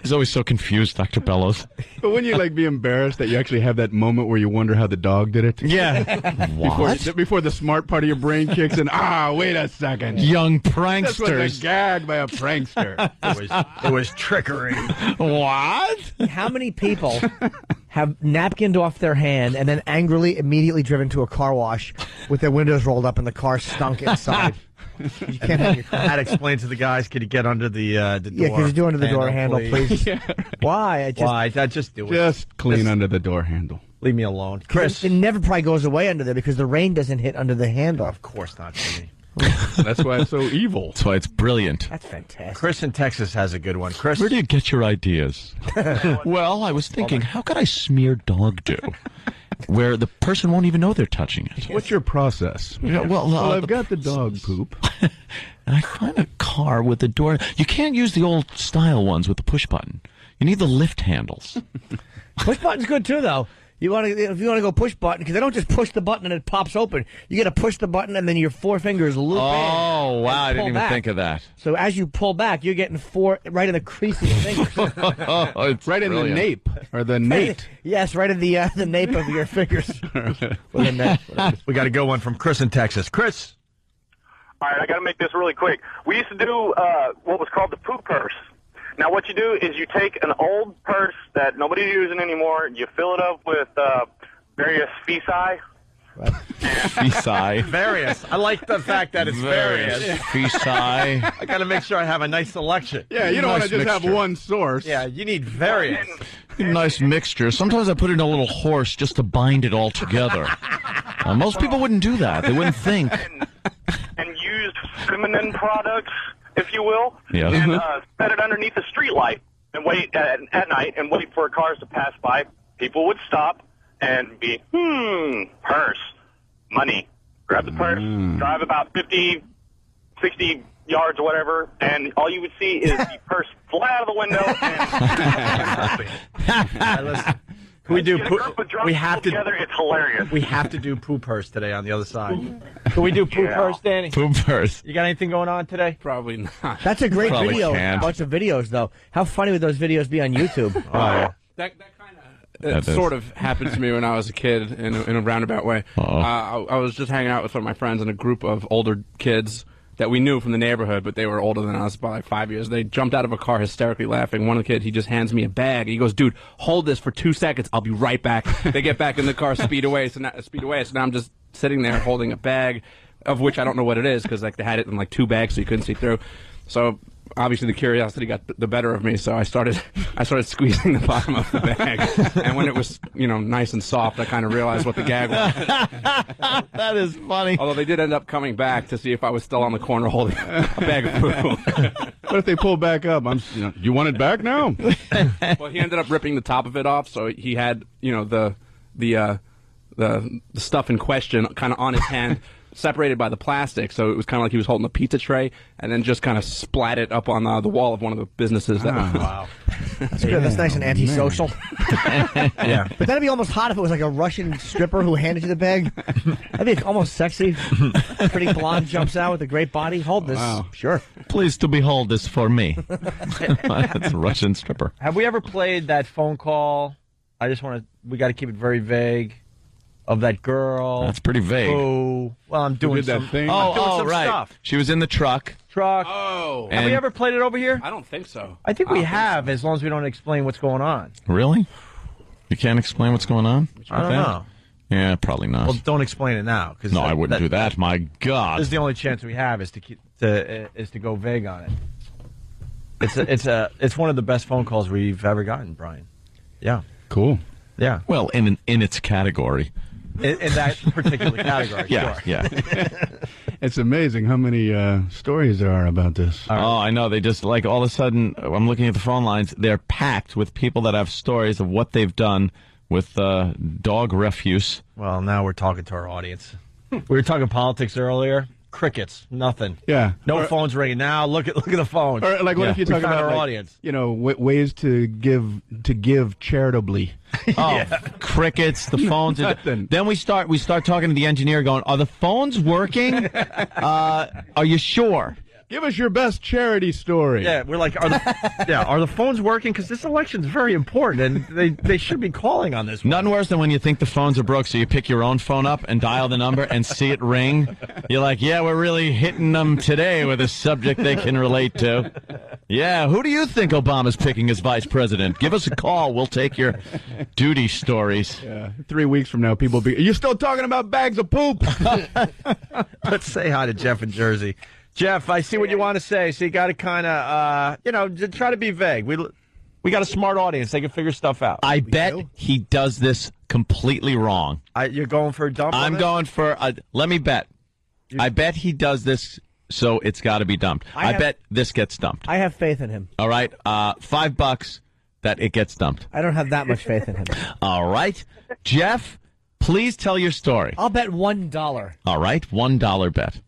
He's always so confused, Dr. Bellows. But wouldn't you be embarrassed that you actually have that moment where you wonder how the dog did it? Yeah. What? Before the smart part of your brain kicks in. Wait a second. Young This was a pranksters. gag by a prankster. It was trickery. What? How many people have napkined off their hand and then angrily immediately driven to a car wash with their windows rolled up and the car stunk inside? You can't have your car. I'd explain to the guys, could you get under the door? Yeah, could you do under the door handle, please? Yeah. Why? Why? Just do it. Just clean under the door handle. Leave me alone. Chris. It never probably goes away under there because the rain doesn't hit under the handle. Of course not, Jimmy. That's why it's so evil. That's why it's brilliant. That's fantastic. Chris in Texas has a good one. Chris. Where do you get your ideas? Well, I was thinking, how could I smear dog dew where the person won't even know they're touching it? What's your process? Yeah, well, I've got the dog poop. And I find a car with the door. You can't use the old style ones with the push button. You need the lift handles. Push button's good too, though. If you want to go push button, because they don't just push the button and it pops open. You got to push the button and then your four fingers loop in. Oh, wow. I didn't even think of that. So as you pull back, you're getting four right in the crease of your fingers. It's right in the nape or the nape. Yes, right in the nape of your fingers. We got to go one from Chris in Texas. Chris. All right, I got to make this really quick. We used to do what was called the poop purse. Now, what you do is you take an old purse that nobody's using anymore, you fill it up with various feci. Feci. Various. I like the fact that it's various. Feci. I got to make sure I have a nice selection. Yeah, you don't want to just have one source. Yeah, you need various. Nice mixture. Sometimes I put in a little horse just to bind it all together. Most people wouldn't do that. They wouldn't think. And used feminine products, if you will, Yes. and set it underneath a street light and wait at night and wait for cars to pass by. People would stop and be, purse, money. Grab the purse, drive about 50, 60 yards or whatever, and all you would see is the purse fly out of the window. Can we do we have to together. It's hilarious. We have to do poo purse today on the other side. Can we do poo purse, Danny? Poo purse. You got anything going on today? Probably not. That's a great Probably video. can't. A bunch of videos, though. How funny would those videos be on YouTube? That sort of happened to me when I was a kid in a roundabout way. I was just hanging out with some of my friends and a group of older kids that we knew from the neighborhood, but they were older than us by like 5 years. They jumped out of a car hysterically laughing. One of the kids, he just hands me a bag. He goes, "Dude, hold this for 2 seconds. I'll be right back." They get back in the car, speed away. So now I'm just sitting there holding a bag, of which I don't know what it is because like they had it in like 2 bags, so you couldn't see through. So obviously the curiosity got the better of me, so I started squeezing the bottom of the bag, and when it was nice and soft, I kind of realized what the gag was. That is funny. Although they did end up coming back to see if I was still on the corner holding a bag of poo. What if they pull back up? You want it back now? Well, he ended up ripping the top of it off, so he had the stuff in question kind of on his hand. Separated by the plastic, so it was kind of like he was holding a pizza tray, and then just kind of splat it up on the wall of one of the businesses. Wow, that's good. That's nice and antisocial. Yeah, but that'd be almost hot if it was like a Russian stripper who handed you the bag. That'd be almost sexy. Pretty blonde jumps out with a great body. Hold this, sure. Pleased to behold this for me. That's a Russian stripper. Have we ever played that phone call? We got to keep it very vague. Of that girl. That's pretty vague. Oh, well, I'm doing that thing. I'm doing some right. stuff. She was in the truck. Oh. Have we ever played it over here? I don't think so. I think we have, as long as we don't explain what's going on. Really? You can't explain what's going on? I don't know. Yeah, probably not. Well, don't explain it now. No, I wouldn't do that. My God. This is the only chance we have is to go vague on it. It's one of the best phone calls we've ever gotten, Brian. Yeah. Cool. Yeah. Well, in its category. In that particular category, yeah, sure. Yeah. It's amazing how many stories there are about this. Oh, I know. They just, like, all of a sudden, I'm looking at the phone lines, they're packed with people that have stories of what they've done with dog refuse. Well, now we're talking to our audience. We were talking politics earlier. Crickets, nothing. Yeah. No phones ringing. Now look at the phone. Or what if you talk about our audience? Ways to give charitably. Oh, crickets, the phones. Then we start talking to the engineer going, are the phones working? Are you sure? Give us your best charity story. Yeah, we're like, are the phones working? Because this election's very important, and they should be calling on this one. Nothing worse than when you think the phones are broke, so you pick your own phone up and dial the number and see it ring. You're like, yeah, we're really hitting them today with a subject they can relate to. Yeah, who do you think Obama's picking as vice president? Give us a call. We'll take your duty stories. Yeah. 3 weeks from now, people will be, are you still talking about bags of poop? Let's say hi to Jeff in Jersey. Jeff, I see what you want to say, so you got to kind of, try to be vague. We got a smart audience. They can figure stuff out. I bet he does this completely wrong. You're going for a dump? I'm going for let me bet. I bet he does this, so it's got to be dumped. I bet this gets dumped. I have faith in him. All right, $5 that it gets dumped. I don't have that much faith in him. All right, Jeff, please tell your story. I'll bet $1. All right, $1 bet.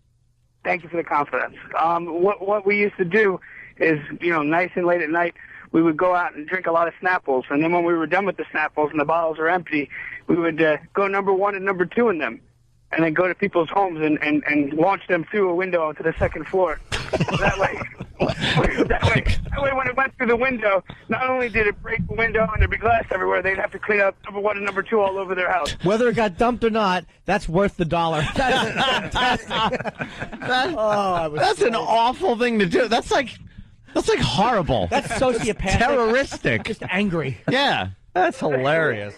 Thank you for the confidence. What we used to do is, nice and late at night, we would go out and drink a lot of Snapples, and then when we were done with the Snapples and the bottles are empty, we would go number 1 and number 2 in them, and then go to people's homes and launch them through a window onto the second floor. That way, when it went through the window, not only did it break the window and there'd be glass everywhere, they'd have to clean up number 1 and number 2 all over their house. Whether it got dumped or not, that's worth the $1. That's fantastic. That's an awful thing to do. That's like horrible. That's sociopathic. Terroristic. Just angry. Yeah. That's hilarious.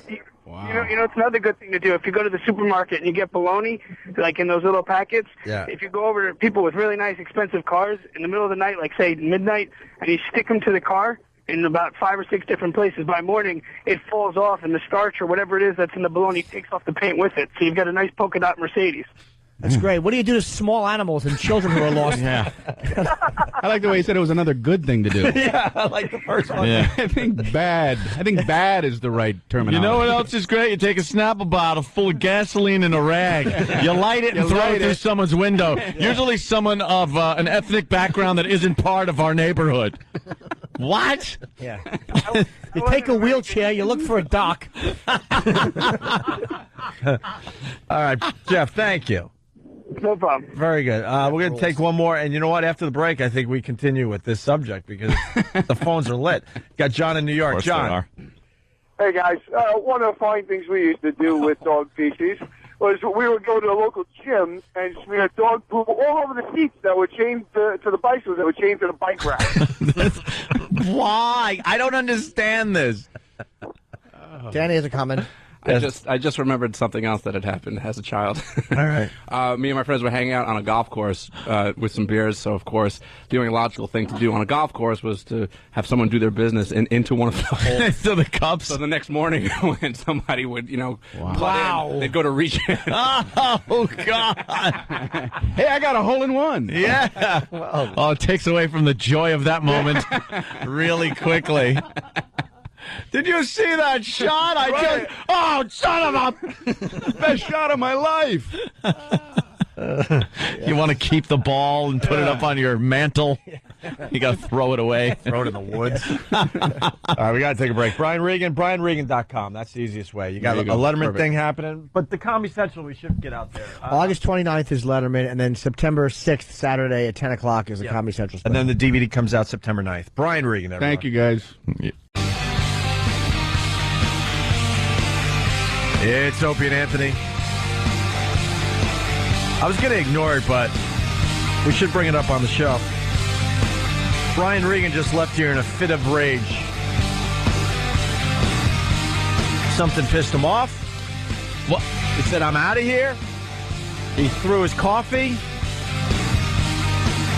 Wow. It's another good thing to do. If you go to the supermarket and you get bologna, like in those little packets, if you go over to people with really nice, expensive cars in the middle of the night, like say midnight, and you stick them to the car in about 5 or 6 different places, by morning it falls off, and the starch or whatever it is that's in the bologna takes off the paint with it. So you've got a nice polka dot Mercedes. That's great. What do you do to small animals and children who are lost? Yeah. I like the way he said it was another good thing to do. Yeah, I like the first one. Yeah. I think bad is the right terminology. You know what else is great? You take a Snapple bottle full of gasoline in a rag. You light it and throw it through someone's window. Usually someone of an ethnic background that isn't part of our neighborhood. What? Yeah. You take a wheelchair, you look for a dock. All right, Jeff, thank you. No problem. Very good. We're going to take one more, and you know what? After the break, I think we continue with this subject because the phones are lit. Got John in New York. John. Hey, guys. One of the fine things we used to do with dog feces was we would go to a local gym and smear dog poop all over the seats that were chained to the bicycles that were chained to the bike rack. Why? I don't understand this. Danny has a comment. I just remembered something else that had happened as a child. All right. Me and my friends were hanging out on a golf course with some beers. So of course, the only logical thing to do on a golf course was to have someone do their business into one of the holes. So the cups. So the next morning, when somebody would, putt in, they'd go to reach in. Oh God! Hey, I got a hole in one. Yeah. Oh, it takes away from the joy of that moment really quickly. Did you see that shot? Son of a best shot of my life. You want to keep the ball and put it up on your mantle? You got to throw it away. Throw it in the woods. All right, we got to take a break. Brian Regan, BrianRegan.com. That's the easiest way. You got a Letterman thing happening, but the Comedy Central, we should get out there. August 29th is Letterman, and then September 6th, Saturday at 10 o'clock is the Comedy Central special. And then the DVD comes out September 9th. Brian Regan, everyone. Thank you, guys. Yeah. It's Opie and Anthony. I was going to ignore it, but we should bring it up on the show. Brian Regan just left here in a fit of rage. Something pissed him off. What? He said, I'm out of here. He threw his coffee.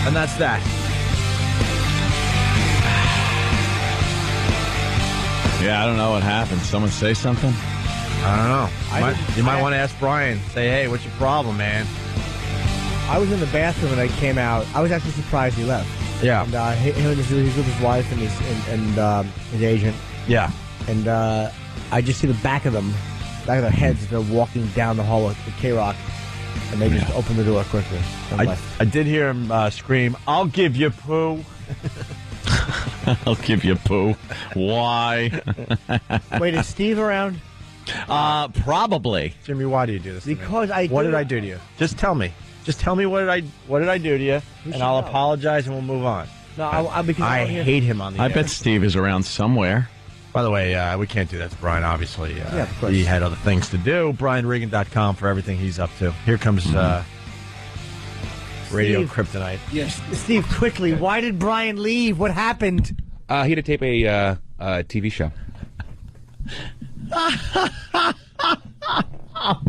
And that's that. Yeah, I don't know what happened. Someone say something? I don't know. You might want to ask Brian. Say, hey, what's your problem, man? I was in the bathroom and I came out. I was actually surprised he left. Yeah. And he's with his wife and his agent. Yeah. And I just see the back of their heads as they're walking down the hall with K-Rock. And they just opened the door quickly. I did hear him scream, I'll give you poo. I'll give you poo. Why? Wait, is Steve around? Probably. Jimmy, why do you do this? Because What did I do to you? Just tell me. Just tell me what did I do to you, and I'll apologize and we'll move on. No, because I hate him on the I air. bet Steve is around somewhere. By the way, we can't do that to Brian, obviously. Yeah, of course. He had other things to do. BrianRegan.com for everything he's up to. Here comes Radio Kryptonite. Yes. Steve, quickly, why did Brian leave? What happened? He had to tape a TV show.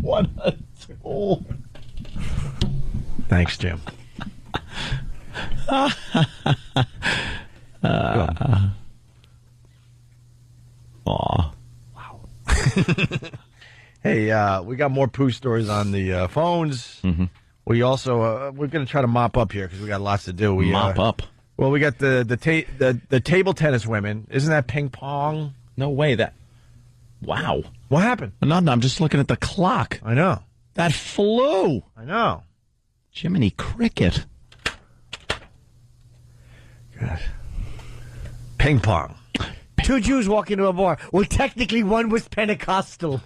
What a tool. Thanks, Jim. Wow. Hey, we got more poo stories on the phones. Mm-hmm. We also we're going to try to mop up here because we got lots to do. We Mop up. Well, we got the table tennis women. Isn't that ping pong? No way. Wow. What happened? No, I'm just looking at the clock. I know. That flew. I know. Jiminy Cricket. God. Ping pong. Two Jews walk into a bar. Well, technically, one was Pentecostal.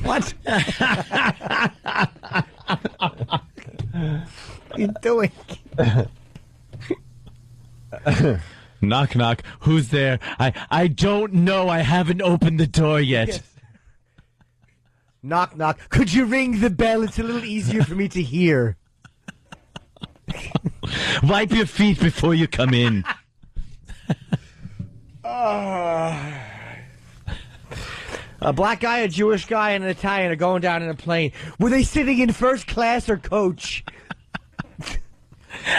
What? What are you doing? Knock, knock. Who's there? I don't know. I haven't opened the door yet. Yes. Knock, knock. Could you ring the bell? It's a little easier for me to hear. Wipe your feet before you come in. A black guy, a Jewish guy, and an Italian are going down in a plane. Were they sitting in first class or coach?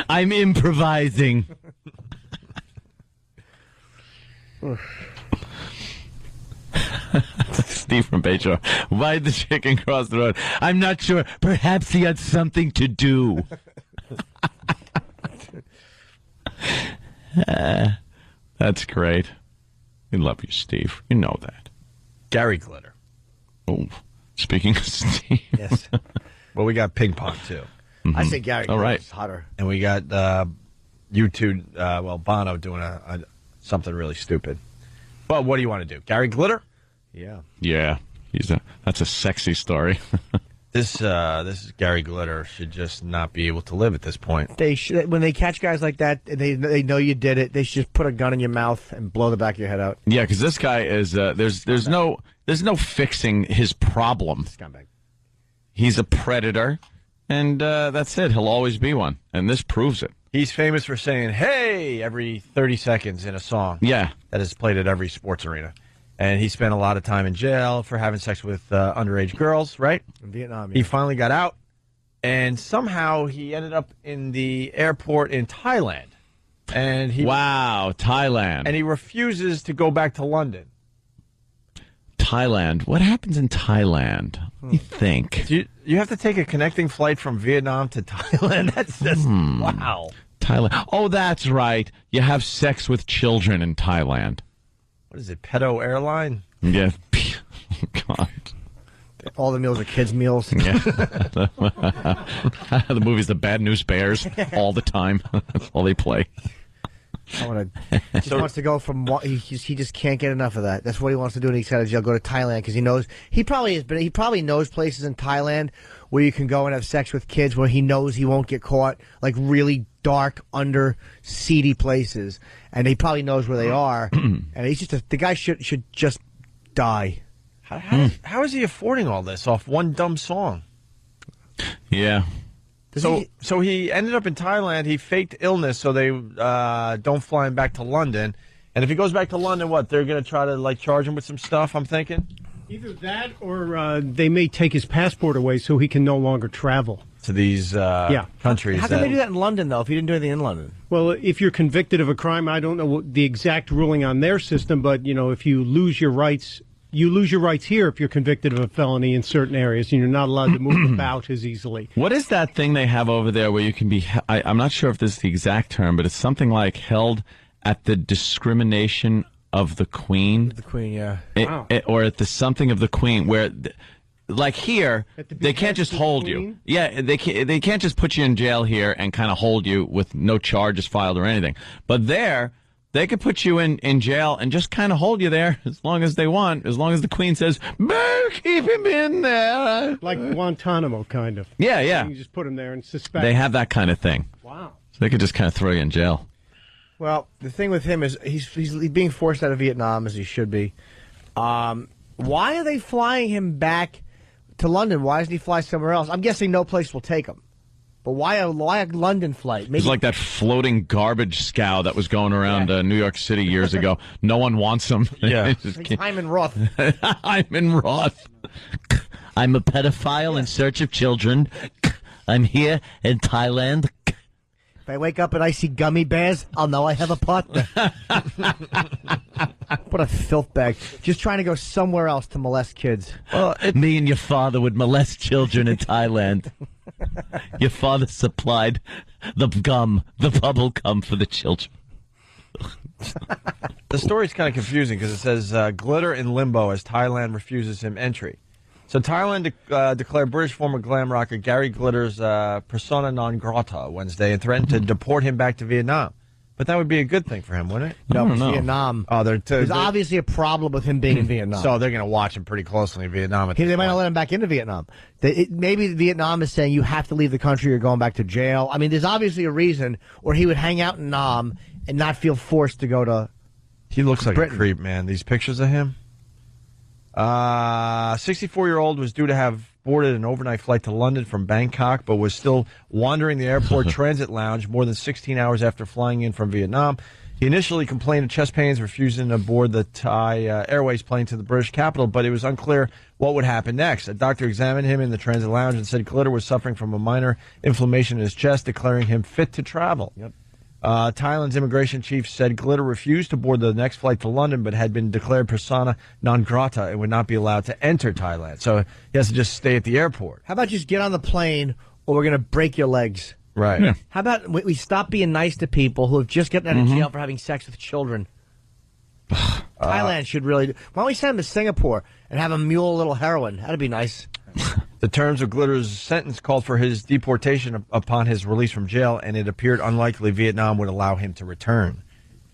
I'm improvising. Steve from Bayshore. Why'd the chicken cross the road? I'm not sure. Perhaps he had something to do. That's great. We love you, Steve. You know that. Gary Glitter. Oh, speaking of Steve. Yes. Well, we got ping pong, too. Mm-hmm. I say Gary All right. is hotter. And we got U2, Bono doing something really stupid. But what do you want to do? Gary Glitter? Yeah. Yeah. That's a sexy story. This Gary Glitter should just not be able to live at this point. They should, when they catch guys like that, they know you did it. They should just put a gun in your mouth and blow the back of your head out. Yeah, because this guy is there's no fixing his problem. Scumbag. He's a predator, and that's it. He'll always be one, and this proves it. He's famous for saying "Hey" every 30 seconds in a song. Yeah, that is played at every sports arena. and he spent a lot of time in jail for having sex with underage girls, right? In Vietnam, He finally got out, and somehow he ended up in the airport in Thailand. And Thailand. And he refuses to go back to London. Thailand. What happens in Thailand? What do you think? You have to take a connecting flight from Vietnam to Thailand. That's just, wow. Thailand. Oh, that's right. You have sex with children in Thailand. What is it, Pedo Airline? Yeah. God. All the meals are kids' meals. Yeah. The movie's The Bad News Bears all the time. That's all they play. Just wants to go from he just can't get enough of that. That's what he wants to do when he's out of jail. Go to Thailand because he probably knows places in Thailand where you can go and have sex with kids where he knows he won't get caught, like really dark, under seedy places, and he probably knows where they are. And he's just the guy should just die. How is he affording all this off one dumb song? Yeah. So he ended up in Thailand. He faked illness so they don't fly him back to London. And if he goes back to London, what, they're going to try to charge him with some stuff, I'm thinking? Either that or they may take his passport away so he can no longer travel. To these countries. How can they do that in London, though, if he didn't do anything in London? Well, if you're convicted of a crime, I don't know what the exact ruling on their system, but, if you lose your rights... You lose your rights here if you're convicted of a felony in certain areas, and you're not allowed to move about as easily. What is that thing they have over there where you can be, I'm not sure if this is the exact term, but it's something like held at the discrimination of the Queen? The Queen, yeah. Or at the something of the Queen, where, like here, they can't just hold you. Yeah, they can't just put you in jail here and kind of hold you with no charges filed or anything. But there... They could put you in jail and just kind of hold you there as long as they want, as long as the Queen says, keep him in there. Like Guantanamo, kind of. Yeah, yeah. You just put him there and suspect. They have that kind of thing. Wow. So they could just kind of throw you in jail. Well, the thing with him is he's being forced out of Vietnam, as he should be. Why are they flying him back to London? Why doesn't he fly somewhere else? I'm guessing no place will take him. But why a London flight? Maybe it's like that floating garbage scow that was going around New York City years ago. No one wants him. Yeah. Like Hyman Roth. Hyman Roth. I'm a pedophile in search of children. I'm here in Thailand. If I wake up and I see gummy bears, I'll know I have a partner. What a filth bag. Just trying to go somewhere else to molest kids. Well, me and your father would molest children in Thailand. Your father supplied the bubble gum for the children. The story's kind of confusing because it says glitter in limbo as Thailand refuses him entry. So Thailand declared British former glam rocker Gary Glitter's persona non grata Wednesday and threatened to deport him back to Vietnam. But that would be a good thing for him, wouldn't it? No, it's Vietnam. Oh, there's obviously a problem with him being in Vietnam. So they're going to watch him pretty closely in Vietnam. They might not let him back into Vietnam. Maybe Vietnam is saying you have to leave the country or you're going back to jail. I mean, there's obviously a reason, or he would hang out in Nam and not feel forced to go to He looks like Britain. a creep, man. These pictures of him. 64-year-old was due to have boarded an overnight flight to London from Bangkok, but was still wandering the airport transit lounge more than 16 hours after flying in from Vietnam. He initially complained of chest pains, refusing to board the Thai Airways plane to the British capital, but it was unclear what would happen next. A doctor examined him in the transit lounge and said Glitter was suffering from a minor inflammation in his chest, declaring him fit to travel. Yep. Thailand's immigration chief said Glitter refused to board the next flight to London, but had been declared persona non grata and would not be allowed to enter Thailand. So he has to just stay at the airport. How about just get on the plane or we're going to break your legs? Right. Yeah. How about we stop being nice to people who have just gotten out of jail for having sex with children? Thailand should really do. Why don't we send him to Singapore and have him mule a little heroin? That'd be nice. The terms of Glitter's sentence called for his deportation upon his release from jail, and it appeared unlikely Vietnam would allow him to return.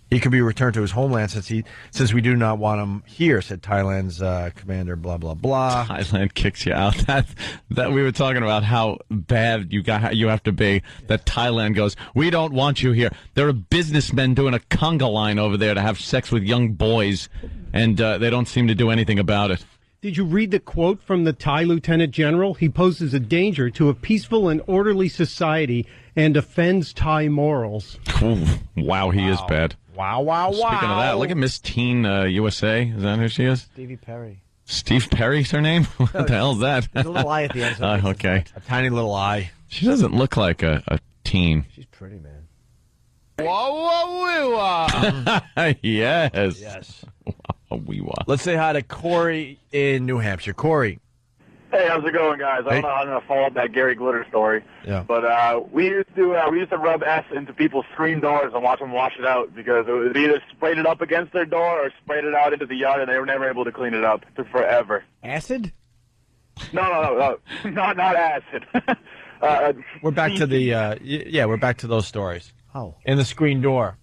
He could be returned to his homeland since we do not want him here, said Thailand's commander, blah, blah, blah. Thailand kicks you out. That we were talking about how bad you have to be, that Thailand goes, we don't want you here. There are businessmen doing a conga line over there to have sex with young boys, and they don't seem to do anything about it. Did you read the quote from the Thai Lieutenant General? He poses a danger to a peaceful and orderly society and offends Thai morals. Ooh, wow, he is bad. Wow, wow, wow. Speaking of that, look at Miss Teen USA. Is that who she is? Stevie Perry. Steve Perry's her name? What the hell is that? There's a little eye at the end. So Okay. A tiny little eye. She doesn't look like a teen. She's pretty, man. Yes. Yes. Wee-wah. Let's say hi to Corey in New Hampshire. Corey. Hey, how's it going, guys? I don't know how I'm gonna follow up that Gary Glitter story. Yeah. But we used to rub S into people's screen doors and watch them wash it out because it was either sprayed it up against their door or sprayed it out into the yard, and they were never able to clean it up. It took forever. Acid? No, not acid. We're back to the we're back to those stories. Oh. In the screen door.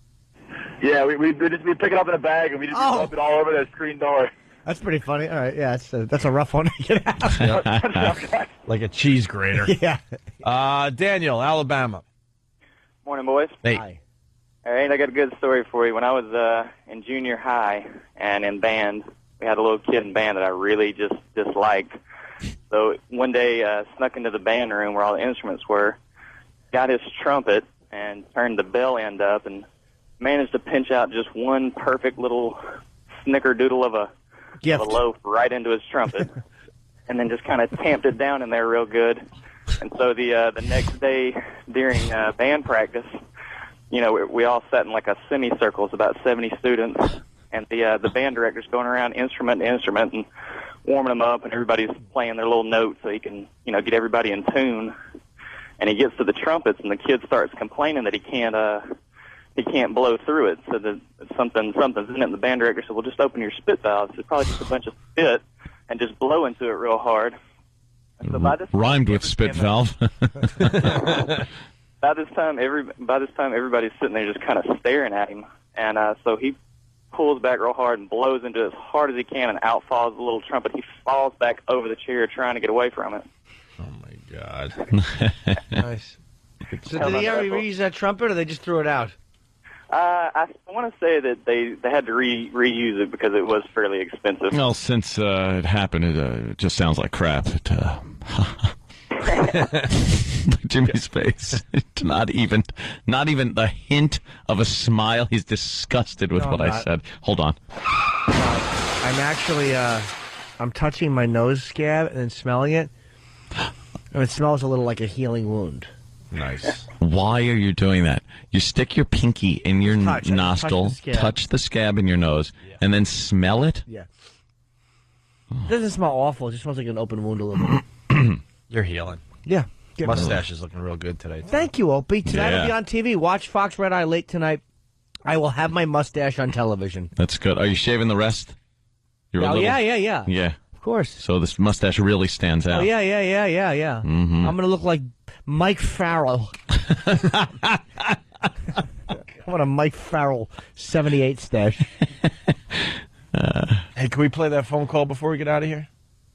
Yeah, we'd pick it up in a bag and we'd just rub it all over their screen door. That's pretty funny. All right, yeah, that's a rough one to get out. Like a cheese grater. Yeah. Daniel, Alabama. Morning, boys. Hey. Hi. All right, I got a good story for you. When I was in junior high and in band, we had a little kid in band that I really just disliked. So one day, snuck into the band room where all the instruments were, got his trumpet and turned the bell end up and managed to pinch out just one perfect little snickerdoodle of a loaf right into his trumpet, and then just kind of tamped it down in there real good. And so the next day during band practice, we all sat in like a semicircle. It's about 70 students, and the band director's going around instrument to instrument and warming them up, and everybody's playing their little notes so he can get everybody in tune. And he gets to the trumpets, and the kid starts complaining that he can't blow through it, so that something's in it. And the band director said, well, just open your spit valves. It's probably just a bunch of spit, and just blow into it real hard. And so by this Rhymed with spit valve. by this time, everybody's sitting there just kind of staring at him. And so he pulls back real hard and blows into it as hard as he can, and out falls the little trumpet. He falls back over the chair trying to get away from it. God. Nice. So did he ever reuse that trumpet, or they just threw it out? I want to say that they had to reuse it because it was fairly expensive. Well, since it happened, it just sounds like crap. Jimmy's face. Not even the hint of a smile. He's disgusted with what I said. Hold on. I'm actually I'm touching my nose scab and then smelling it. And it smells a little like a healing wound. Nice. Why are you doing that? You stick your pinky in your nostril, touch the scab in your nose, and then smell it? Yeah. It doesn't smell awful. It just smells like an open wound a little bit. You're healing. Yeah. Mustache is looking real good today. Thank you, Opie. Tonight Yeah. I'll be on TV. Watch Fox Red Eye late tonight. I will have my mustache on television. That's good. Are you shaving the rest? Yeah. Yeah. Of course. So this mustache really stands out. Oh, yeah. Mm-hmm. I'm going to look like Mike Farrell. I want a Mike Farrell 78 stash. Hey, can we play that phone call before we get out of here?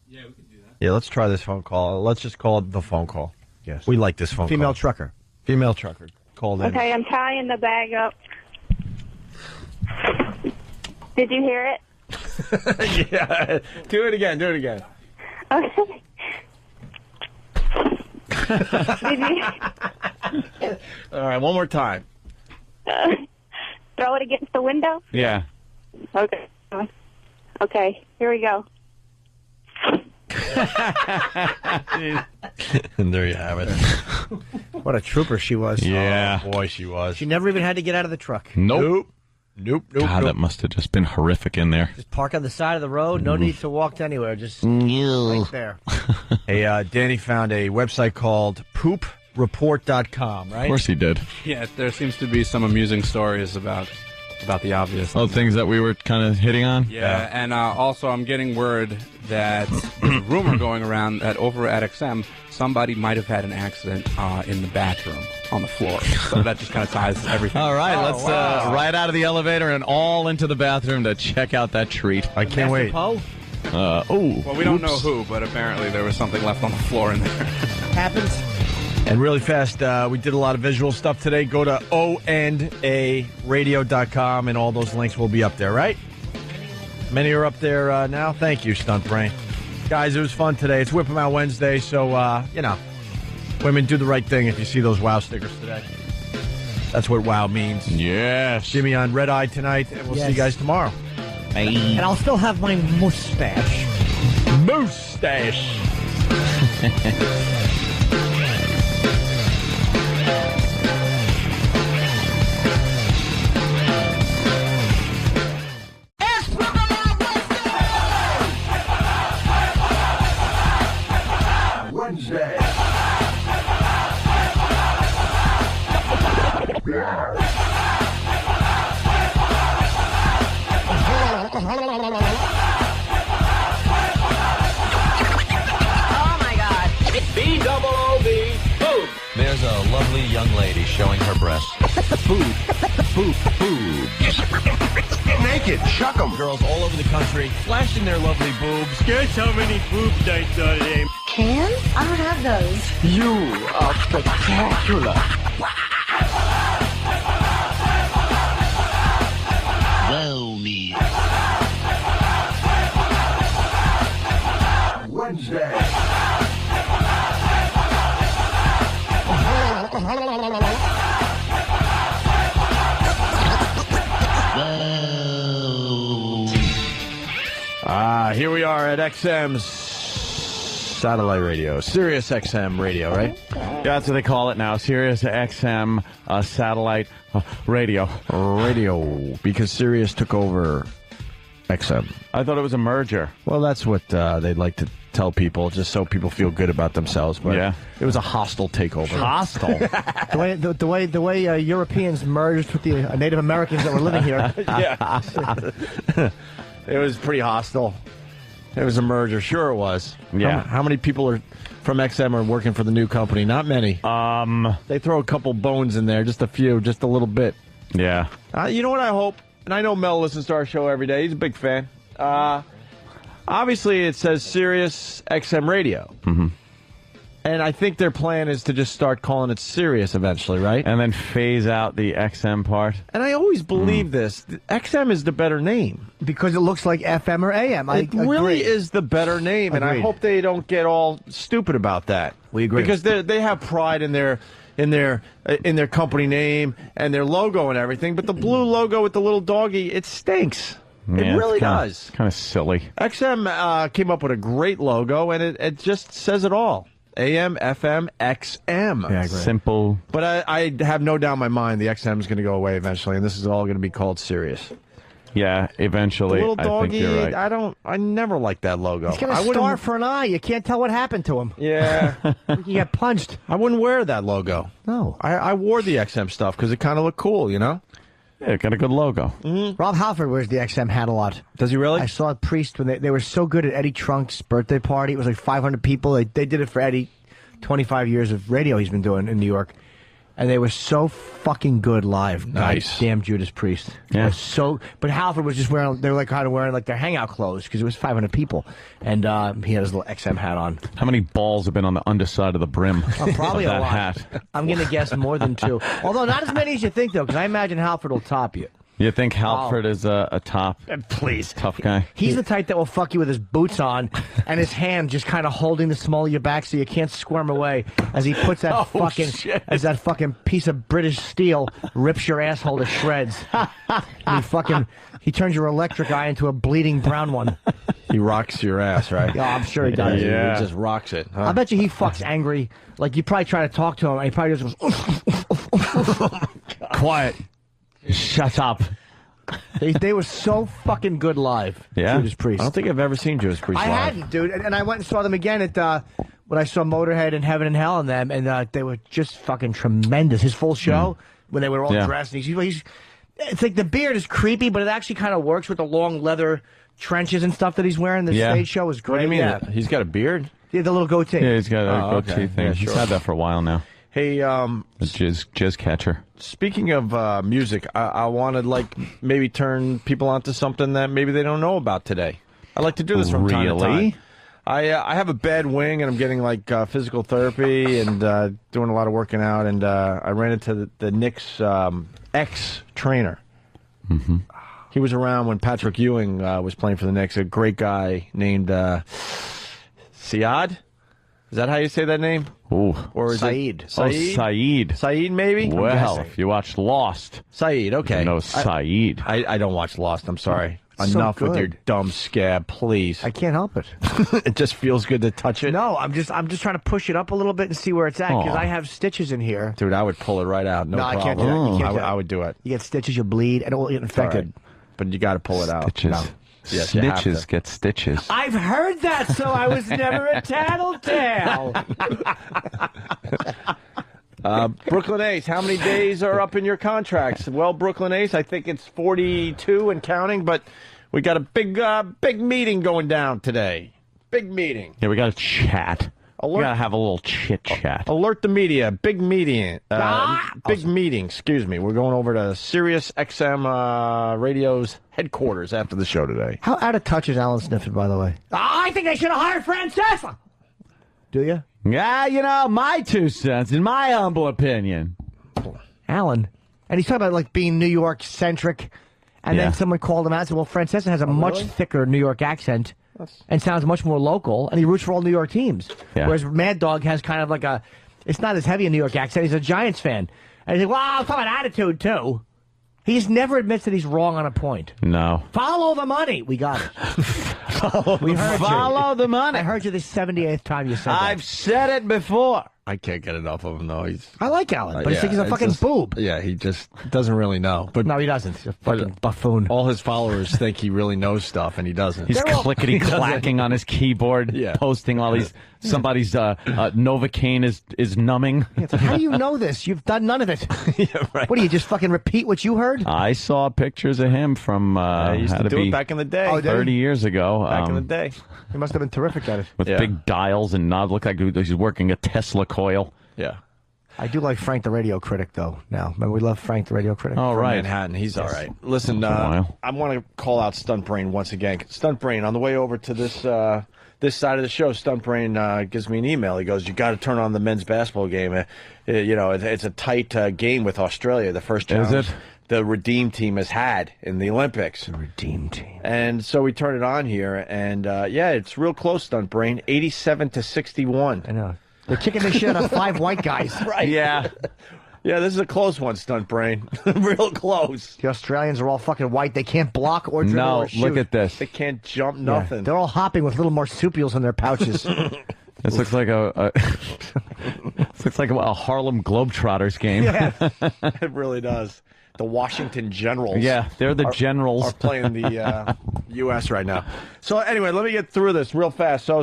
Yeah, we can do that. Yeah, let's try this phone call. Let's just call it the phone call. Yes. We like this phone Female call. trucker. Female trucker called in. Okay, I'm tying the bag up. Did you hear it? Yeah. Do it again. Okay. Did you All right, one more time. throw it against the window? Yeah. Okay. Okay, here we go. And there you have it. What a trooper she was. Yeah. Oh, boy, she was. She never even had to get out of the truck. Nope. Nope. God, that must have just been horrific in there. Just park on the side of the road. No need to walk anywhere. Just Ew. right there. Hey, Danny found a website called poopreport.com, right? Of course he did. Yeah, there seems to be some amusing stories about the obvious. Oh, things that we were kind of hitting on? Yeah, and also I'm getting word that there's a rumor going around that over at XM, somebody might have had an accident in the bathroom on the floor. So that just kind of ties everything. All right, let's ride out of the elevator and all into the bathroom to check out that treat. I can't wait. Poe? Oh, Well, we don't know oops. who, but apparently there was something left on the floor in there. Happens. And really fast, we did a lot of visual stuff today. Go to onaradio.com, and all those links will be up there, right? Many are up there now. Thank you, Stunt Brain. Guys, it was fun today. It's Whip 'em Out Wednesday, so, women, do the right thing if you see those WOW stickers today. That's what wow means. Yes. Jimmy on Red Eye tonight, and we'll see you guys tomorrow. And I'll still have my mustache. Mustache. Wednesday. Oh my God. B-double-O-B. Food. There's a lovely young lady showing her breasts. Food. Food. Food. Naked. Chuck 'em. Girls all over the country flashing their lovely boobs. Guess how many boobs I saw today? Can? I don't have those. You are spectacular. Well, me. Wednesday. Here we are at XM's satellite radio, Sirius XM radio, right? Yeah, that's what they call it now, Sirius XM satellite radio. Radio, because Sirius took over XM. I thought it was a merger. Well, that's what they'd like to tell people, just so people feel good about themselves. But Yeah. it was a hostile takeover. Hostile. The way Europeans merged with the Native Americans that were living here. Yeah. It was pretty hostile. It was a merger. Sure it was. Yeah. How many people are from XM are working for the new company? Not many. They throw a couple bones in there, just a few, just a little bit. Yeah. You know what I hope? And I know Mel listens to our show every day. He's a big fan. Obviously, it says Sirius XM Radio. Mm-hmm. And I think their plan is to just start calling it Sirius eventually, right? And then phase out the XM part. And I always believe this. XM is the better name. Because it looks like FM or AM. It really is the better name, and I Agreed. hope they don't get all stupid about that. We agree. Because they have pride in their company name and their logo and everything, but the blue logo with the little doggy, it stinks. It really does. Kind of silly. XM came up with a great logo, and it just says it all. AM, FM, XM. Yeah, Simple. But I have no doubt in my mind the XM is going to go away eventually, and this is all going to be called Sirius. Yeah, eventually. The little I doggy, think you're right. I never liked that logo. He's got I a wouldn't- star for an eye. You can't tell what happened to him. Yeah. He got punched. I wouldn't wear that logo. No. I wore the XM stuff because it kind of looked cool, you know? Yeah, got a good logo. Rob Halford wears the XM hat a lot. Does he really? I saw a Priest when they were so good at Eddie Trunk's birthday party. It was like 500 people. They did it for Eddie, 25 years of radio he's been doing in New York. And they were so fucking good live. Nice. Damn Judas Priest. Yeah. But Halford was just wearing, they were like kind of wearing like their hangout clothes because it was 500 people. And he had his little XM hat on. How many balls have been on the underside of the brim Probably of a that lot. hat? I'm going to guess more than 2. Although not as many as you think, though, because I imagine Halford will top you. You think Halford is a top Please. tough guy? He's the type that will fuck you with his boots on and his hand just kind of holding the small of your back so you can't squirm away as he puts that as that fucking piece of British steel rips your asshole to shreds. And he turns your electric eye into a bleeding brown one. He rocks your ass, right? Yeah, I'm sure he does. Yeah. He just rocks it. Huh? I bet you he fucks angry. Like you probably try to talk to him and he probably just goes, Quiet. Shut up. They were so fucking good live. Yeah? Judas Priest. I don't think I've ever seen Judas Priest I live. hadn't, dude, and I went and saw them again at when I saw Motorhead and Heaven and Hell and them, and they were just fucking tremendous. His full show when they were all Yeah. dressed. And it's like the beard is creepy, but it actually kind of works with the long leather trenches and stuff that he's wearing. The Yeah. stage show is great. What do you mean? Yeah, He's got a beard? yeah the little goatee. Yeah, he's got a Oh, goatee okay. thing. Yeah, He's sure. had that for a while now. Hey, The jizz catcher. speaking of music, I want to maybe turn people onto something that maybe they don't know about today. I like to do this from time to Really? time. I have a bad wing, and I'm getting physical therapy and doing a lot of working out. And I ran into the Knicks ex-trainer. Mm-hmm. He was around when Patrick Ewing was playing for the Knicks. A great guy named Siad. Is that how you say that name? Ooh. Or is Saeed. it Saeed? Saeed. Saeed, maybe? I'm Well, guessing. if you watched Lost. Saeed, okay. You know Saeed. I don't watch Lost, I'm sorry. It's so Enough with your good. dumb scab, please. I can't help it. It just feels good to touch it. No, I'm just trying to push it up a little bit and see where it's at because Aw. I have stitches in here. Dude, I would pull it right out. No, I problem. can't do that. You can't do that. I would do it. You get stitches, you bleed, and it will get infected. But you got to pull it out. Stitches. No. Yes, you have Snitches to. get stitches. I've heard that, so I was never a tattletale. Brooklyn Ace, how many days are up in your contracts? Well, Brooklyn Ace, I think it's 42 and counting, but we got a big meeting going down today. Big meeting. Yeah, we got to chat. Alert. We got to have a little chit chat. Alert the media. Big meeting. Big meeting. Excuse me. We're going over to Sirius XM Radio's headquarters after the show today. How out of touch is Alan Sniffen, by the way? I think they should have hired Francesa. Do you? Yeah, you know, my 2 cents, in my humble opinion. Alan. And he's talking about like being New York centric. And Yeah. then someone called him out and said, well, Francesa has a much thicker New York accent and sounds much more local, and he roots for all New York teams. Yeah. Whereas Mad Dog has kind of like it's not as heavy a New York accent. He's a Giants fan. And he's like, well, I'm talking about attitude, too. He just never admits that he's wrong on a point. No. Follow the money. We got it. We heard Follow you. the money. I heard you the 78th time you said that. I've said it before. I can't get enough of him, though. I like Alan, but yeah, he's a it's fucking just- boob. Yeah, he just doesn't really know. But No, he doesn't. He's a fucking buffoon. all his followers think he really knows stuff, and he doesn't. He's They're all- clickety clacking on his keyboard, Yeah. posting while he's somebody's Novocaine is numbing. It's like, how do you know this? You've done none of it. What do you just fucking repeat what you heard? I saw pictures of him from he used had to do be it back in the day. Oh, did he? 30 years ago. Back in the day. He must have been terrific at it. with Yeah. big dials and knobs. Looked like he's working a Tesla coil. Yeah. I do like Frank the Radio Critic, though, now. Remember, we love Frank the Radio Critic. All From right. Manhattan. He's all right. Listen, Once in a while. I want to call out Stunt Brain once again. Stunt Brain, on the way over to this side of the show, Stunt Brain gives me an email. He goes, you got to turn on the men's basketball game. It's a tight game with Australia, the first challenge Is it? the Redeem team has had in the Olympics. The Redeem team. And so we turn it on here, and it's real close, Stunt Brain, 87-61. I know. They're kicking this shit out of 5 white guys. Right. Yeah. Yeah, this is a close one, Stunt Brain. Real close. The Australians are all fucking white. They can't block or dribble No, or shoot. look at this. They can't jump Yeah. nothing. They're all hopping with little marsupials in their pouches. This looks like this looks like a Harlem Globetrotters game. Yeah. It really does. The Washington Generals. Yeah, they're the Generals. Are playing the U.S. right now. So anyway, let me get through this real fast. So,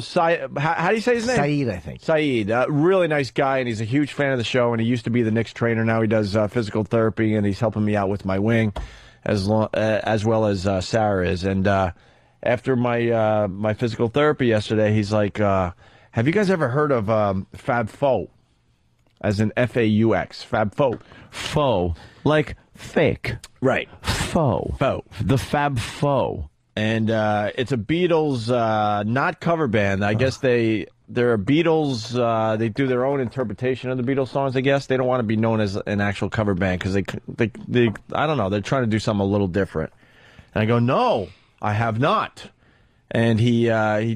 how do you say his name? Saeed, I think. Saeed, really nice guy, and he's a huge fan of the show. And he used to be the Knicks trainer. Now he does physical therapy, and he's helping me out with my wing, as well as Sarah is. And after my physical therapy yesterday, he's like, "Have you guys ever heard of Fab Faux?" As in F-A-U-X, Fab Faux. Faux, like fake. Right. Faux. Faux. The Fab Faux. And it's a Beatles, not cover band. I guess they're a Beatles. They do their own interpretation of the Beatles songs. I guess they don't want to be known as an actual cover band because they I don't know. They're trying to do something a little different. And I go, no, I have not. And he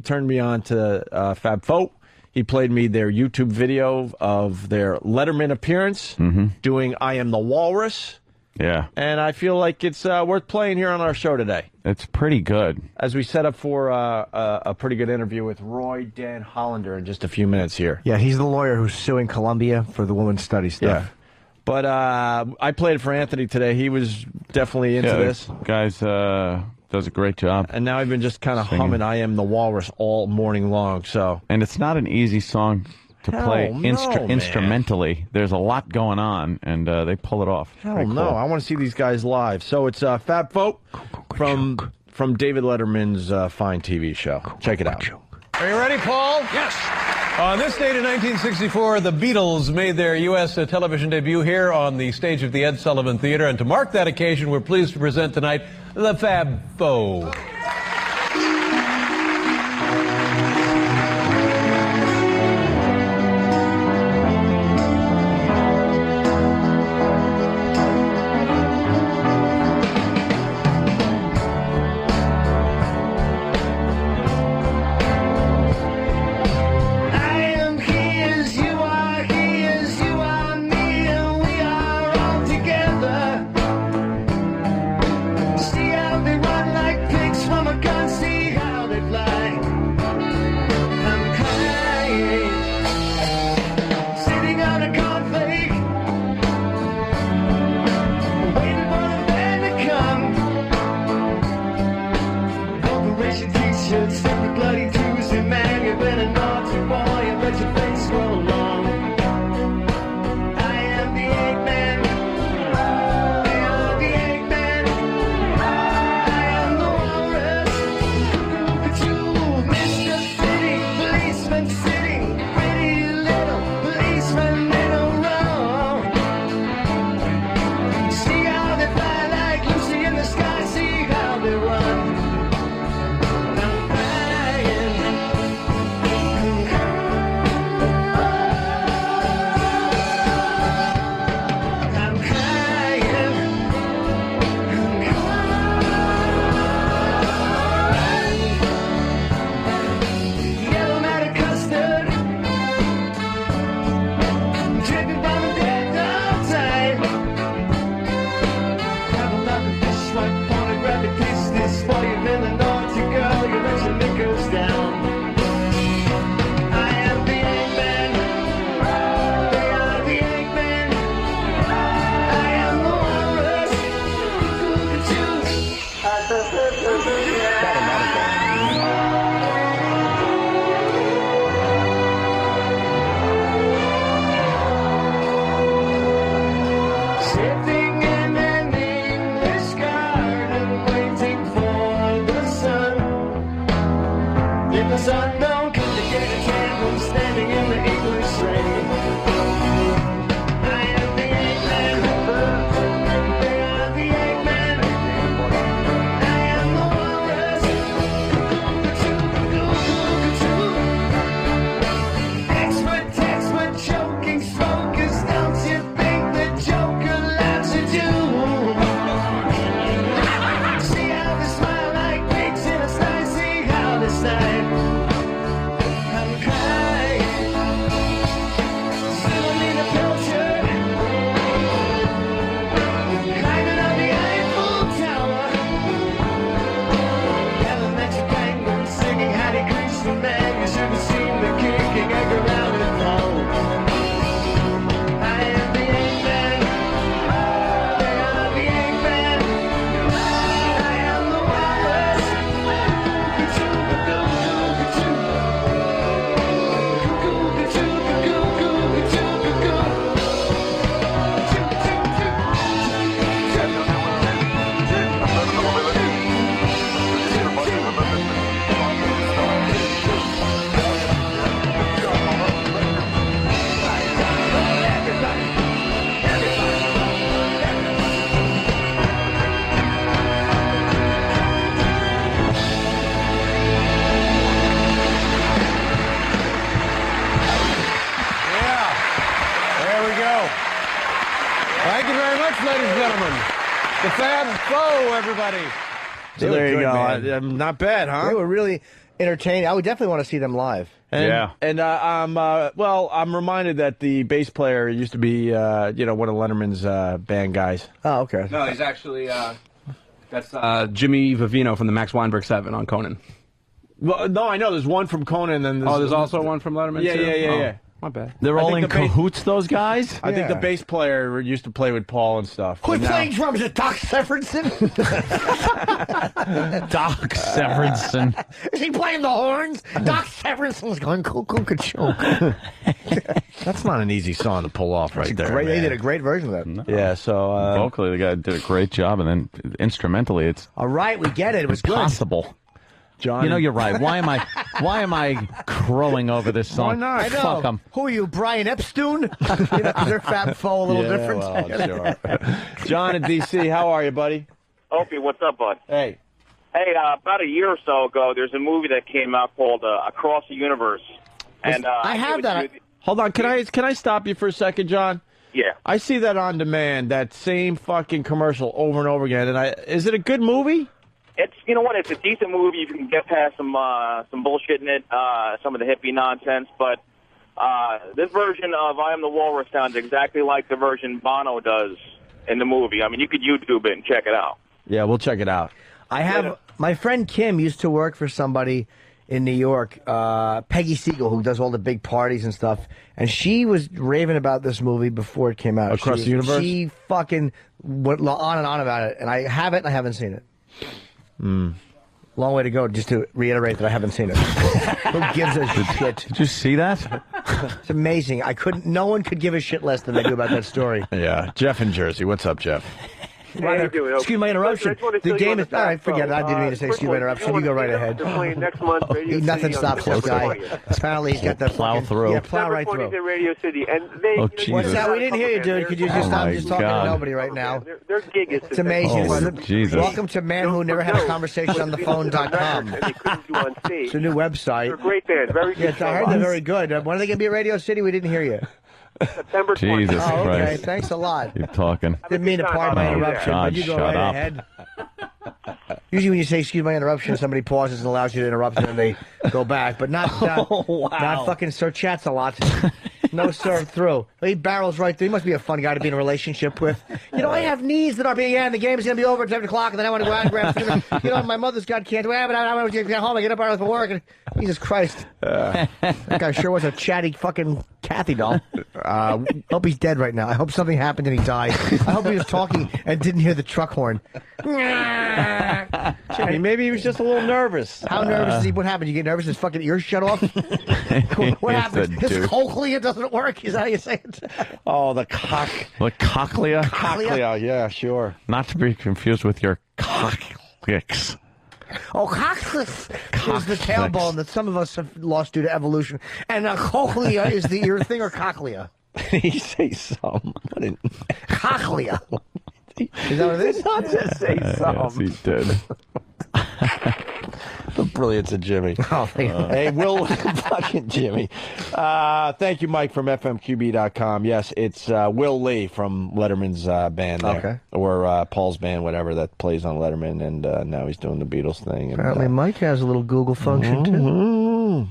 turned me on to Fab Faux. He played me their YouTube video of their Letterman appearance, doing "I Am the Walrus." Yeah. And I feel like it's worth playing here on our show today. It's pretty good. As we set up for a pretty good interview with Roy Dan Hollander in just a few minutes here. Yeah, he's the lawyer who's suing Columbia for the women's study stuff. Yeah. But I played it for Anthony today. He was definitely into this. Guys does a great job. And now I've been just kind of Singing. humming "I Am the Walrus" all morning long. So, And it's not an easy song to Hell play no, man. instrumentally. There's a lot going on, and they pull it off. hell Pretty no, cool. I want to see these guys live. So it's Fab Faux from David Letterman's fine TV show. Check it out. Are you ready, Paul? Yes. On this date in 1964, the Beatles made their U.S. television debut here on the stage of the Ed Sullivan Theater. And to mark that occasion, we're pleased to present tonight the Fab Faux. I am No, could you get a tan when standing in the English rain? I am the Eggman. They are the Eggman. I am the walrus. Expert, choking smokers. Don't you think the Joker loves to do? See how they smile like pigs in a sty. See how they sigh. I'm crying. Still need a pilcher. Climbing up the Eiffel Tower. Yelling at your penguin, singing Hattie Christian Man. You should have seen the kicking egg around the hole. I am the Eggman. They are the Eggman. I am the walrus. There we go. Thank you very much, ladies and gentlemen. The Fab Four, everybody. So there you good, go. man. Not bad, huh? They were really entertaining. I would definitely want to see them live. And, And I'm reminded that the bass player used to be, one of Letterman's band guys. Oh, okay. No, he's actually that's Jimmy Vivino from the Max Weinberg 7 on Conan. Well, no, I know. There's one from Conan. And There's also one from Letterman. Yeah, too? yeah. My bad. They're I all think in the bass- cahoots, those guys? I think the bass player used to play with Paul and stuff. Who's But now- playing drums? Is it Doc Severinsen? Doc Severinsen. Is he playing the horns? Doc Severinsen's going cuckoo choke. That's not an easy song to pull off right there. Great, they man. did a great version of that. Yeah, so... Vocally, the guy did a great job, and then instrumentally, it's All right, we get it. It was good. impossible. John, You know, you're right. Why am I crowing over this song? Why not? I know. Fuck 'em. Who are you, Brian Epstein? They're Fab Four a little different. Well, sure. John in D.C., how are you, buddy? Opie, what's up, bud? Hey. Hey, about a year or so ago, there's a movie that came out called Across the Universe. And I have that. Hold on, can I stop you for a second, John? Yeah. I see that on demand, that same fucking commercial over and over again, and is it a good movie? It's, you know what, it's a decent movie. You can get past some bullshit in it, some of the hippie nonsense, but this version of I Am the Walrus sounds exactly like the version Bono does in the movie. I mean, you could YouTube it and check it out. Yeah, we'll check it out. I have my friend Kim used to work for somebody in New York, Peggy Siegel, who does all the big parties and stuff, and she was raving about this movie before it came out. Across the Universe? She fucking went on and on about it, and I have it and I haven't seen it. Long way to go just to reiterate that I haven't seen it. Who gives a shit? Did you see that? It's amazing. No one could give a shit less than they do about that story. Yeah, Jeff in Jersey. What's up, Jeff? Excuse my interruption. The game is... All right, forget it. I didn't mean to say excuse my interruption. You go right ahead. They're playing next month. Radio Nothing City stops on this guy. December 20th. Apparently he's got the Plow fucking- through. Yeah, plow right December 20th through. at Radio City. And they, Oh, you know, What's Jesus. that? We didn't hear you, dude. Could you just stop my just talking God. to nobody right now? Their gig is... It's amazing. Oh, This is Jesus. Welcome to Man Who Never Had a Conversation on the Phone.com. And they couldn't do on stage. It's a new website. They're a great band. Very good. Yes, I heard they're very good. When are they going to be at Radio City? We didn't hear you. September 20th. Jesus Oh, okay. Christ. Thanks a lot. Keep talking. Didn't mean to pardon my Oh, interruption, God, but you go shut right up. ahead. Usually when you say excuse my interruption, somebody pauses and allows you to interrupt and then they go back. But not fucking Sir Chats a lot. No serve through. He barrels right through. He must be a fun guy to be in a relationship with. You know, I have needs that are being, and the game's going to be over at 7 o'clock, and then I want to go out and grab food. You know, my mother's got cancer. But I want to get home. I get up early for work. And Jesus Christ. That guy sure was a chatty fucking Kathy doll. Hope he's dead right now. I hope something happened and he died. I hope he was talking and didn't hear the truck horn. Jimmy, maybe he was just a little nervous. How nervous is he? What happened? You get nervous? His fucking ears shut off? What happened? His cochlea doesn't work? Is that how you say it? Oh, the cochlea? Cochlea, yeah, sure. Not to be confused with your coccyx. Oh, coccyx is the tailbone that some of us have lost due to evolution. And cochlea is the ear thing, or cochlea? He say some. Cochlea. Is that what it is? Not just say some. Yes, he did. The brilliance of Jimmy. Oh, thank you. Hey, Will, fucking Jimmy. Thank you, Mike, from FMQB.com. Yes, it's Will Lee from Letterman's band there. Okay. Or Paul's band, whatever, that plays on Letterman, and now he's doing the Beatles thing. And, Apparently Mike has a little Google function, too.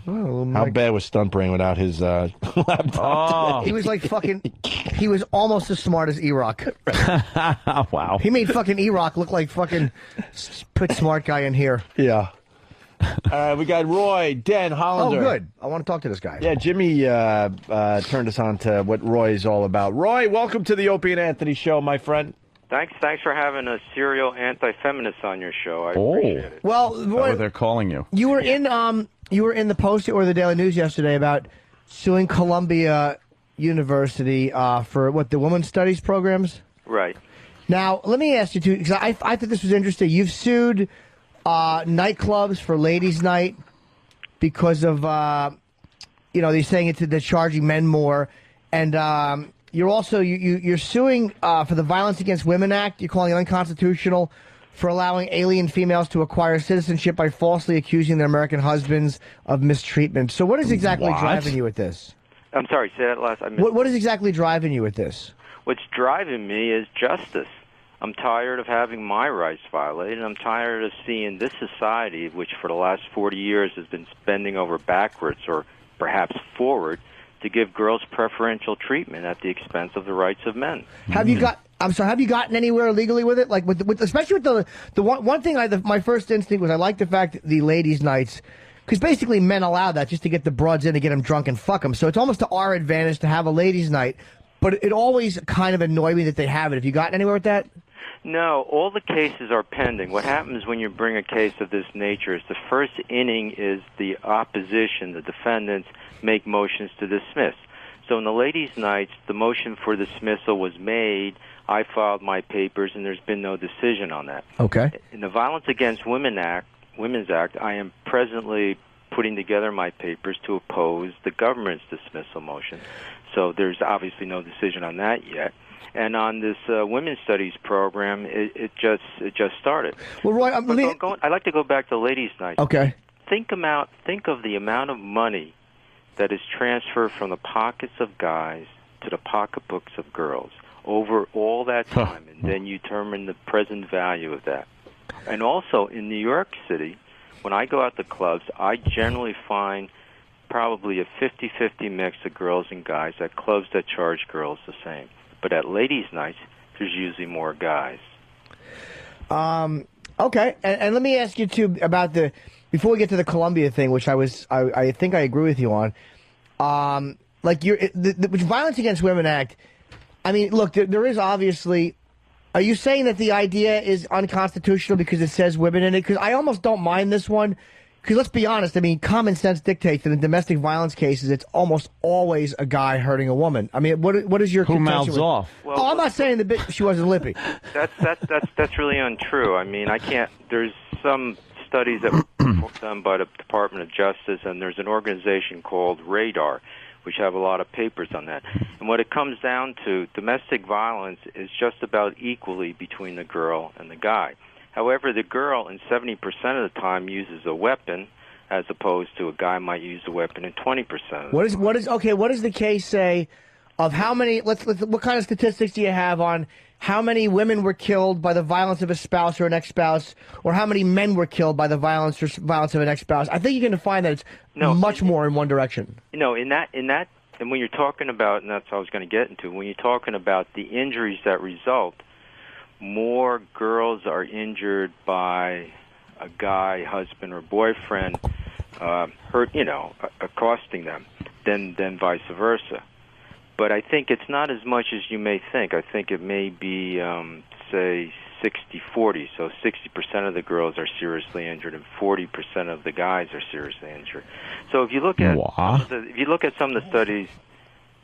How bad was Stunt Brain without his laptop? He was like fucking... He was almost as smart as E-Rock. Wow. He made fucking E-Rock look like fucking put smart guy in here. Yeah. We got Roy, Den, Hollander. Oh, good. I want to talk to this guy. Yeah, Jimmy turned us on to what Roy's all about. Roy, welcome to the Opie and Anthony show, my friend. Thanks for having a serial anti-feminist on your show. I appreciate it. Well, Is that what they're calling you? You were in the Post or the Daily News yesterday about suing Columbia University for the women's studies programs. Right. Now, let me ask you too, because I thought this was interesting. You've sued nightclubs for ladies' night because of they're saying they're charging men more, and you're also you're suing for the Violence Against Women Act. You're calling it unconstitutional for allowing alien females to acquire citizenship by falsely accusing their American husbands of mistreatment. So, what is exactly driving you with this? I'm sorry, say that last. What is exactly driving you with this? What's driving me is justice. I'm tired of having my rights violated, and I'm tired of seeing this society, which for the last 40 years has been bending over backwards or perhaps forward, to give girls preferential treatment at the expense of the rights of men. Have you gotten anywhere legally with it? Like especially with the one thing. My first instinct was I like the fact that the ladies' nights, because basically men allow that just to get the broads in to get them drunk and fuck them. So it's almost to our advantage to have a ladies' night. But it always kind of annoyed me that they have it. Have you gotten anywhere with that? No, all the cases are pending. What happens when you bring a case of this nature is the first inning is the opposition, the defendants, make motions to dismiss. So in the ladies' nights, the motion for dismissal was made. I filed my papers, and there's been no decision on that. Okay. In the Violence Against Women's Act, I am presently putting together my papers to oppose the government's dismissal motion. So there's obviously no decision on that yet. And on this women's studies program, it just started. Well, Roy, I'd like to go back to ladies' night. Okay. Think of the amount of money that is transferred from the pockets of guys to the pocketbooks of girls over all that time, and then you determine the present value of that. And also in New York City, when I go out to clubs, I generally find probably a 50-50 mix of girls and guys at clubs that charge girls the same. But at ladies' nights, there's usually more guys. Okay, and let me ask you too about before we get to the Columbia thing, which I think I agree with you on. The Violence Against Women Act. I mean, look, there is obviously. Are you saying that the idea is unconstitutional because it says women in it? Because I almost don't mind this one. Because let's be honest, I mean, common sense dictates that in domestic violence cases, it's almost always a guy hurting a woman. I mean, what is your Who contention mouths with? off? Well, I'm not saying she wasn't lippy. That's really untrue. I mean, I can't. There's some studies that were done by the Department of Justice, and there's an organization called Radar, which have a lot of papers on that. And what it comes down to, domestic violence is just about equally between the girl and the guy. However, the girl, in 70% of the time, uses a weapon, as opposed to a guy might use a weapon in 20% of the time. What does the case say of how many? What kind of statistics do you have on how many women were killed by the violence of a spouse or an ex-spouse, or how many men were killed by the violence of an ex-spouse? I think you can find that it's much more in one direction. In that, and when you're talking about, and that's what I was going to get into, when you're talking about the injuries that result. More girls are injured by a guy, husband or boyfriend, accosting them, than vice versa. But I think it's not as much as you may think. I think it may be, say, 60-40. So 60% of the girls are seriously injured, and 40% of the guys are seriously injured. So if you look at some of the studies,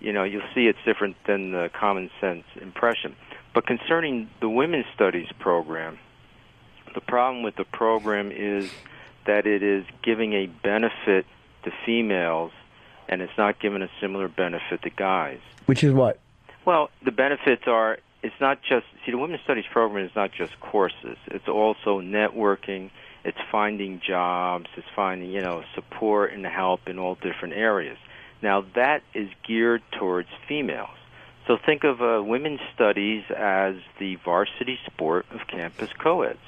you'll see it's different than the common sense impression. But concerning the women's studies program, The problem with the program is that it is giving a benefit to females, and it's not giving a similar benefit to guys. Which is what? Well, the benefits are, it's not just, see, the Women's Studies program is not just courses. It's also networking. It's finding jobs. It's finding, support and help in all different areas. Now, that is geared towards females. So think of Women's Studies as the varsity sport of campus co-eds.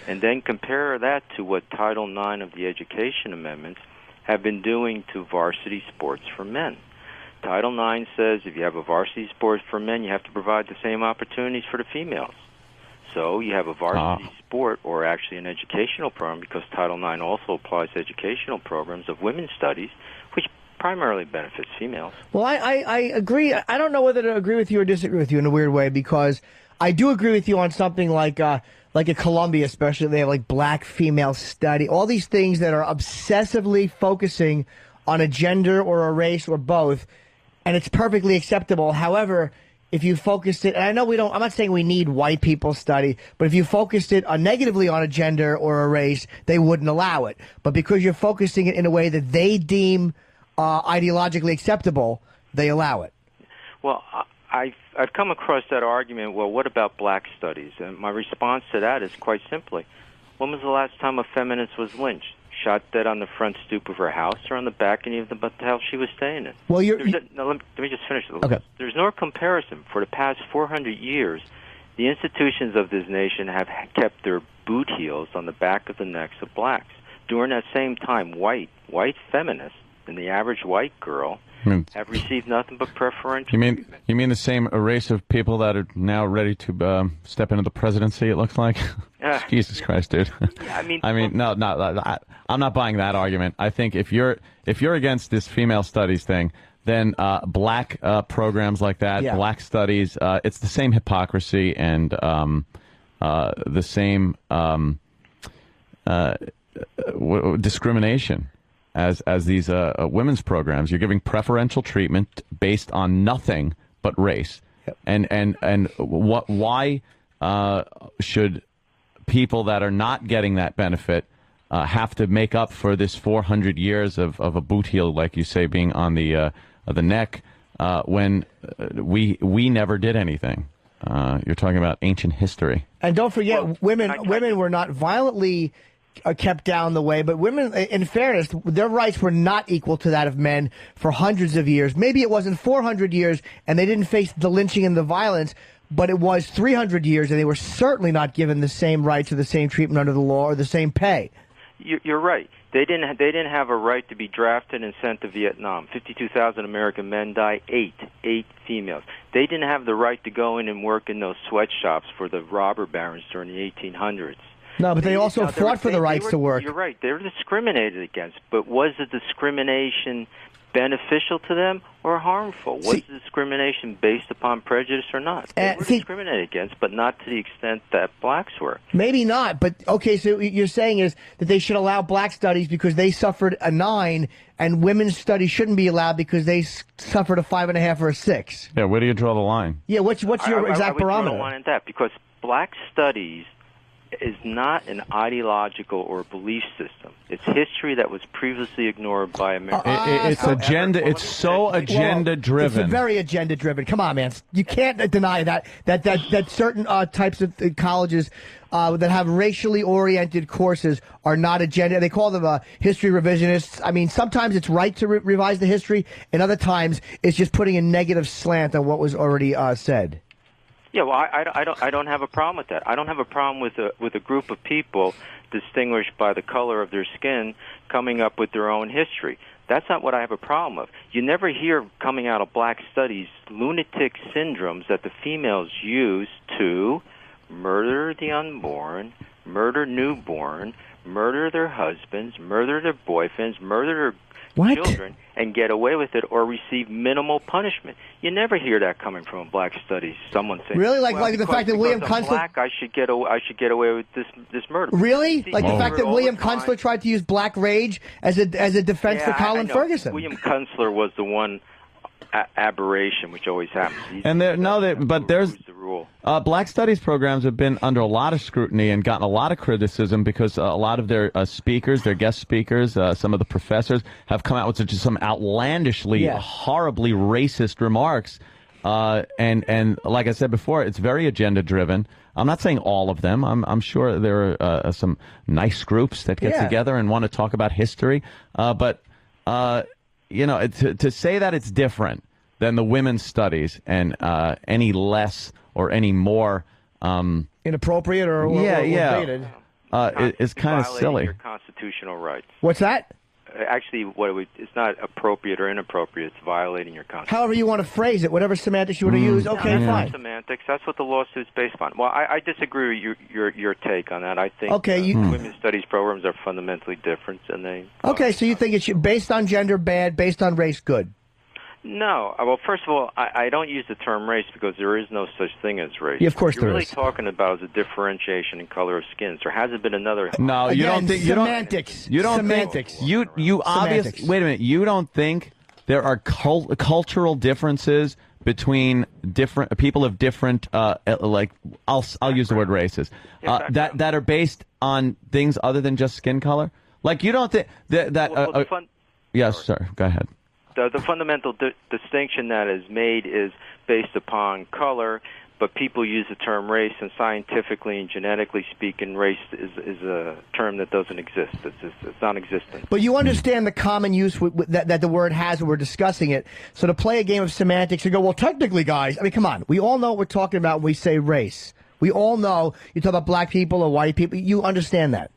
And then compare that to what Title IX of the Education Amendments have been doing to varsity sports for men. Title IX says if you have a varsity sport for men, you have to provide the same opportunities for the females. So you have a varsity sport, or actually an educational program, because Title IX also applies to educational programs of women's studies, which primarily benefits females. Well, I agree. I don't know whether to agree with you or disagree with you in a weird way, because I do agree with you on something like at Columbia, especially, they have like black female study, all these things that are obsessively focusing on a gender or a race or both, and it's perfectly acceptable. However, if you focused it, and I know I'm not saying we need white people study, but if you focused it negatively on a gender or a race, they wouldn't allow it. But because you're focusing it in a way that they deem ideologically acceptable, they allow it. Well, I've come across that argument, well, what about black studies? And my response to that is quite simply, when was the last time a feminist was lynched? Shot dead on the front stoop of her house or on the balcony of the hotel she was staying in? Well, let me just finish. Okay. There's no comparison. For the past 400 years, the institutions of this nation have kept their boot heels on the back of the necks of blacks. During that same time, white feminists and the average white girl have received nothing but preferential. You mean the same race of people that are now ready to step into the presidency? It looks like. Jesus Christ, dude. No, I'm not buying that argument. I think if you're against this female studies thing, then black programs like that, black studies, it's the same hypocrisy and the same discrimination as these women's programs. You're giving preferential treatment based on nothing but race. Yep. And why should people that are not getting that benefit have to make up for this 400 years of a boot heel, like you say, being on the neck when we never did anything? You're talking about ancient history. And don't forget, women were not violently kept down the way, but women, in fairness, their rights were not equal to that of men for hundreds of years. Maybe it wasn't 400 years, and they didn't face the lynching and the violence, but it was 300 years, and they were certainly not given the same rights or the same treatment under the law or the same pay. You're right. They didn't have a right to be drafted and sent to Vietnam. 52,000 American men die, eight females. They didn't have the right to go in and work in those sweatshops for the robber barons during the 1800s. No, but they also fought for the rights to work. You're right. They were discriminated against. But was the discrimination beneficial to them or harmful? Was the discrimination based upon prejudice or not? They were discriminated against, but not to the extent that blacks were. Maybe not, but okay, so what you're saying is that they should allow black studies because they suffered a 9, and women's studies shouldn't be allowed because they suffered a 5.5 or a 6. Yeah, where do you draw the line? Yeah, what's your exact barometer? I would draw the line at that, because black studies is not an ideological or belief system. It's history that was previously ignored by America. It's agenda. It's so agenda-driven. It's very agenda-driven. Come on, man. You can't deny that certain types of colleges that have racially oriented courses are not agenda. They call them history revisionists. I mean, sometimes it's right to revise the history, and other times it's just putting a negative slant on what was already said. Yeah, well, I don't have a problem with that. I don't have a problem with a group of people distinguished by the color of their skin coming up with their own history. That's not what I have a problem with. You never hear coming out of black studies lunatic syndromes that the females use to murder the unborn, murder newborn, murder their husbands, murder their boyfriends, murder their children, and get away with it or receive minimal punishment. You never hear that coming from a black studies. Someone saying, really, like the fact that William Kunstler, black, I should get away with this murder. Really, like the fact that William Kunstler tried to use black rage as a defense for Colin Ferguson. William Kunstler was the one aberration, which always happens. And there's the rule. Black Studies programs have been under a lot of scrutiny and gotten a lot of criticism because a lot of their speakers, their guest speakers, some of the professors have come out with just some outlandishly, horribly racist remarks. And like I said before, it's very agenda driven. I'm not saying all of them. I'm sure there are some nice groups that get together and want to talk about history. But to say that it's different than the women's studies and any less or any more inappropriate or dated, is kind of silly. Your constitutional rights. What's that? Actually, it's not appropriate or inappropriate. It's violating your constitution. However you want to phrase it, whatever semantics you want to use, okay, No, fine. Semantics. That's what the lawsuit's based upon. Well, I disagree with your take on that. I think women's studies programs are fundamentally different, and they. Okay, so you think it should based on gender bad, based on race good? No. Well, first of all, I don't use the term race because there is no such thing as race. Yeah, of course What you're there really is. talking about is a differentiation in color of skin. There hasn't been another. No, you don't think semantics. You don't semantics. think you obviously wait a minute. You don't think there are cultural differences between different people of different like I'll use the word races that are based on things other than just skin color. Like you don't think that. Yes, sir. Go ahead. The fundamental distinction that is made is based upon color, but people use the term race, and scientifically and genetically speaking, race is a term that doesn't exist. It's non-existent. But you understand the common use that the word has when we're discussing it. So to play a game of semantics and go, well, technically, guys, I mean, come on. We all know what we're talking about when we say race. We all know you talk about black people or white people. You understand that.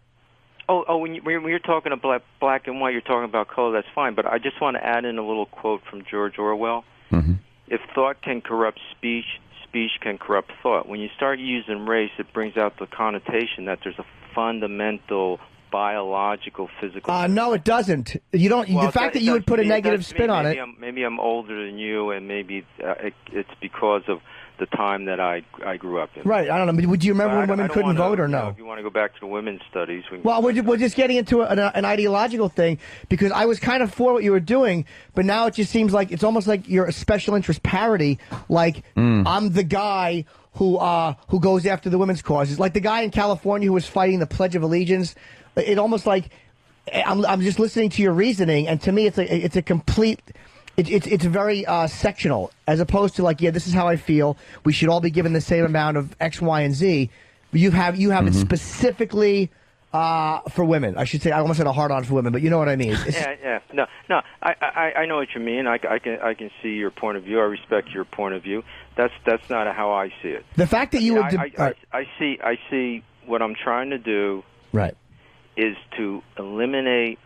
When you're talking about black and white, you're talking about color, that's fine. But I just want to add in a little quote from George Orwell. Mm-hmm. If thought can corrupt speech, speech can corrupt thought. When you start using race, it brings out the connotation that there's a fundamental biological, physical... No, it doesn't. You don't. Well, the fact that you would put a negative spin on it... Maybe I'm older than you, and maybe it's because of the time that I grew up in. Right, I don't know. Would you remember when women couldn't vote or no? If you want to go back to the women's studies... Well, we're just getting into an ideological thing, because I was kind of for what you were doing, but now it just seems like it's almost like you're a special interest parody, like I'm the guy who goes after the women's causes. Like the guy in California who was fighting the Pledge of Allegiance. It almost like I'm just listening to your reasoning, and to me it's a complete... It's very sectional, as opposed to like, yeah, this is how I feel. We should all be given the same amount of X, Y, and Z. You have it specifically for women. I should say, I almost said a hard-on for women, but you know what I mean. No. I know what you mean. I can see your point of view. I respect your point of view. That's not how I see it. The fact that you would... I see what I'm trying to do. Right. Is to eliminate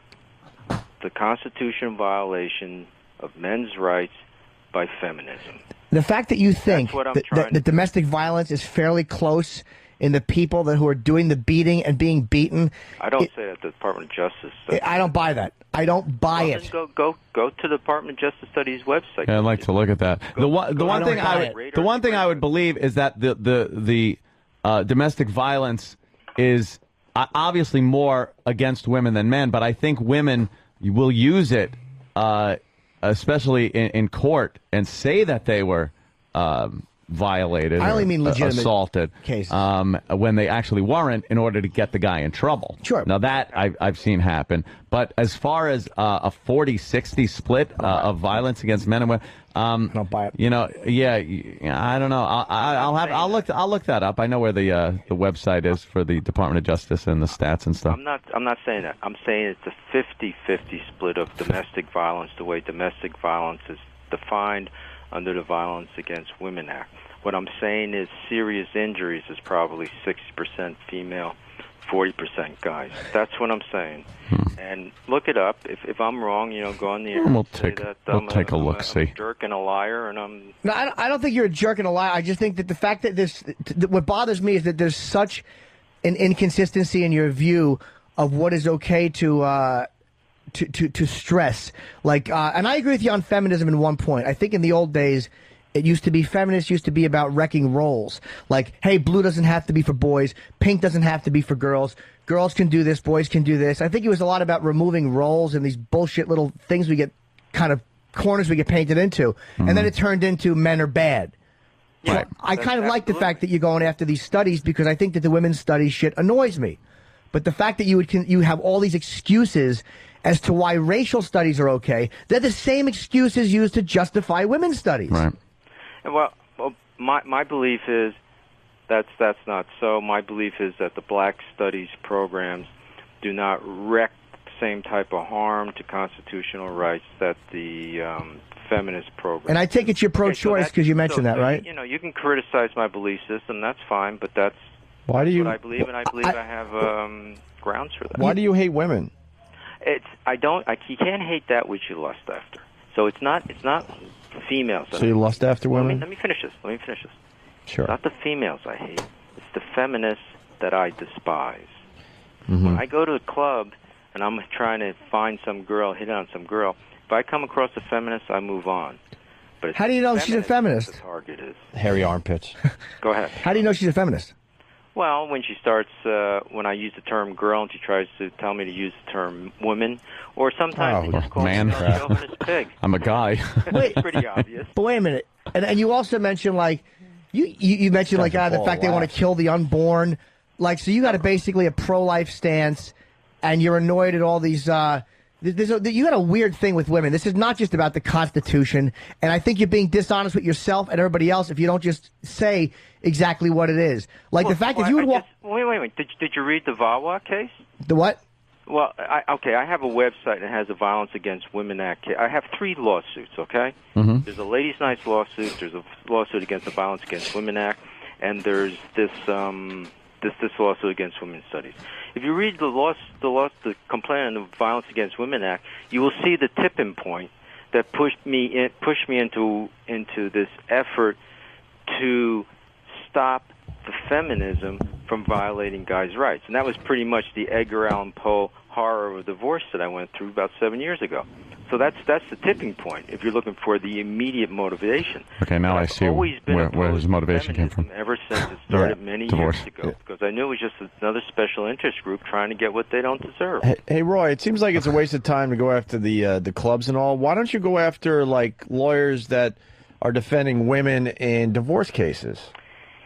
the Constitution violation of men's rights by feminism. The fact that you think that domestic violence is fairly close in the people who are doing the beating and being beaten. I don't say that the Department of Justice. I don't buy that. I don't buy it. Then go to the Department of Justice Studies website. Yeah, I'd like to look at that. The one thing I would believe is that the domestic violence is obviously more against women than men, but I think women will use it, especially in court, and say that they were violated, I only mean legitimate assaulted cases. When they actually weren't, in order to get the guy in trouble. Sure. Now that I've seen happen, but as far as a 40-60 split of violence against men and women, I don't buy it. You know, I don't know. I'll look that up. I know where the website is for the Department of Justice and the stats and stuff. I'm not saying that. I'm saying it's a 50-50 split of domestic violence, the way domestic violence is defined under the Violence Against Women Act. What I'm saying is serious injuries is probably 60% female, 40% guys. That's what I'm saying. And look it up. If I'm wrong, go on the air. We'll take a look. I'm a jerk and a liar, and I'm. No, I don't think you're a jerk and a liar. I just think that the fact that what bothers me is that there's such an inconsistency in your view of what is okay to stress. Like, and I agree with you on feminism in one point. I think in the old days, feminists used to be about wrecking roles. Like, hey, blue doesn't have to be for boys, pink doesn't have to be for girls. Girls can do this, boys can do this. I think it was a lot about removing roles and these bullshit little things we get kind of corners we get painted into, and then it turned into men are bad. Right. So I kind of like the fact that you're going after these studies because I think that the women's studies shit annoys me. But the fact that you have all these excuses as to why racial studies are okay, they're the same excuses used to justify women's studies. Right. Well, my belief is that's not so. My belief is that the black studies programs do not wreak the same type of harm to constitutional rights that the feminist program. And I take it you're pro-choice because you mentioned that, right? You know, you can criticize my belief system. That's fine, but that's Why do you? what I believe, and I believe I have grounds for that. Why do you hate women? You can't hate that which you lust after. So it's not females. So you lust after women? Let me finish this. Sure. It's not the females I hate. It's the feminists that I despise. Mm-hmm. When I go to a club and I'm trying to find some girl, hit on some girl, if I come across a feminist, I move on. But it's How do you know she's a feminist? The target is. Hairy armpits. Go ahead. How do you know she's a feminist? Well, when she starts, when I use the term girl and she tries to tell me to use the term woman, or sometimes they just call man. me a chauvinist pig. I'm a guy. It's pretty obvious. But wait a minute. And you also mentioned, like, you mentioned, like, the fact they want to kill the unborn. Like, so you got basically a pro-life stance, and you're annoyed at all these, you got a weird thing with women. This is not just about the Constitution, and I think you're being dishonest with yourself and everybody else if you don't just say exactly what it is. Like the fact that you would walk... Wait. Did you read the VAWA case? The what? Well, I have a website that has a Violence Against Women Act case. I have 3 lawsuits, okay? Mm-hmm. There's a Ladies' Nights lawsuit, there's a lawsuit against the Violence Against Women Act, and there's this lawsuit against women's studies. If you read the complaint on the Violence Against Women Act, you will see the tipping point that pushed me into this effort to stop the feminism from violating guys' rights. And that was pretty much the Edgar Allan Poe horror of divorce that I went through about 7 years ago. So that's the tipping point if you're looking for the immediate motivation. Okay, now I see where his motivation came from. Ever since it started many Divorce. years ago, because I knew it was just another special interest group trying to get what they don't deserve. Hey, Roy, it seems like it's a waste of time to go after the clubs and all. Why don't you go after, like, lawyers that are defending women in divorce cases?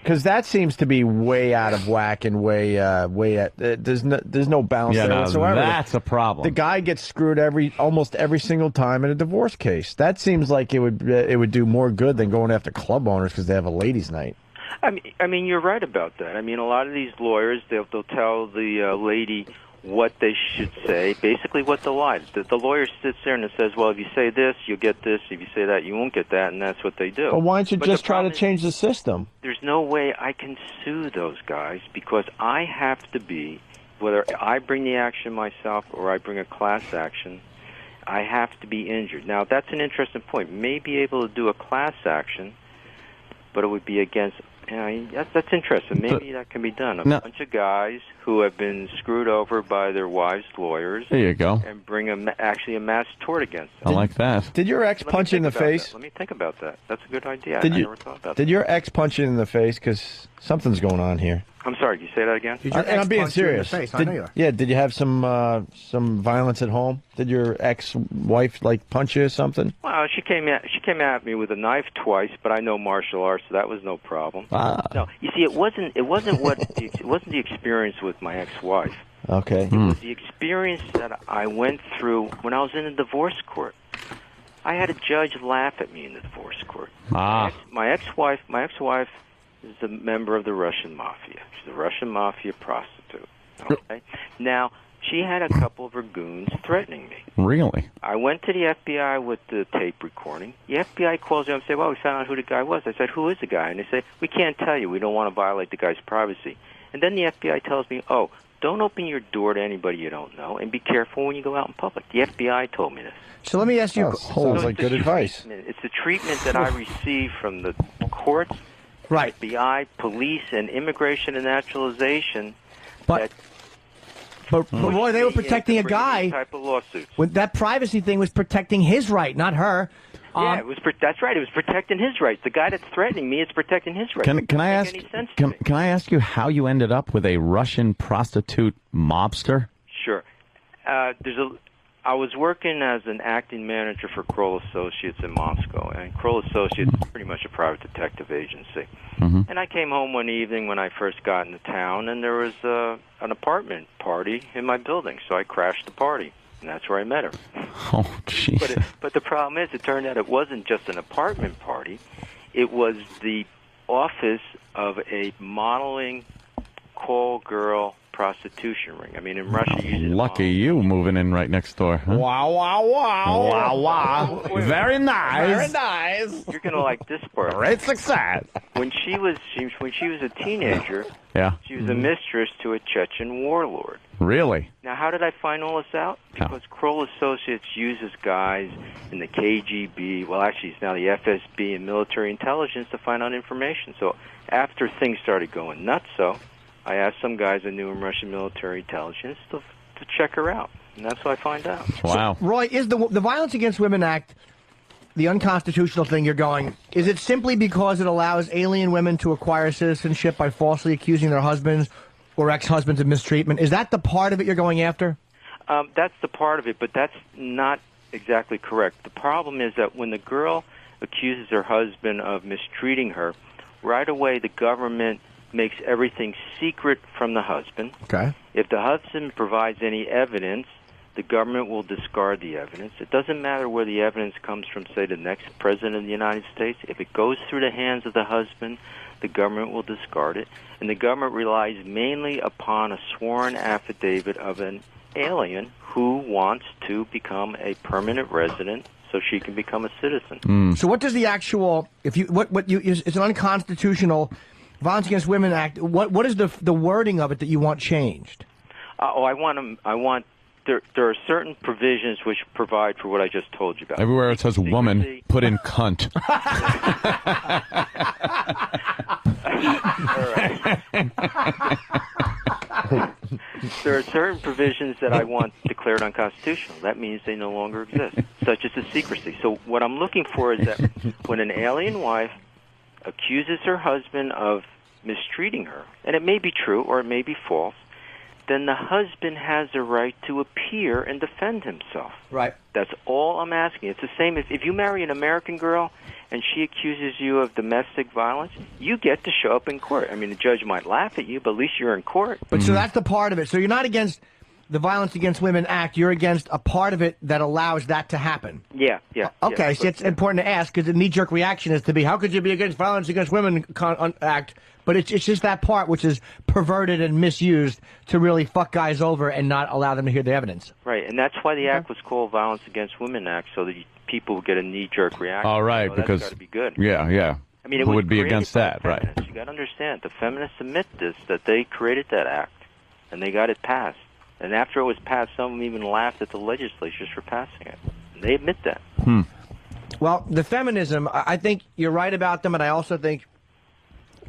Because that seems to be way out of whack and there's no balance there whatsoever. That's a problem. The guy gets screwed almost every single time in a divorce case. That seems like it would do more good than going after club owners because they have a ladies' night. I mean, you're right about that. I mean, a lot of these lawyers, they'll tell the lady what they should say, basically what the lie. The lawyer sits there and says, well, if you say this, you'll get this. If you say that, you won't get that, and that's what they do. Well, why don't you just try to change the system? There's no way I can sue those guys because I have to be, whether I bring the action myself or I bring a class action, I have to be injured. Now, that's an interesting point. May be able to do a class action, but it would be against... that's interesting. Maybe that can be done. A bunch of guys who have been screwed over by their wives' lawyers. There you go. And bring a mass tort against them. I like that. Did your ex punch you in the face? Let me think about that. That's a good idea. I never thought about that. Did your ex punch you in the face? Because something's going on here. I'm sorry, can you say that again? And I'm being serious. Did you have some violence at home? Did your ex-wife punch you or something? Well, she came at me with a knife twice, but I know martial arts, so that was no problem. No, you see, it wasn't the experience with my ex-wife. Okay. It was the experience that I went through when I was in a divorce court. I had a judge laugh at me in the divorce court. My ex-wife is a member of the Russian mafia. She's a Russian mafia prostitute. Okay? Now, she had a couple of her goons threatening me. Really? I went to the FBI with the tape recording. The FBI calls me up and says, well, we found out who the guy was. I said, who is the guy? And they say, we can't tell you. We don't want to violate the guy's privacy. And then the FBI tells me, oh, don't open your door to anybody you don't know, and be careful when you go out in public. The FBI told me this. So let me ask you... sounds like good advice. It's the treatment that I receive from the courts, right, FBI, police, and immigration and naturalization. But Roy, they were protecting a guy. Type of lawsuits. When that privacy thing was protecting his right, not her. Yeah, that's right. It was protecting his rights. The guy that's threatening me is protecting his rights. Can I ask? Can I ask you how you ended up with a Russian prostitute mobster? Sure. I was working as an acting manager for Kroll Associates in Moscow, and Kroll Associates is pretty much a private detective agency. And I came home one evening when I first got into town, and there was an apartment party in my building, so I crashed the party, and that's where I met her. Oh, jeez. But the problem is, it turned out it wasn't just an apartment party. It was the office of a modeling call girl prostitution ring. I mean, in Russia, you use Lucky you moving in right next door. Huh? Wow, wow, wow. Wow, wow. Very nice. Very nice. You're gonna like this part. Great success. When she was a teenager, Yeah. she was a mistress to a Chechen warlord. Really? Now, how did I find all this out? Because Kroll Associates uses guys in the KGB, well, actually, it's now the FSB and military intelligence to find out information. So after things started going nuts, I asked some guys I knew in Russian military intelligence to check her out, and that's what I find out. Wow. So, Roy, is the Violence Against Women Act the unconstitutional thing you're going? Is it simply because it allows alien women to acquire citizenship by falsely accusing their husbands or ex-husbands of mistreatment? Is that the part of it you're going after? That's the part of it, but that's not exactly correct. The problem is that when the girl accuses her husband of mistreating her, right away the government makes everything secret from the husband. Okay. If the husband provides any evidence, the government will discard the evidence. It doesn't matter where the evidence comes from, say, the next president of the United States. If it goes through the hands of the husband, the government will discard it. And the government relies mainly upon a sworn affidavit of an alien who wants to become a permanent resident so she can become a citizen. So what does the actual, it's an unconstitutional Violence Against Women Act, what is the wording of it that you want changed? There are certain provisions which provide for what I just told you about. Everywhere it says woman, put in cunt. There are certain provisions that I want declared unconstitutional. That means they no longer exist, such as the secrecy. So what I'm looking for is that when an alien wife accuses her husband of mistreating her, and it may be true or it may be false, then the husband has a right to appear and defend himself. Right. That's all I'm asking. It's the same if you marry an American girl and she accuses you of domestic violence, you get to show up in court. I mean, the judge might laugh at you, but at least you're in court. But so that's the part of it. So you're not against the Violence Against Women Act. You're against a part of it that allows that to happen. Yeah. Okay, so it's important to ask, because the knee-jerk reaction is to be, how could you be against Violence Against Women Act? But it's just that part which is perverted and misused to really fuck guys over and not allow them to hear the evidence. Right, and that's why the act was called Violence Against Women Act, so that people would get a knee-jerk reaction. All right, because that's got to be good. Yeah. I mean, it who was would be created against by that, right? feminists. You got to understand, the feminists admit this, that they created that act, and they got it passed. And after it was passed, some of them even laughed at the legislatures for passing it. And they admit that. Well, the feminism, I think you're right about them, and I also think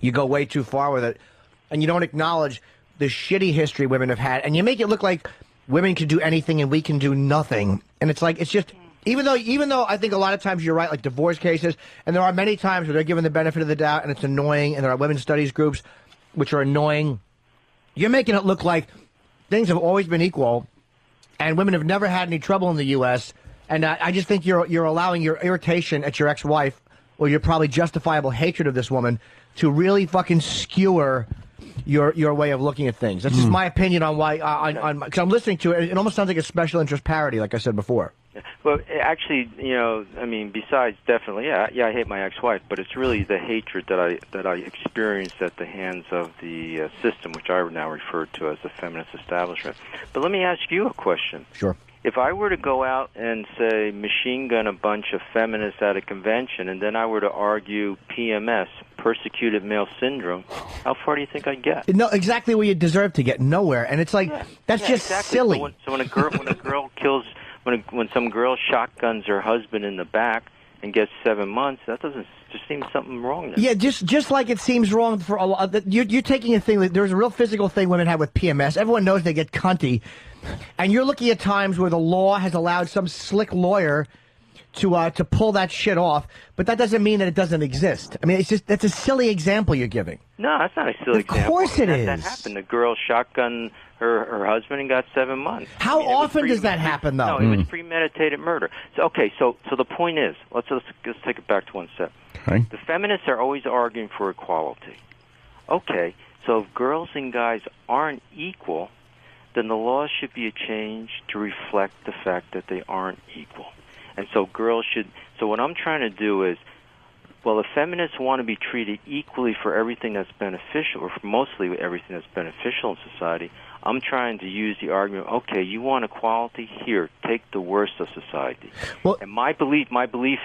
you go way too far with it, and you don't acknowledge the shitty history women have had, and you make it look like women can do anything and we can do nothing. And it's like, it's just, even though I think a lot of times you're right, like divorce cases, and there are many times where they're given the benefit of the doubt and it's annoying, and there are women's studies groups which are annoying, you're making it look like things have always been equal, and women have never had any trouble in the U.S., and I just think you're allowing your irritation at your ex-wife, or your probably justifiable hatred of this woman, to really fucking skewer your way of looking at things. That's just my opinion on why, because I'm listening to it. It almost sounds like a special interest parody, like I said before. Well, actually, I mean, besides definitely, I hate my ex-wife, but it's really the hatred that I experienced at the hands of the system, which I now refer to as the feminist establishment. But let me ask you a question. Sure. If I were to go out and, say, machine gun a bunch of feminists at a convention, and then I were to argue PMS, persecuted male syndrome, how far do you think I'd get? No, exactly where you deserve to get, nowhere. And it's like, that's just exactly. silly. So when a girl kills, when some girl shotguns her husband in the back and gets 7 months, that doesn't just seem something wrong there. Yeah, just like it seems wrong for a lot. You're taking a thing, there's a real physical thing women have with PMS. Everyone knows they get cunty. And you're looking at times where the law has allowed some slick lawyer to pull that shit off, but that doesn't mean that it doesn't exist. I mean, it's just that's a silly example you're giving. No, that's not a silly example. Of course it That is. happened. The girl shotgunned her husband and got 7 months. How often does that happen, though? No, it was premeditated murder. So okay, so the point is, let's take it back to one step. Okay. The feminists are always arguing for equality. Okay, so if girls and guys aren't equal, then the laws should be changed to reflect the fact that they aren't equal. And so girls should. So what I'm trying to do is, well, if feminists want to be treated equally for everything that's beneficial, or for mostly everything that's beneficial in society, I'm trying to use the argument, okay, you want equality? Here, take the worst of society. And my belief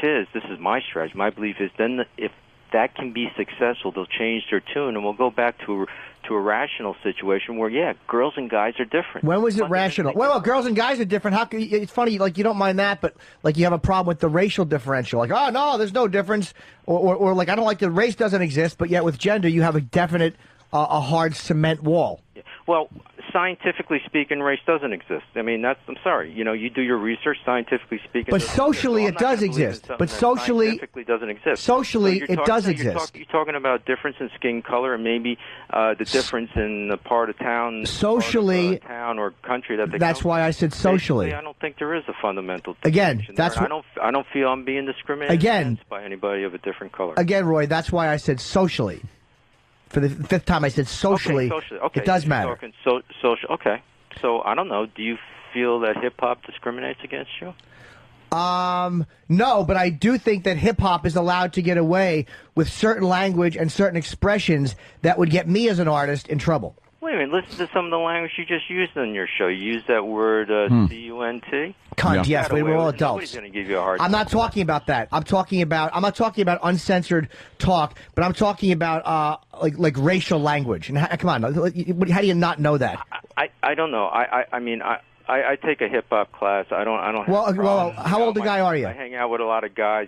is, this is my strategy, my belief is then if that can be successful, they'll change their tune, and we'll go back to a rational situation where, yeah, girls and guys are different. When was it rational? Well, girls and guys are different. How can it's funny, like you don't mind that, but like you have a problem with the racial differential. Like, oh no, there's no difference, or like I don't like the race doesn't exist, but yet with gender you have a definite, a hard cement wall. Well, scientifically speaking, race doesn't exist. I mean, I'm sorry. You know, you do your research. Scientifically speaking, But it doesn't socially, exist. it does exist. But socially, scientifically doesn't exist. Socially, So it does exist. You're talking about difference in skin color and maybe the difference in the part of town, Socially, town or country that they. that's come why I said socially. Basically, I don't think there is a fundamental. Again, distinction that's there. what- I don't feel I'm being discriminated Again. against by anybody of a different color. Again, Roy, that's why I said socially. For the fifth time, I said socially. Okay, socially. Okay, It does you're matter. talking social. Okay, so I don't know. Do you feel that hip hop discriminates against you? No, but I do think that hip hop is allowed to get away with certain language and certain expressions that would get me as an artist in trouble. Wait a minute. Listen to some of the language you just used in your show. You used that word C-U-N-T. Cunt, yes, That we were way, all nobody's adults. going to give you a hard I'm time. not talking about that. I'm not talking about uncensored talk, but I'm talking about like racial language. And come on, how do you not know that? I don't know. I mean I take a hip hop class. I don't. Well, have a well, problem. how old a guy are you? I hang out with a lot of guys.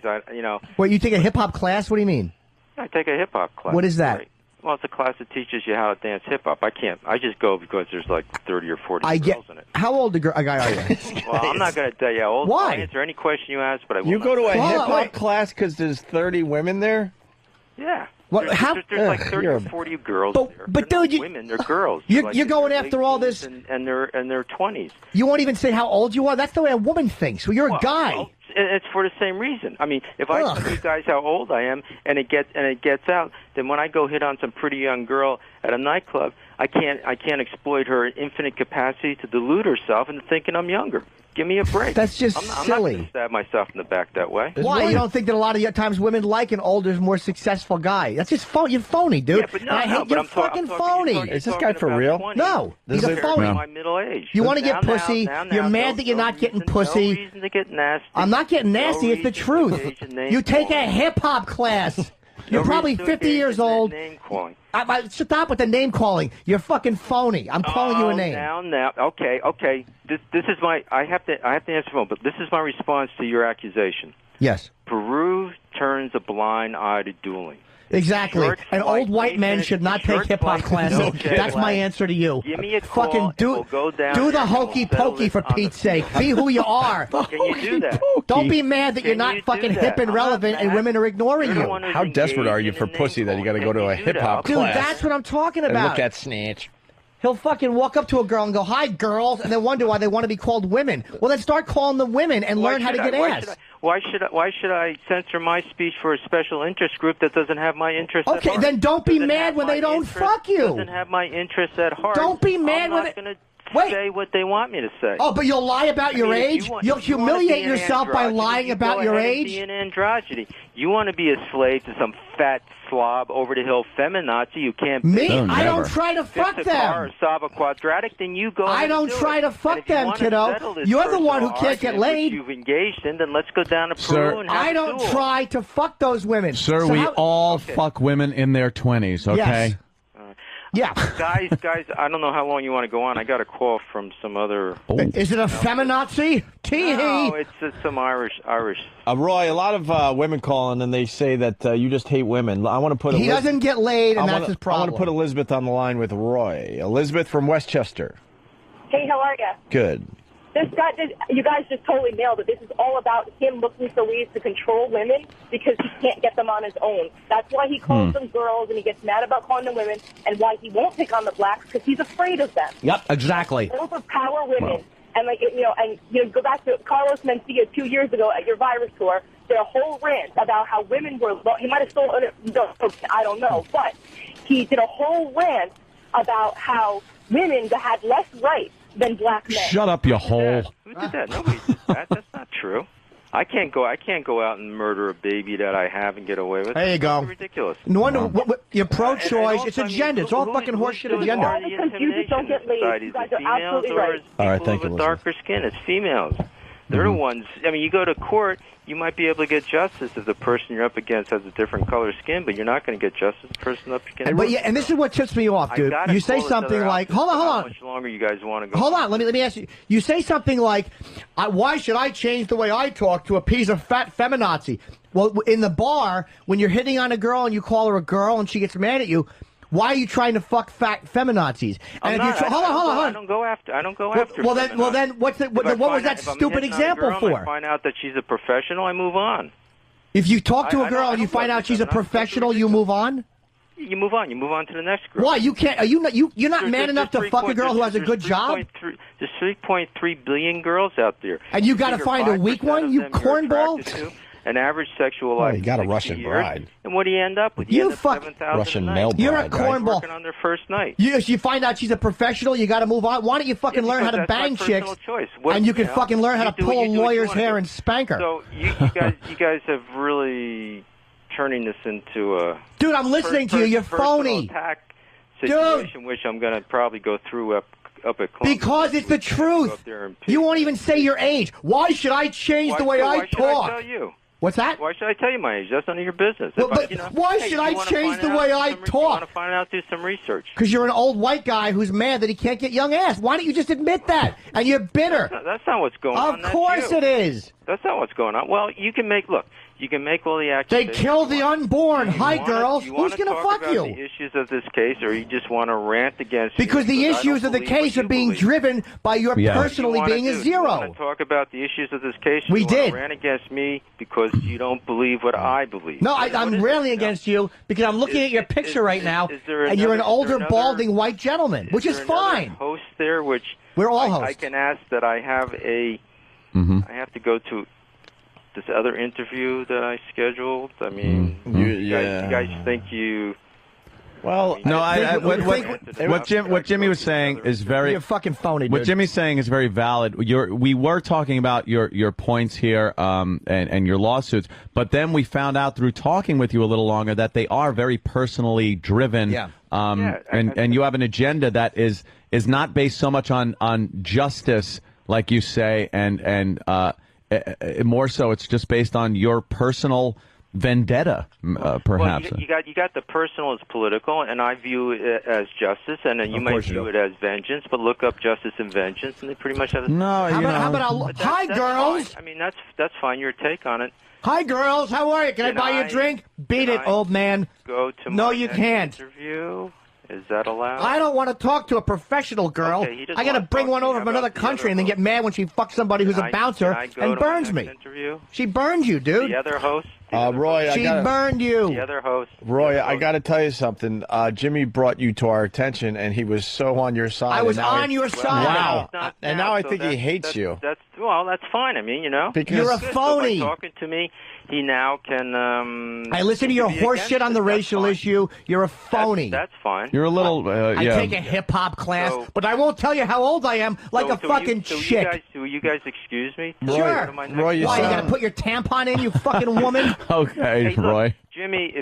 Wait, you take a hip hop class? What do you mean? I take a hip hop class. What is that? Right. Well, it's a class that teaches you how to dance hip hop. I can't. I just go because there's like 30 or 40 I girls get. in it. How old a guy are you? Well, I'm not going to tell you how old. Why? I'll answer any question you ask, but I will You not go to a say. hip hop class because there's 30 women there? Yeah. What? There's, How? there's like 30 or 40 girls there. But They're dude, not women, they're girls. You're Like, going they're after all this, and they're 20s. You won't even say how old you are. That's the way a woman thinks. Well, you're a guy. Well, it's for the same reason. I mean, if I Ugh. tell you guys how old I am and it gets out, then when I go hit on some pretty young girl at a nightclub, I can't exploit her infinite capacity to delude herself into thinking I'm younger. Give me a break. That's just I'm not silly. going to stab myself in the back that way. Why? You don't think that a lot of times women like an older, more successful guy? That's just phony. You're phony, dude. Yeah, but no, And I no, hate but you're I'm fucking talking- phony. you're talking- Is this guy for about real? 20. No, This he's is a phony. my middle age. You want to get Now, pussy? now, You're no mad that you're not getting pussy. No reason to get nasty. I'm not getting No nasty. It's the reason to truth. engage in name You take a calling. hip hop class. You're No probably reason to 50 engage years in old. Name calling. Stop with the name calling. You're fucking phony. I'm calling you a name. Now, okay. This is my. I have to answer the phone, but this is my response to your accusation. Yes. Peru turns a blind eye to dueling. Exactly. Short An flight, old white man should not take short hip hop flight, classes. no jet That's my lag. answer to you. Give me a call. Fucking and we'll go down do there the and we'll hokey settle pokey this for on Pete's the- sake. Be who you are. Can you do that? Don't be mad that you're Can not you do fucking that? hip and I'm not relevant and mad. women are ignoring You're the you. one who's How desperate are you engaged for in the pussy that you got to go to a Can you do hip hop that? Dude, class? that's what I'm talking and about. look at Snatch. He'll fucking walk up to a girl and go, "Hi, girls," and then wonder why they want to be called women. Well, then start calling them women and learn how to get ass. Why should I censor my speech for a special interest group that doesn't have my interest at Okay, heart? then don't be Doesn't mad have when my they don't interest- fuck you. Doesn't have my interest at heart. Don't be mad I'm when not they- going to say what they want me to say. Oh, but you'll lie about I your mean, if age? you want- You'll if you wanna humiliate be an yourself by androgyny, lying you about go your ahead and age? Be an androgyny. You want to be a slave to some fat slob over the hill feminazi you can't Me? be. I don't try to Fix fuck a them. car or solve a quadratic, then you go I ahead don't and do try it. to fuck And if you them, wanna kiddo. settle this You're the one who personal can't get argument laid. which you've engaged in, then let's go down to Peru Sir, and have I a don't duel. try to fuck those women. Sir, So we how- all fuck women in their 20s, okay? Yes. Yeah. guys, I don't know how long you want to go on. I got a call from some other. Is it a feminazi? Tee No, it's some Irish. Roy, a lot of women call in and they say that you just hate women. I want to put He Eliz- doesn't get laid, and I that's wanna- his I problem. want to put Elizabeth on the line with Roy. Elizabeth from Westchester. Hey, how are you? Good. you guys just totally nailed it. This is all about him looking for ways to control women because he can't get them on his own. That's why he calls them girls and he gets mad about calling them women, and why he won't pick on the blacks because he's afraid of them. Yep, exactly. Overpower women. And go back to Carlos Mencia 2 years ago at your virus tour. Did a whole rant about how women were. He might have stolen it. No, I don't know, but he did a whole rant about how women had less rights than black men. Shut up, you hole. Who did that? Nobody did that. That's not true. I can't go out and murder a baby that I have and get away with. There you go. That's ridiculous. No wonder you're pro-choice. It's agenda. It's all fucking horseshit agenda. Because you just don't get laid. You guys are absolutely right. All right, thank you. With darker skin, it's females. They're the ones. I mean, you go to court, you might be able to get justice if the person you're up against has a different color skin, but you're not going to get justice if the person up against. But yeah, and this is what tips me off, dude. You say something like, "Hold on." How much longer you guys want to go? Hold on. Let me ask you. You say something like, "Why should I change the way I talk to appease a fat feminazi?" Well, in the bar, when you're hitting on a girl and you call her a girl and she gets mad at you, why are you trying to fuck fat feminazis? And hold on. I don't go after. Well, then, what was that stupid example for? I find out that she's a professional, I move on. If you talk to a girl and you find out she's a professional, you move on. You move on. You move on to the next girl. Why? You can't. You're not man enough to fuck a girl who has a good job. There's 3.3 billion girls out there. And you got to find a weak one, you cornball. An average sexual life. You got a Russian bride. And what do you end up with? You end up fuck 7,000 Russian a male night. bride. You're a cornball. Working on their first night. You find out she's a professional, you got to move on. Why don't you fucking learn how to bang chicks? And you can fucking learn how to pull a lawyer's hair and spank her. So you guys have really turning this into a dude. I'm listening to you. You're phony. Attack situation, which I'm going to probably go through up at Columbia. Because it's the truth. You won't even say your age. Why should I change the way I talk? Why should I tell you? What's that? Why should I tell you my age? That's none of your business. Why should I change the way I talk? You want to find out, do some research. Because you're an old white guy who's mad that he can't get young ass. Why don't you just admit that? And you're bitter. That's not what's going on. Of course it is. That's not what's going on. Well, you can make all the accusations. They kill the unborn. Hi, girls. Who's going to fuck you? The issues of this case, or you just want to rant against? Because the issues of the case are being driven by your personally being a zero. You want to talk about the issues of this case? We did. You rant against me because you don't believe what I believe. No, I'm railing against you because I'm looking at your picture right now, and you're an older, balding white gentleman, which is fine. Host there, which we're all hosts. I can ask that I have a. I have to go to this other interview that I scheduled. I mean, you guys think you? Well, no. What Jimmy was saying is very. You're fucking phony. What dude. Jimmy's saying is very valid. We were talking about your points here, and your lawsuits, but then we found out through talking with you a little longer that they are very personally driven. Yeah. And you have an agenda that is not based so much on justice, like you say, and more so it's just based on your personal vendetta, perhaps. Well, you got the personal as political, and I view it as justice, and then you might view it as vengeance. But look up justice and vengeance, and they pretty much have the How about hi, girls? Fine. I mean, that's fine. Your take on it. Hi, girls. How are you? Can I buy you a drink? Beat it, old man. Go to no, my you next can't. Interview. Is that allowed? I don't want to talk to a professional girl. Okay, I got to bring one over from another country and then get mad when she fucks somebody who's a bouncer and burns me. Interview? She burns you, dude. The other host? Roy, she burned you. The other host. Roy, I got to tell you something. Jimmy brought you to our attention, and he was so on your side. I was on your side. Wow. And now I think he hates you. That's fine. I mean, because you're a phony. So by talking to me, he now can. I listen to your horse shit on the racial issue. You're a phony. That's fine. You're a little. I take a hip hop class, but I won't tell you how old I am, like a fucking chick. Will you guys excuse me? Sure. Why you got to put your tampon in, you fucking woman? Okay, hey, Roy. Look, Jimmy,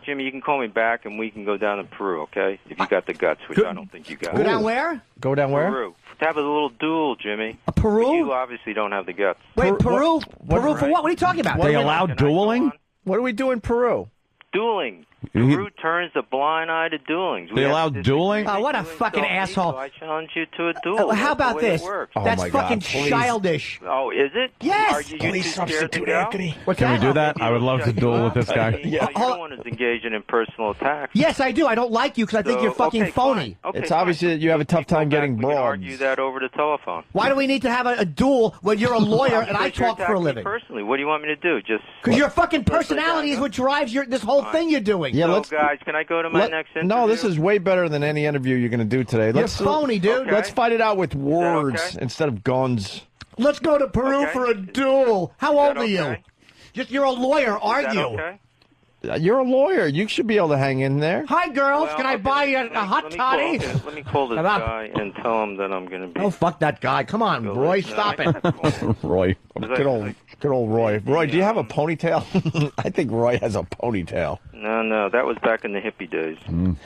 Jimmy, you can call me back and we can go down to Peru, okay? If you got the guts, which I don't think you got. Go down where? Go down where? Peru. To have a little duel, Jimmy. Peru? But you obviously don't have the guts. Wait, Peru? Peru for what? What are you talking about? They allow dueling? What do we do in Peru? Dueling. Peru turns a blind eye to duelings. They allow dueling? Oh, what a fucking asshole. So I challenge you to a duel. How That's about the way this? it works. That's fucking childish. Oh, is it? Yes. Are you too scared to go? Can we do that? I would love to duel with this guy. You're the one who's engaging in personal attacks. Yes, I do. I don't like you because I think you're fucking okay, phony. fine. Okay, It's obvious that you have a tough time getting We can broads. argue that over the telephone. Why do we need to have a duel when you're a lawyer and I Because you're talk for a attacking me living? Personally, what do you want me to do? Just Because your fucking personality is what drives this whole thing you're doing. Yeah, so, let's- guys, can I go to my next interview? No, this is way better than any interview you're going to do today. You're phony, dude. Let's fight it out with words okay? instead of guns. Let's go to Peru for a duel. How old are you? Just you're a lawyer, aren't you? Okay? You're a lawyer. You should be able to hang in there. Hi, girls. Well, Can I buy you a hot toddy? Let me call this Come on. guy and tell him that I'm going to be. Oh, fuck that guy. Come on, Roy. Stop it. Roy. Good old Roy. Roy, do you have a ponytail? I think Roy has a ponytail. No, that was back in the hippie days.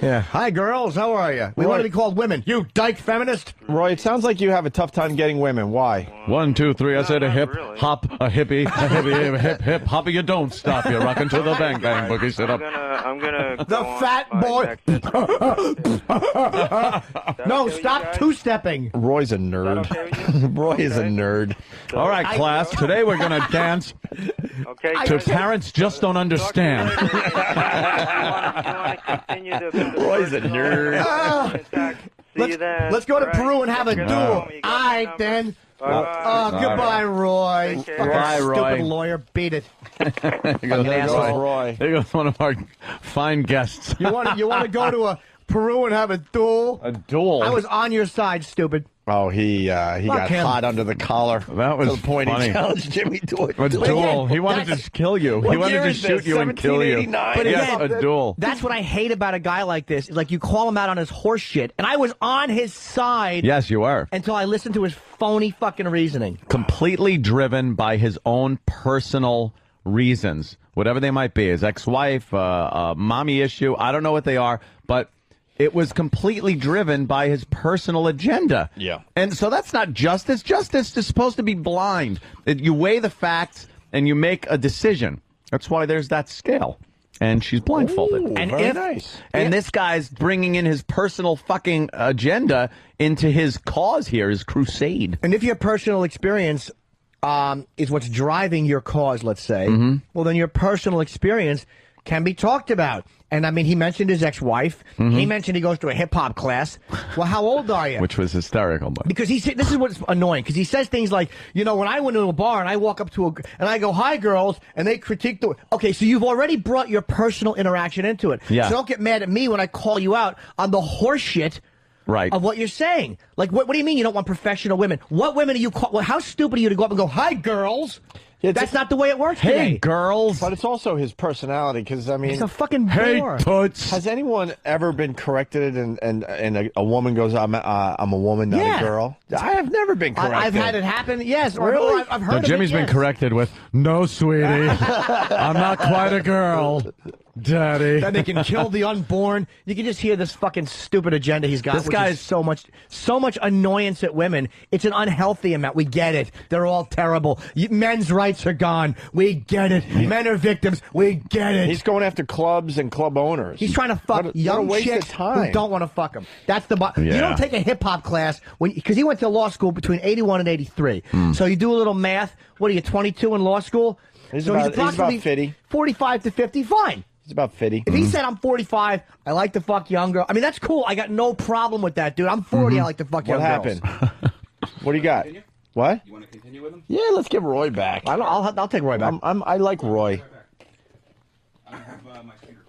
Yeah. Hi, girls. How are you? We Roy. want to be called women. You dyke feminist. Roy, it sounds like you have a tough time getting women. Why? 1, 2, 3. I said a hip, hop, a hippie, a hippie, hip, hip, hoppy. You don't stop. You're rocking to the bang bang boogie. Sit up. I'm gonna. The fat boy. No, stop two-stepping. Roy's a nerd. Roy is a nerd. All right, class. Today we're going to dance Okay. to Parents Just Don't Understand. Roy's a nerd. Let's go to Peru and have a duel. All right, then. Goodbye, Roy. Bye, Roy. Stupid lawyer. Beat it. There goes Roy. There goes one of our fine guests. You want to go to Peru and have a duel? A duel? I was on your side, stupid. Oh, he got him. hot under the collar. That was to the point funny. he challenged Jimmy to A duel. He wanted to kill you. He wanted year to is shoot this? you and kill you. 1789? But Yes, again, a duel. That's what I hate about a guy like this. Like, you call him out on his horse shit, and I was on his side Yes, you were. until I listened to his phony fucking reasoning. Completely driven by his own personal reasons, whatever they might be. His ex-wife, mommy issue. I don't know what they are, but it was completely driven by his personal agenda. Yeah. And so that's not justice. Justice is supposed to be blind. You weigh the facts and you make a decision. That's why there's that scale. And she's blindfolded. Ooh, And very if- nice. And this guy's bringing in his personal fucking agenda into his cause here, his crusade. And if your personal experience is what's driving your cause, let's say, well, then your personal experience can be talked about. And I mean, he mentioned his ex-wife. He mentioned he goes to a hip-hop class. Well, how old are you? Which was hysterical. But Because this is what's annoying. Because he says things like, when I went to a bar and I walk up to and I go, "Hi, girls," and they critique the. Okay, so you've already brought your personal interaction into it. Yeah. So don't get mad at me when I call you out on the horse shit. Right. Of what you're saying. Like, what do you mean you don't want professional women? What women are you call? Well, how stupid are you to go up and go, "Hi, girls"? That's not the way it works today. Hey, girls. But it's also his personality, because, I mean... He's a fucking Hey, bore. toots. Has anyone ever been corrected and a woman goes, I'm a woman, not Yeah. a girl? I have never been corrected. I've had it happen, yes. Or Really? I've heard So of Jimmy's it, been yes. corrected with, "No, sweetie, I'm not quite a girl, Daddy." Then they can kill the unborn. You can just hear this fucking stupid agenda he's got. This which guy's- is so much annoyance at women. It's an unhealthy amount. We get it. They're all terrible. Men's rights are gone. We get it. Men are victims. We get it. He's going after clubs and club owners. He's trying to fuck What a young waste of chicks time. who don't want to fuck him. That's the You Yeah. don't take a hip hop class because he went to law school between 81 and 83. So you do a little math. What are you, 22 in law school? He's so about- he's he's about approximately 50. 45 to 50. Fine. It's about 50. If he said I'm 45, I like to fuck young girls. I mean, that's cool. I got no problem with that, dude. I'm 40. I like to fuck What young happened? girls. What do you got? What? You want to continue with him? Yeah, let's get Roy back. I'll take Roy back. I like Roy. I have my speaker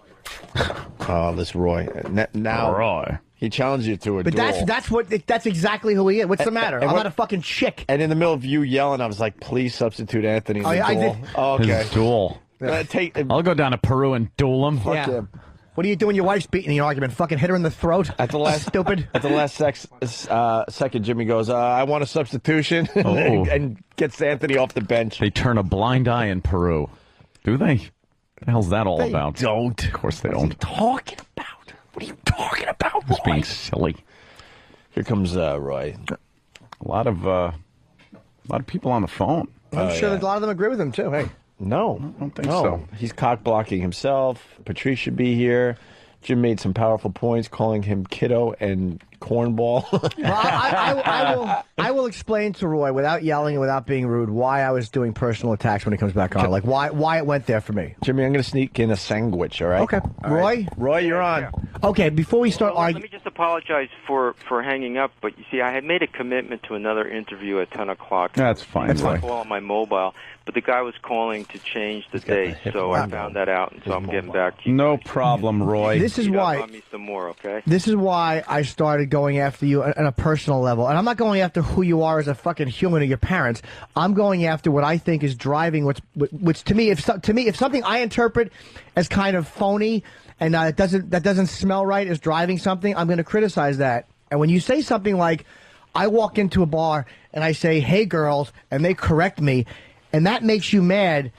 player. Oh, this Roy. Now Roy. he challenged you to a But duel. that's exactly who he is. What's the matter? and I'm what- not a fucking chick. And in the middle of you yelling, I was like, please substitute Anthony in Oh, the yeah, I duel. did. Oh, okay. His duel. I'll go down to Peru and duel him. Yeah. him. What are you doing? Your wife's beating the argument. Fucking hit her in the throat. At the last stupid. At the last second, Jimmy goes, I want a substitution, Oh. and gets Anthony off the bench. They turn a blind eye in Peru. Do they? What the hell's that all They about? don't. Of course they don't. Talking about? What are you talking about, Just Roy? being silly. Here comes Roy. A lot of people on the phone. I'm sure that a lot of them agree with him too. Hey, No, I don't think no. so. He's cock blocking himself. Patrice should be here. Jim made some powerful points, calling him kiddo and cornball. Well, I will explain to Roy without yelling and without being rude why I was doing personal attacks when he comes back on. Like why it went there for me. Jimmy, I'm going to sneak in a sandwich. All right. Okay, All Roy. right. Roy, you're on. Okay, before we start Let arguing. me just apologize for hanging up, but you see, I had made a commitment to another interview at 10 o'clock. That's fine, That's Roy. call on my mobile, but the guy was calling to change the date, so I found that out, and so I'm getting back to you. No problem, Roy. This is Beat up why. on me some more, okay? This is why I started going after you on a personal level. And I'm not going after who you are as a fucking human or your parents. I'm going after what I think is driving which to me, if something I interpret as kind of phony and that doesn't smell right is driving something, I'm going to criticize that. And when you say something like, I walk into a bar and I say, hey, girls, and they correct me, and that makes you mad,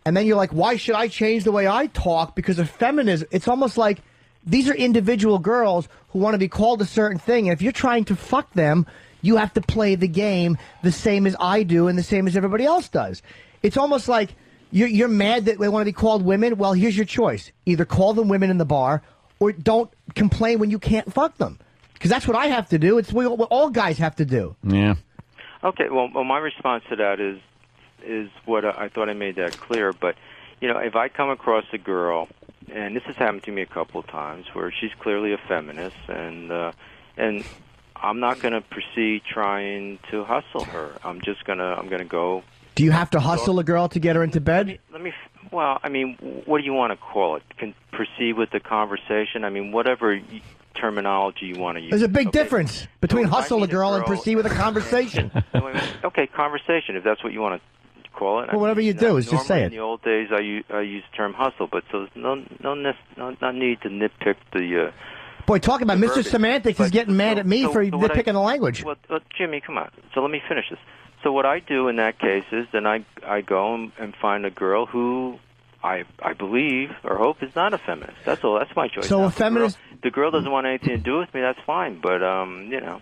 and then you're like, why should I change the way I talk because of feminism? It's almost like these are individual girls who want to be called a certain thing, and if you're trying to fuck them, you have to play the game the same as I do and the same as everybody else does. It's almost like you're mad that they want to be called women. Well, here's your choice. Either call them women in the bar or don't complain when you can't fuck them. Because that's what I have to do. It's what all guys have to do. Yeah. Okay, well, my response to that is what I thought I made that clear. But, if I come across a girl, and this has happened to me a couple of times, where she's clearly a feminist, and I'm not going to proceed trying to hustle her. I'm gonna go. Do you have to hustle a girl to get her into bed? Well, I mean, what do you want to call it? Can proceed with the conversation? I mean, whatever terminology you want to use. There's a big difference between hustle a girl and proceed with a conversation. Okay, conversation, if that's what you want to call it. Well, whatever you do, is just say In it. the old days, I used the term hustle, but so there's no need to nitpick the. Boy, talking about Mr. verbiage. Semantics is getting mad at me for nitpicking the language. Well, Jimmy, come on. So let me finish this. So what I do in that case is then I go and find a girl who I believe or hope is not a feminist. That's all. That's my choice. So Now, a feminist. The girl doesn't want anything to do with me. That's fine. But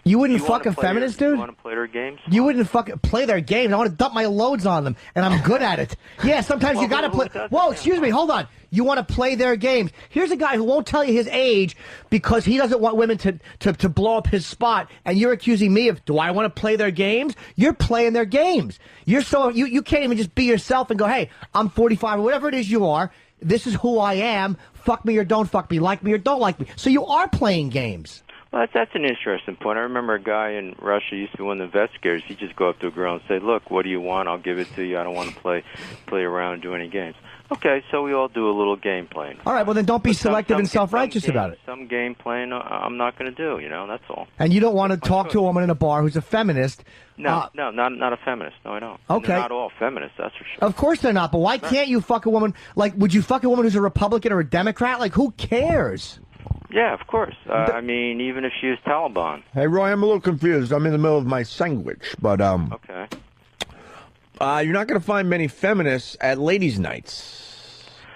You wouldn't you fuck wanna a play feminist, her, dude? You want to play their games? You wouldn't play their games. I want to dump my loads on them, and I'm good at it. Yeah, sometimes you got to play. Whoa, excuse me, hold on. You want to play their games. Here's a guy who won't tell you his age because he doesn't want women to blow up his spot, and you're accusing me of, do I want to play their games? You're playing their games. You can't even just be yourself and go, hey, I'm 45 or whatever it is you are. This is who I am. Fuck me or don't fuck me. Like me or don't like me. So you are playing games. Well, that's an interesting point. I remember a guy in Russia used to be one of the investigators. He'd just go up to a girl and say, look, what do you want? I'll give it to you. I don't want to play around and do any games. Okay, so we all do a little game playing. All right, well, then don't be selective and self-righteous about it. Some game playing I'm not going to do, that's all. And you don't want to talk to a woman in a bar who's a feminist. No, not a feminist. No, I don't. Okay. They're not all feminists, that's for sure. Of course they're not, but why can't you fuck a woman? Like, would you fuck a woman who's a Republican or a Democrat? Like, who cares? Yeah, of course. I mean, even if she was Taliban. Hey, Roy, I'm a little confused. I'm in the middle of my sandwich, but Okay. You're not going to find many feminists at ladies' nights.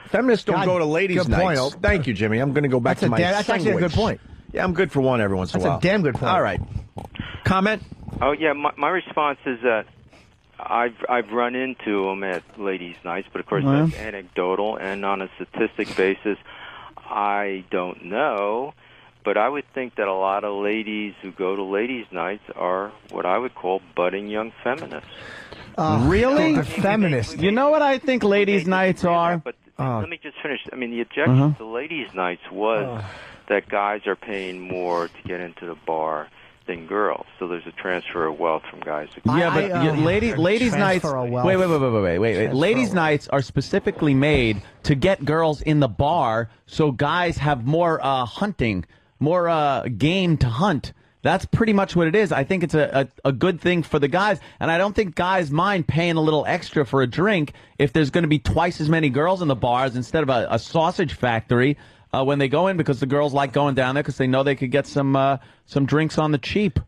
Feminists don't go to ladies' good nights. point. Thank you, Jimmy. I'm going to go back That's to my that's actually a good sandwich. point. Yeah, I'm good for one every once in a while. That's a damn good point. All right. Comment? Oh yeah, my response is that I've run into them at ladies' nights, but of course that's anecdotal and on a statistic basis, I don't know. But I would think that a lot of ladies who go to ladies' nights are what I would call budding young feminists. Really? A feminist. You know what I think ladies' nights are? But let me just finish. I mean, the objection to ladies' nights was that guys are paying more to get into the bar than girls. So there's a transfer of wealth from guys to girls. Yeah, but ladies' nights. Wait. Ladies' nights are specifically made to get girls in the bar, so guys have more hunting, more game to hunt. That's pretty much what it is. I think it's a good thing for the guys, and I don't think guys mind paying a little extra for a drink if there's going to be twice as many girls in the bars instead of a sausage factory when they go in, because the girls like going down there because they know they could get some drinks on the cheap.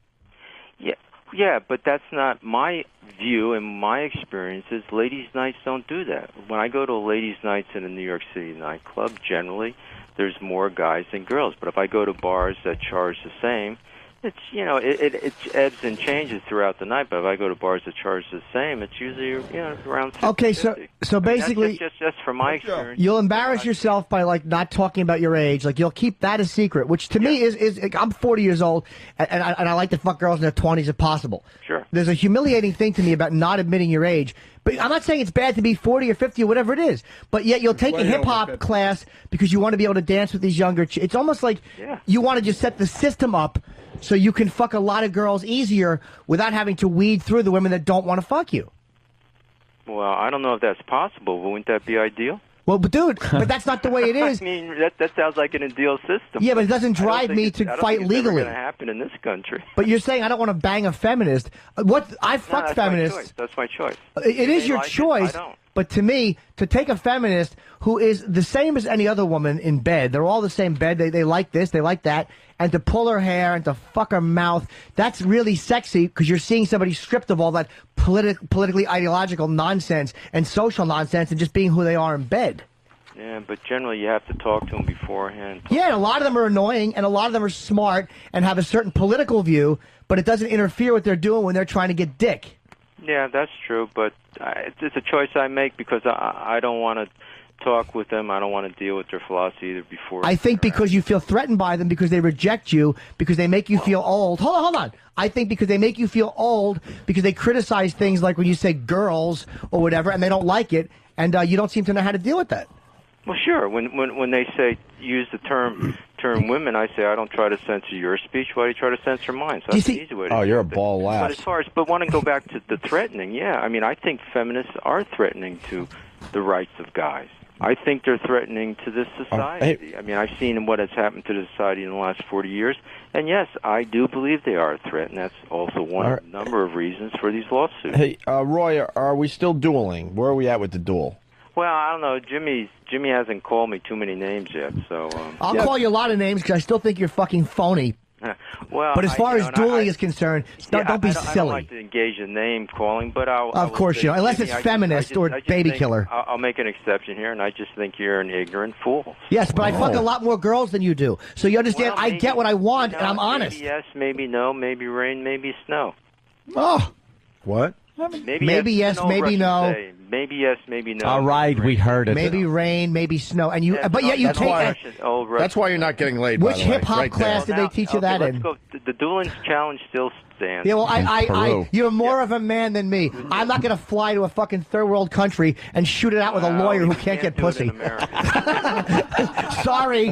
Yeah, but that's not my view and my experiences. Ladies' nights don't do that. When I go to ladies' nights in a New York City nightclub, generally there's more guys than girls. But if I go to bars that charge the same, It's it ebbs and changes throughout the night. But if I go to bars that charge the same, it's usually around 50, Okay, so 50. so I mean, basically, that's just from my experience. you'll embarrass yourself by like not talking about your age. Like you'll keep that a secret, which to me is I'm 40 years old and I like to fuck girls in their 20s if possible. Sure. There's a humiliating thing to me about not admitting your age. But I'm not saying it's bad to be 40 or 50 or whatever it is. But yet you'll take a way hip over hop 50. class because you want to be able to dance with these younger. It's almost like you want to just set the system up so you can fuck a lot of girls easier without having to weed through the women that don't want to fuck you. Well, I don't know if that's possible. But wouldn't that be ideal? Well, but dude, but that's not the way it is. I mean, that sounds like an ideal system. Yeah, but it doesn't drive me to fight legally. It's going to happen in this country. But you're saying I don't want to bang a feminist. What I fucked that's feminists. My choice. That's my choice. It is They your like choice. I don't. But to me, to take a feminist who is the same as any other woman in bed, they're all the same bed. They like this, they like that, and to pull her hair and to fuck her mouth, that's really sexy because you're seeing somebody stripped of all that politically ideological nonsense and social nonsense and just being who they are in bed. Yeah, but generally you have to talk to them beforehand. Yeah, and a lot of them are annoying, and a lot of them are smart and have a certain political view, but it doesn't interfere with what they're doing when they're trying to get dick. Yeah, that's true, but it's a choice I make because I don't want to talk with them. I don't want to deal with their philosophy either before. I think because you feel threatened by them, because they reject you, because they make you feel old. Hold on. I think because they make you feel old, because they criticize things like when you say girls or whatever, and they don't like it, and you don't seem to know how to deal with that. Well, sure. When they say use the term women, I say I don't try to censor your speech. Why do you try to censor mine? So that's an easy way to. Oh, do you're a it. ball But as far as want to go back to the threatening, yeah. I mean, I think feminists are threatening to the rights of guys. I think they're threatening to this society. I mean, I've seen what has happened to the society in the last 40 years, and yes, I do believe they are a threat, and that's also one of a number of reasons for these lawsuits. Hey, Roy, are we still dueling? Where are we at with the duel? Well, I don't know. Jimmy hasn't called me too many names yet, so. I'll call you a lot of names because I still think you're fucking phony. Well, But as far as dueling is concerned, don't be I silly. don't like to engage in name calling, but I Of course you don't, unless it's feminist or baby killer. I'll make an exception here, and I just think you're an ignorant fool. Yes, but I fuck a lot more girls than you do. So you understand, I get what I want, and I'm honest. Maybe yes, maybe no, maybe rain, maybe snow. Oh. What? Maybe yes, maybe no. Maybe yes, maybe no. All right, we heard it. Maybe rain, maybe snow, and you. But yet you That's take why- that. That's why you're not getting laid. Which by the way. hip hop Right class there. did they teach you that let's in? go. The dueling challenge still stands. Yeah, well, you're more of a man than me. I'm not going to fly to a fucking third world country and shoot it out with a lawyer who can't get pussy. Sorry.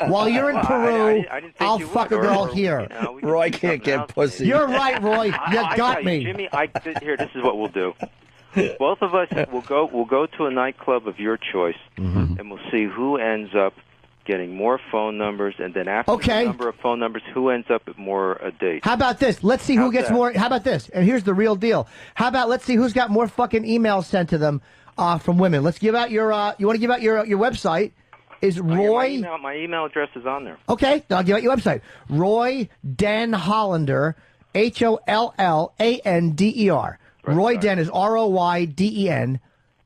While you're in Peru, I'll fuck a girl here. Roy can't get pussy. You're right, Roy. You I got tell me. you, Jimmy, here, this is what we'll do. Both of us will go to a nightclub of your choice, and we'll see who ends up getting more phone numbers, and then after the number of phone numbers, who ends up at more dates. How about this? Let's see who gets more. How about this? And here's the real deal. How about let's see who's got more fucking emails sent to them from women. Let's give out your. You want to give out your website? Is Roy? My email address is on there. Okay, I'll give out your website. Roy Den Hollander, HOLLANDER. Roy Den is ROYDEN,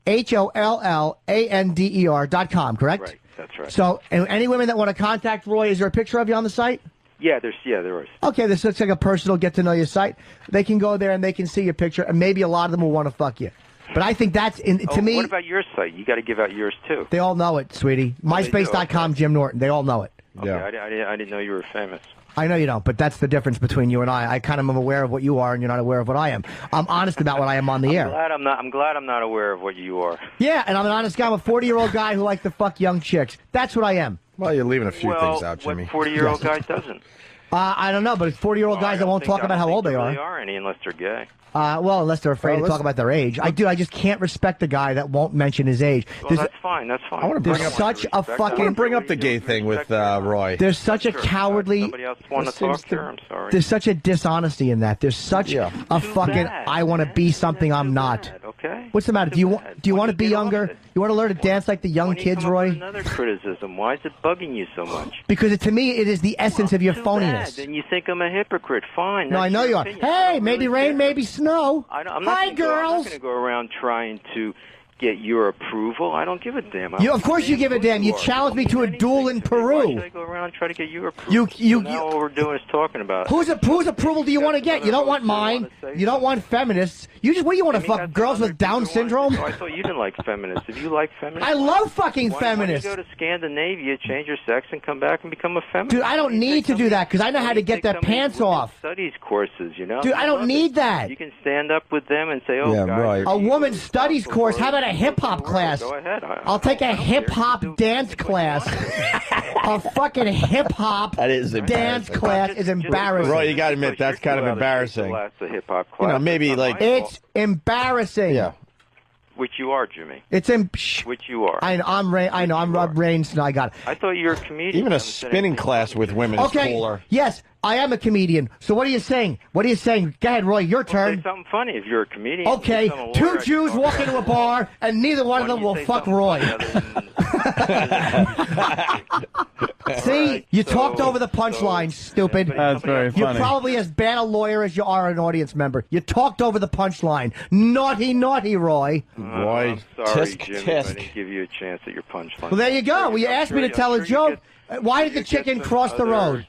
HOLLANDER.com, correct? Right, that's right. So, and any women that want to contact Roy, is there a picture of you on the site? Yeah, there is. Okay, this looks like a personal get-to-know-you site. They can go there and they can see your picture, and maybe a lot of them will want to fuck you. But I think that's, to me... What about your site? You got to give out yours, too. They all know it, sweetie. MySpace.com, Jim Norton. They all know it. Okay, I didn't know you were famous. I know you don't, but that's the difference between you and I. I kind of am aware of what you are, and you're not aware of what I am. I'm honest about what I am on the air. I'm glad I'm not aware of what you are. Yeah, and I'm an honest guy. I'm a 40-year-old guy who likes to fuck young chicks. That's what I am. Well, you're leaving a few things out, Jimmy. What 40-year-old guy doesn't? I don't know, but 40-year-old guys that won't talk about how old they Really are. are any unless they're gay. Well, unless they're afraid to talk about their age. I just can't respect a guy that won't mention his age. Well, that's fine. That's fine. I want to bring up such a fucking. I want to bring up the gay thing with Roy. There's such a cowardly. Somebody else want to talk here? I'm sorry. There's such a dishonesty in that. There's such a fucking. I want to be something I'm not. Okay. What's the matter? Do you want to be younger? You want to learn to dance like the young kids, Roy? Another criticism. Why is it bugging you so much? Because to me, it is the essence of your Too phoniness. bad. Then you think I'm a hypocrite. Fine. No, I know you are. Hey, maybe rain, maybe snow. I'm Hi, not girls. going to go around trying to get your approval. I don't give a damn. Of course you give a damn. You challenged me to a duel in Peru. Why should I go around and try to get your approval? Now all we're doing is talking about Whose approval do you want to get? You don't want mine. You don't want feminists. You just what do you want to fuck girls with Down syndrome? Oh, I thought you didn't like feminists. If you like feminists, I love fucking feminists. Why don't you go to Scandinavia, change your sex, and come back and become a feminist? Dude, I don't need to do that because I know how to get their pants off. Studies courses, you know. Dude, I don't need that. You can stand up with them and say, "Oh, guys, A woman's studies course. How about a hip hop class? Go ahead. I'll take a hip hop dance class. A fucking hip hop dance class is embarrassing. Roy, you got to admit that's kind of embarrassing. That's a hip hop You class. know, maybe like It's embarrassing. Yeah. Which you are, Jimmy. It's Which you are. I'm Rob Raines, and I got it. I thought you were a comedian. Even a spinning class with women is Okay. cooler. Yes, I am a comedian. So what are you saying? What are you saying? Go ahead, Roy. Your turn. Say something funny if you're a comedian. Okay, Say something two lawyer, Jews walk into a bar, and neither one of them will fuck Roy. See, you talked over the punchline, stupid. That's very You're funny. probably as bad a lawyer as you are an audience member. You talked over the punchline. Naughty, naughty, Roy. Roy, I'm sorry, tisk, Jimmy, tisk. I didn't give you a chance at your punchline. Well, there you go. Well, you asked me to tell a joke. Why did the chicken cross the road?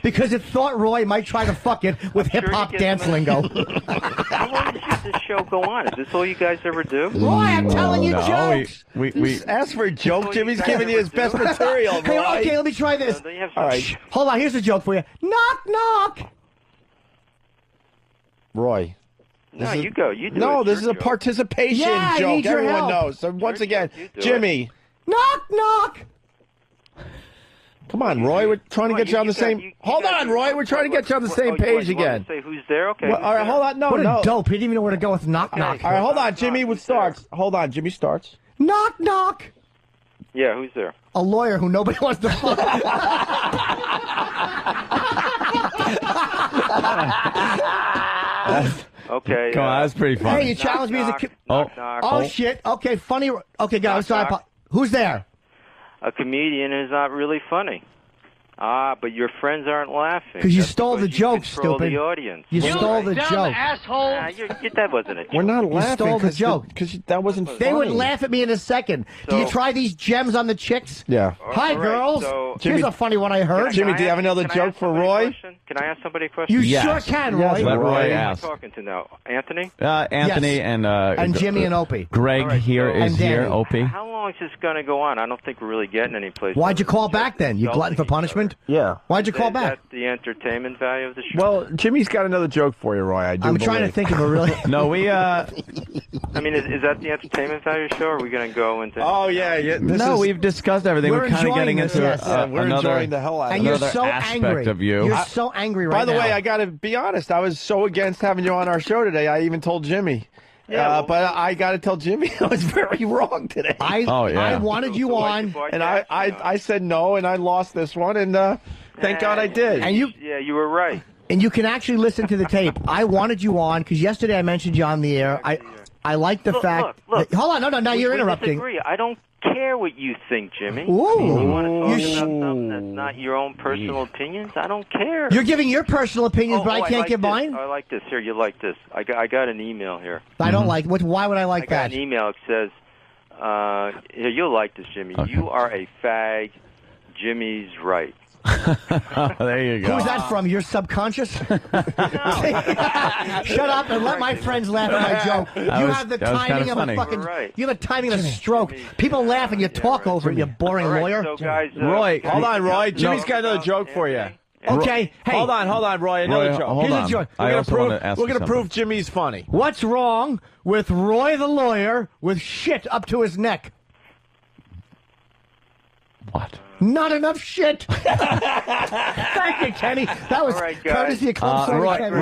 Because it thought Roy might try to fuck it with hip-hop dance lingo. How long does this show go on? Is this all you guys ever do? Roy, I'm telling you jokes. We asked for a joke. Jimmy's giving you his best material, Hey, Roy. okay, let me try this. All right. Shh, hold on, here's a joke for you. Knock, knock. Roy. No, you go. You do No, it. this is Your a joke. participation Yeah, I joke. need your Everyone help. knows. So once again, You do Jimmy. Knock, knock. Come on, Roy. We're trying to get you on the same. Hold on, Roy. We're trying to get you on the same page again. Say who's there? Okay. Well, all right, hold on. No, What a no. dope. He didn't even know where to go with knock, knock. All right, hold on. Jimmy starts. Hold on. Jimmy starts. Knock, knock. Yeah, who's there? A lawyer who nobody wants to fuck. Okay. Come on, that's pretty funny. Hey, you challenged me as a kid. Knock, Oh, knock. shit. Okay, funny. Okay, guys, sorry. knock. Who's there? A comedian is not really funny. Ah, but your friends aren't laughing. 'Cause you That's stole the because you joke, control stupid. the audience. You stole the joke. That wasn't a joke. We're not You laughing. stole the joke. Because that wasn't funny. They would laugh at me in a second. Do you So- try these gems on the chicks? Yeah. Hi, All right, girls. so- Here's a funny one I heard. Jimmy, do you have another joke for Roy? Can I ask somebody a question? You Yes. sure can, Roy. Yes, Let Roy Who am I ask. talking to now? Anthony? Anthony Yes. and Jimmy and Opie. Greg All right, here so- is And here. Danny. Opie. How long is this going to go on? I don't think we're really getting any place. Why'd you call back then? You glutton for punishment? Yeah. Why'd you call Is back? that the entertainment value of the show? Well, Jimmy's got another joke for you, Roy. I'm trying to think of a really. No, we I mean, is that the entertainment value of the show, or are we going to go into... Oh, yeah. no, we've discussed everything. We're We're kind of enjoying getting this, into yes. we're another enjoying the hell out of And it. you're another so aspect angry. of you. You're so angry right By the now. way, I got to be honest. I was so against having you on our show today. I even told Jimmy. But I got to tell Jimmy I was very wrong today. I wanted you on, and I said no, and I lost this one, and thank God I did. and you Yeah, you were right. and you can actually listen to the tape. I wanted you on because yesterday I mentioned you on the air. I like the fact. Look. Hold on, no, you're We interrupting. disagree. I don't care what you think, Jimmy. Ooh. You want to talk You about something that's not your own personal opinions? I don't care. You're giving your personal opinions, but I can't like give this. mine. I like this. Here, you like this. I got an email here. I don't like. Why would I I like got that? an email. It says, here, you'll like this, Jimmy. You are a fag. Jimmy's right. There you go. Who's that from? Your subconscious? Shut up and let my friends laugh at my joke. You have the that was timing kinda of funny. a fucking. Right. You have the timing of a stroke. People laugh and you talk over it. You boring All right, lawyer. so guys, Roy, hold on, Roy. No. Jimmy's got another joke for you. Okay, hey. Hold on, Roy. Another Roy, joke. hold Here's a on. joke. I also want to ask We're you going to something. prove Jimmy's funny. What's wrong with Roy the lawyer with shit up to his neck? What? Not enough shit. Thank you, Kenny. That was All right, guys. courtesy of Club Soda Roy, Kenny.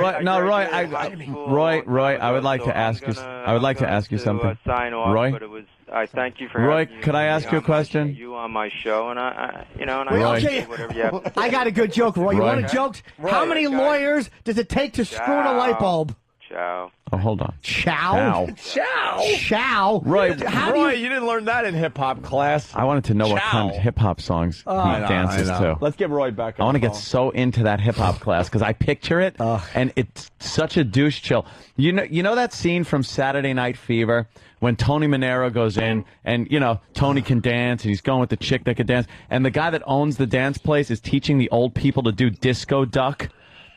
Roy, I would like to ask you. I would like to ask you something. Sign off, Roy? but it was. I thank you for Roy, having could I ask you a question? You on my show, and I Well, I okay. do whatever you have. I got a good joke, Roy. You Roy. want a joke? How many lawyers does it take to screw in a light bulb? Ciao. Oh, hold on. Chow? Chow? Roy, you didn't learn that in hip hop class. I wanted to know what kind of hip hop songs he dances to. Let's get Roy back. I want to get so into that hip hop class because I picture it, and it's such a douche chill. You know that scene from Saturday Night Fever when Tony Manero goes in, and Tony can dance, and he's going with the chick that can dance, and the guy that owns the dance place is teaching the old people to do disco duck.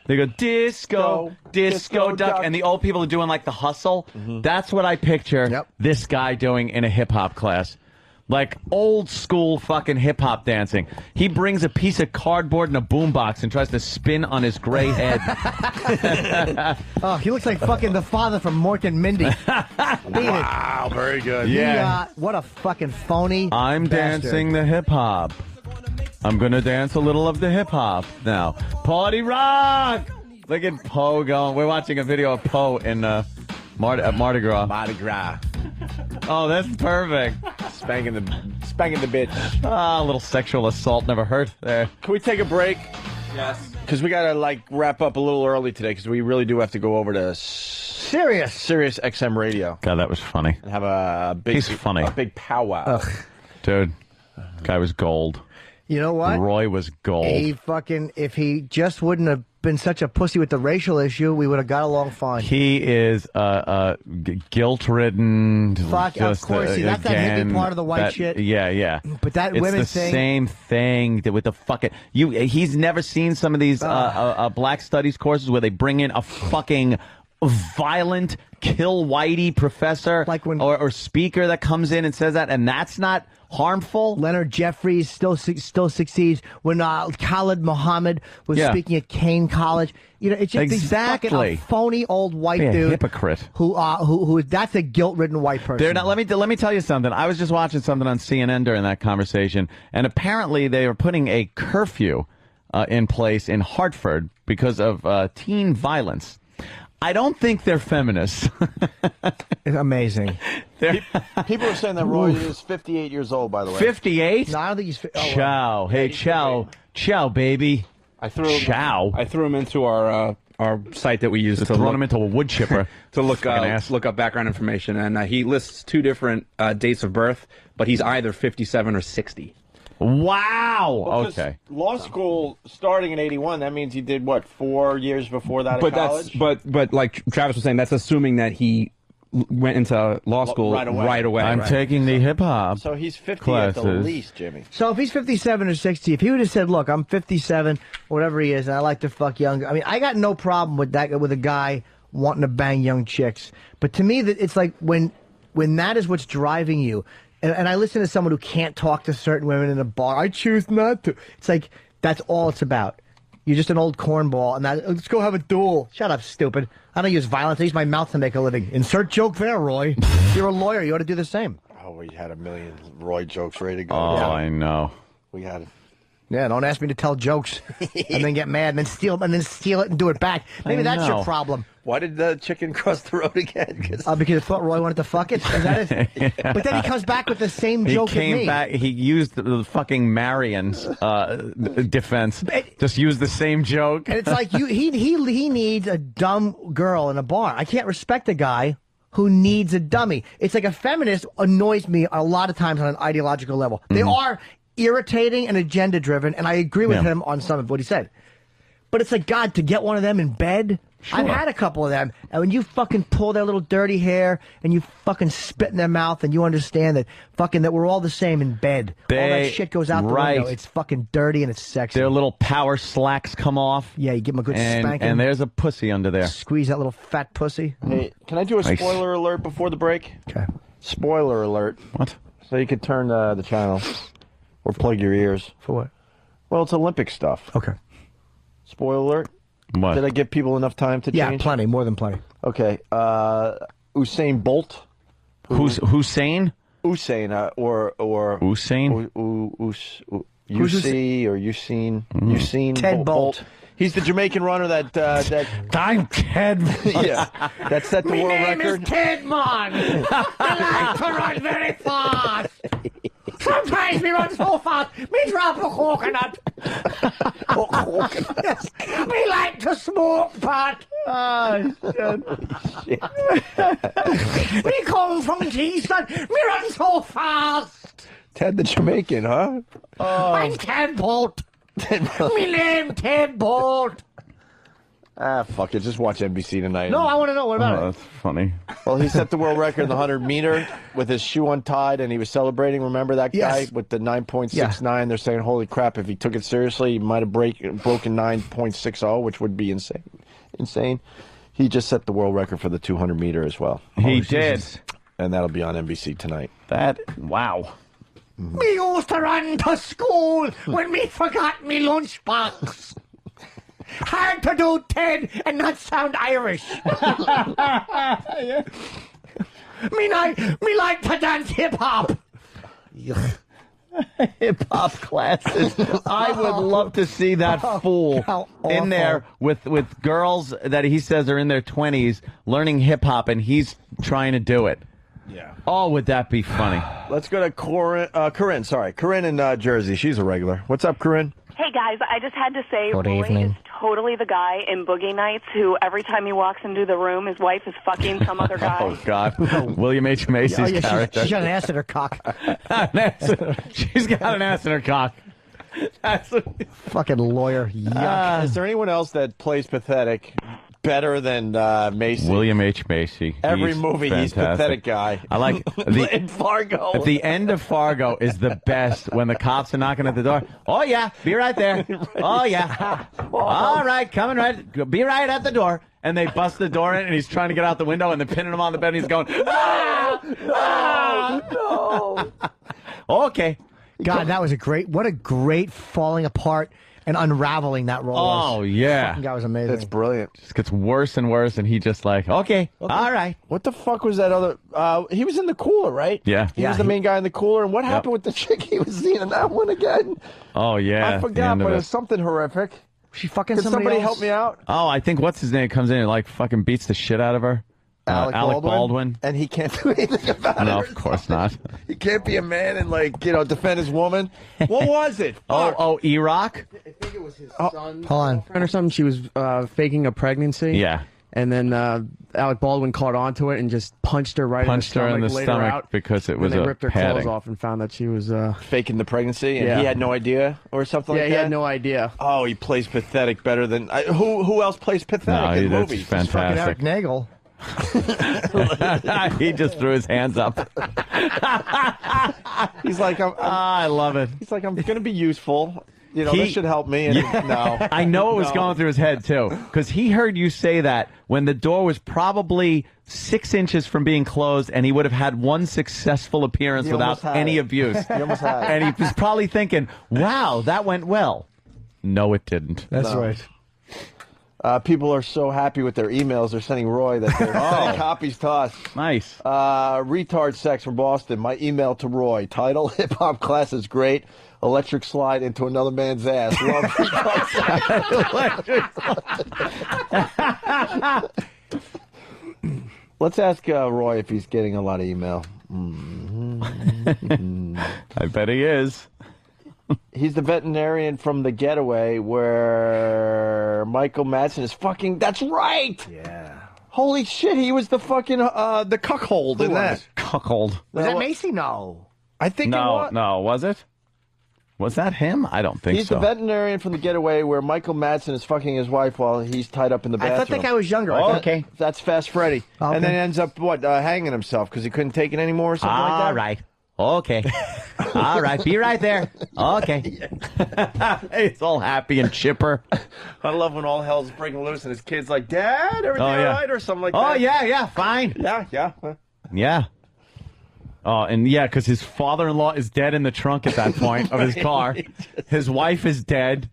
They go disco duck, and the old people are doing like the hustle. That's what I picture this guy doing in a hip hop class. Like old school fucking hip hop dancing. He brings a piece of cardboard and a boombox and tries to spin on his gray head. Oh, he looks like fucking the father from Mork and Mindy. Wow, very good. Yeah. What a fucking phony. I'm bastard. dancing the hip hop. I'm gonna dance a little of the hip hop now. Party rock! Look at Poe going. We're watching a video of Poe in Mardi Gras. Mardi Gras. Oh, that's perfect. Spanking the bitch. Ah, a little sexual assault never hurt there. Can we take a break? Yes. Because we gotta wrap up a little early today because we really do have to go over to Sirius XM Radio. God, that was funny. And have a big. He's funny. A big powwow. Dude, guy was gold. You know what? Roy was gold. If he just wouldn't have been such a pussy with the racial issue, we would have got along fine. He is guilt-ridden. Fuck, of course. See, that's that hippie part of the white shit. Yeah. But that it's women the thing. same thing with the fucking. He's never seen some of these black studies courses where they bring in a fucking violent kill whitey professor or speaker that comes in and says that, and that's not harmful. Leonard Jeffries still succeeds when Khalid Muhammad was speaking at Kane College. It's just these fucking a phony old white dude, hypocrite. Who that's a guilt-ridden white person. They're not, let me tell you something. I was just watching something on CNN during that conversation, and apparently they are putting a curfew in place in Hartford because of teen violence. I don't think they're feminists. Amazing. People are saying that Roy is 58 years old, by the way. 58? No, I don't think he's. Ciao. Hey, ciao. Ciao, baby. I threw him into our site that we use to throw him into a wood chipper to look up background information, and he lists two different dates of birth, but he's either 57 or 60. Wow. Because okay. Law school starting in 81. That means he did what 4 years before that. But at college? but like Travis was saying, that's assuming that he went into law school right away. I'm taking the hip hop. So he's 50 classes. at the least, Jimmy. So if he's 57 or 60, if he would have said, "Look, I'm 57, whatever he is, and I like to fuck young," I mean, I got no problem with that with a guy wanting to bang young chicks. But to me, that it's like when that is what's driving you. And I listen to someone who can't talk to certain women in a bar. I choose not to. It's like, that's all it's about. You're just an old cornball, and let's go have a duel. Shut up, stupid. I don't use violence. I use my mouth to make a living. Insert joke there, Roy. You're a lawyer. You ought to do the same. Oh, we had a million Roy jokes ready to go. Oh, I know. We had. Yeah, don't ask me to tell jokes and then get mad and then steal it and do it back. Maybe that's your problem. Why did the chicken cross the road again? Because I thought Roy wanted to fuck it. Is that it? But then he comes back with the same joke He came back. He used the fucking Marion's defense. Just used the same joke. And it's like he needs a dumb girl in a bar. I can't respect a guy who needs a dummy. It's like a feminist annoys me a lot of times on an ideological level. They are irritating and agenda driven, and I agree with him on some of what he said. But it's like, God, to get one of them in bed. Sure. I've had a couple of them, and when you fucking pull their little dirty hair and you fucking spit in their mouth and you understand that we're all the same in bed. All that shit goes out the window. It's fucking dirty and it's sexy. Their little power slacks come off. Yeah, you give them a good spanking. And there's a pussy under there. Squeeze that little fat pussy. Hey, can I do a spoiler alert before the break? Okay. Spoiler alert. What? So you could turn the channel or plug your ears. For what? Well, it's Olympic stuff. Okay. Spoiler alert. What? Did I give people enough time to change? Yeah, plenty. More than plenty. Okay. Usain Bolt. Who's Hussein? Usain or Usain? UC or Usain Ted Bolt. He's the Jamaican runner that I'm Ted. Yeah, that set the world record. My name is Ted, man. I like to run very fast. Sometimes we run so fast, we drop a coconut. Yes. We like to smoke pot. Oh, shit. We come from Kingston. We run so fast. Ted the Jamaican, huh? I'm Ted Bolt. Me name Ted Bolt. Ah, fuck it. Just watch NBC tonight. No, I want to know. What about it? That's funny. Well, he set the world record in the 100-meter with his shoe untied, and he was celebrating. Remember that guy with the 9.69? They're saying, holy crap, if he took it seriously, he might have broken 9.60, which would be insane. He just set the world record for the 200-meter as well. He did. And that'll be on NBC tonight. Wow. Me used to run to school when me forgot me lunchbox. Hard to do, Ted, and not sound Irish. Me like to dance hip hop. Hip hop classes. I would love to see that fool in there with girls that he says are in their 20s learning hip hop, and he's trying to do it. Yeah. Oh, would that be funny? Let's go to Corinne. Corinne in Jersey. She's a regular. What's up, Corinne? Hey, guys, I just had to say, Good Roy evening. is totally the guy in Boogie Nights who every time he walks into the room, his wife is fucking some other guy. Oh, God. William H. Macy's character. She's got an ass in her cock. She's got an ass in her cock. Fucking lawyer. Yuck. Is there anyone else that plays pathetic better than Macy? William H. Macy. Every He's movie, he's fantastic. pathetic guy. I like in Fargo. At the end of Fargo is the best when the cops are knocking at the door. Oh, yeah, be right there. Oh, yeah. All right, coming right. Be right at the door. And they bust the door in, and he's trying to get out the window, and they're pinning him on the bed, and he's going, no. Okay. God, that was what a great falling apart and unraveling that role was. Oh, yeah. Fucking guy was amazing. That's brilliant. Just gets worse and worse, and he just like, okay, all right. What the fuck was that other? He was in the cooler, right? Yeah. He was the main guy in the cooler. And what happened with the chick he was seeing in that one again? Oh, yeah. I forgot, but it's something horrific. She fucking Can somebody help me out? Oh, I think what's his name comes in and like fucking beats the shit out of her. Alec Baldwin. And he can't do anything about it. No, of course not. He can't be a man and defend his woman. What was it? Oh, E-Rock? I think it was his son's Hold on. girlfriend or something. She was faking a pregnancy. Yeah. And then Alec Baldwin caught onto it and just punched her right Punched her in the laid stomach her out, because it was and they a ripped her padding. clothes off and found that she was faking the pregnancy, and Yeah. he had no idea or something like that? Yeah, he had no idea. Oh, he plays pathetic better than... who else plays pathetic in that's movies? fantastic. Fucking Eric Nagel. He just threw his hands up. He's like, I love it. He's like, I'm going to be useful. This should help me. And no. I know it was No. going through his head, too, because he heard you say that when the door was probably 6 inches from being closed, and he would have had one successful appearance He without almost had any it. abuse. He almost had it. And he was probably thinking, wow, that went well. No, it didn't. That's right. People are so happy with their emails. They're sending Roy that they're sending copies to us. Nice. Retard sex from Boston. My email to Roy. Title: Hip hop class is great. Electric slide into another man's ass. Love retard sex. Let's ask Roy if he's getting a lot of email. I bet he is. He's the veterinarian from The Getaway where Michael Madsen is fucking... That's right! Yeah. Holy shit, he was the fucking... the cuckold in that. Cuckold. Was that Macy? No. I think it was. No, was it? Was that him? I don't think He's so. the veterinarian from The Getaway where Michael Madsen is fucking his wife while he's tied up in the bathroom. I thought that guy was younger. Oh, okay. That's Fast Freddy. Okay. And then ends up, hanging himself because he couldn't take it anymore or something like that? All right. Okay. All right. Be right there. Okay. He's all happy and chipper. I love when all hell's breaking loose and his kid's like, Dad, everything all right? Or something like that. Oh, yeah, fine. Yeah. Yeah. Oh, and yeah, because his father-in-law is dead in the trunk at that point of his car. His wife is dead.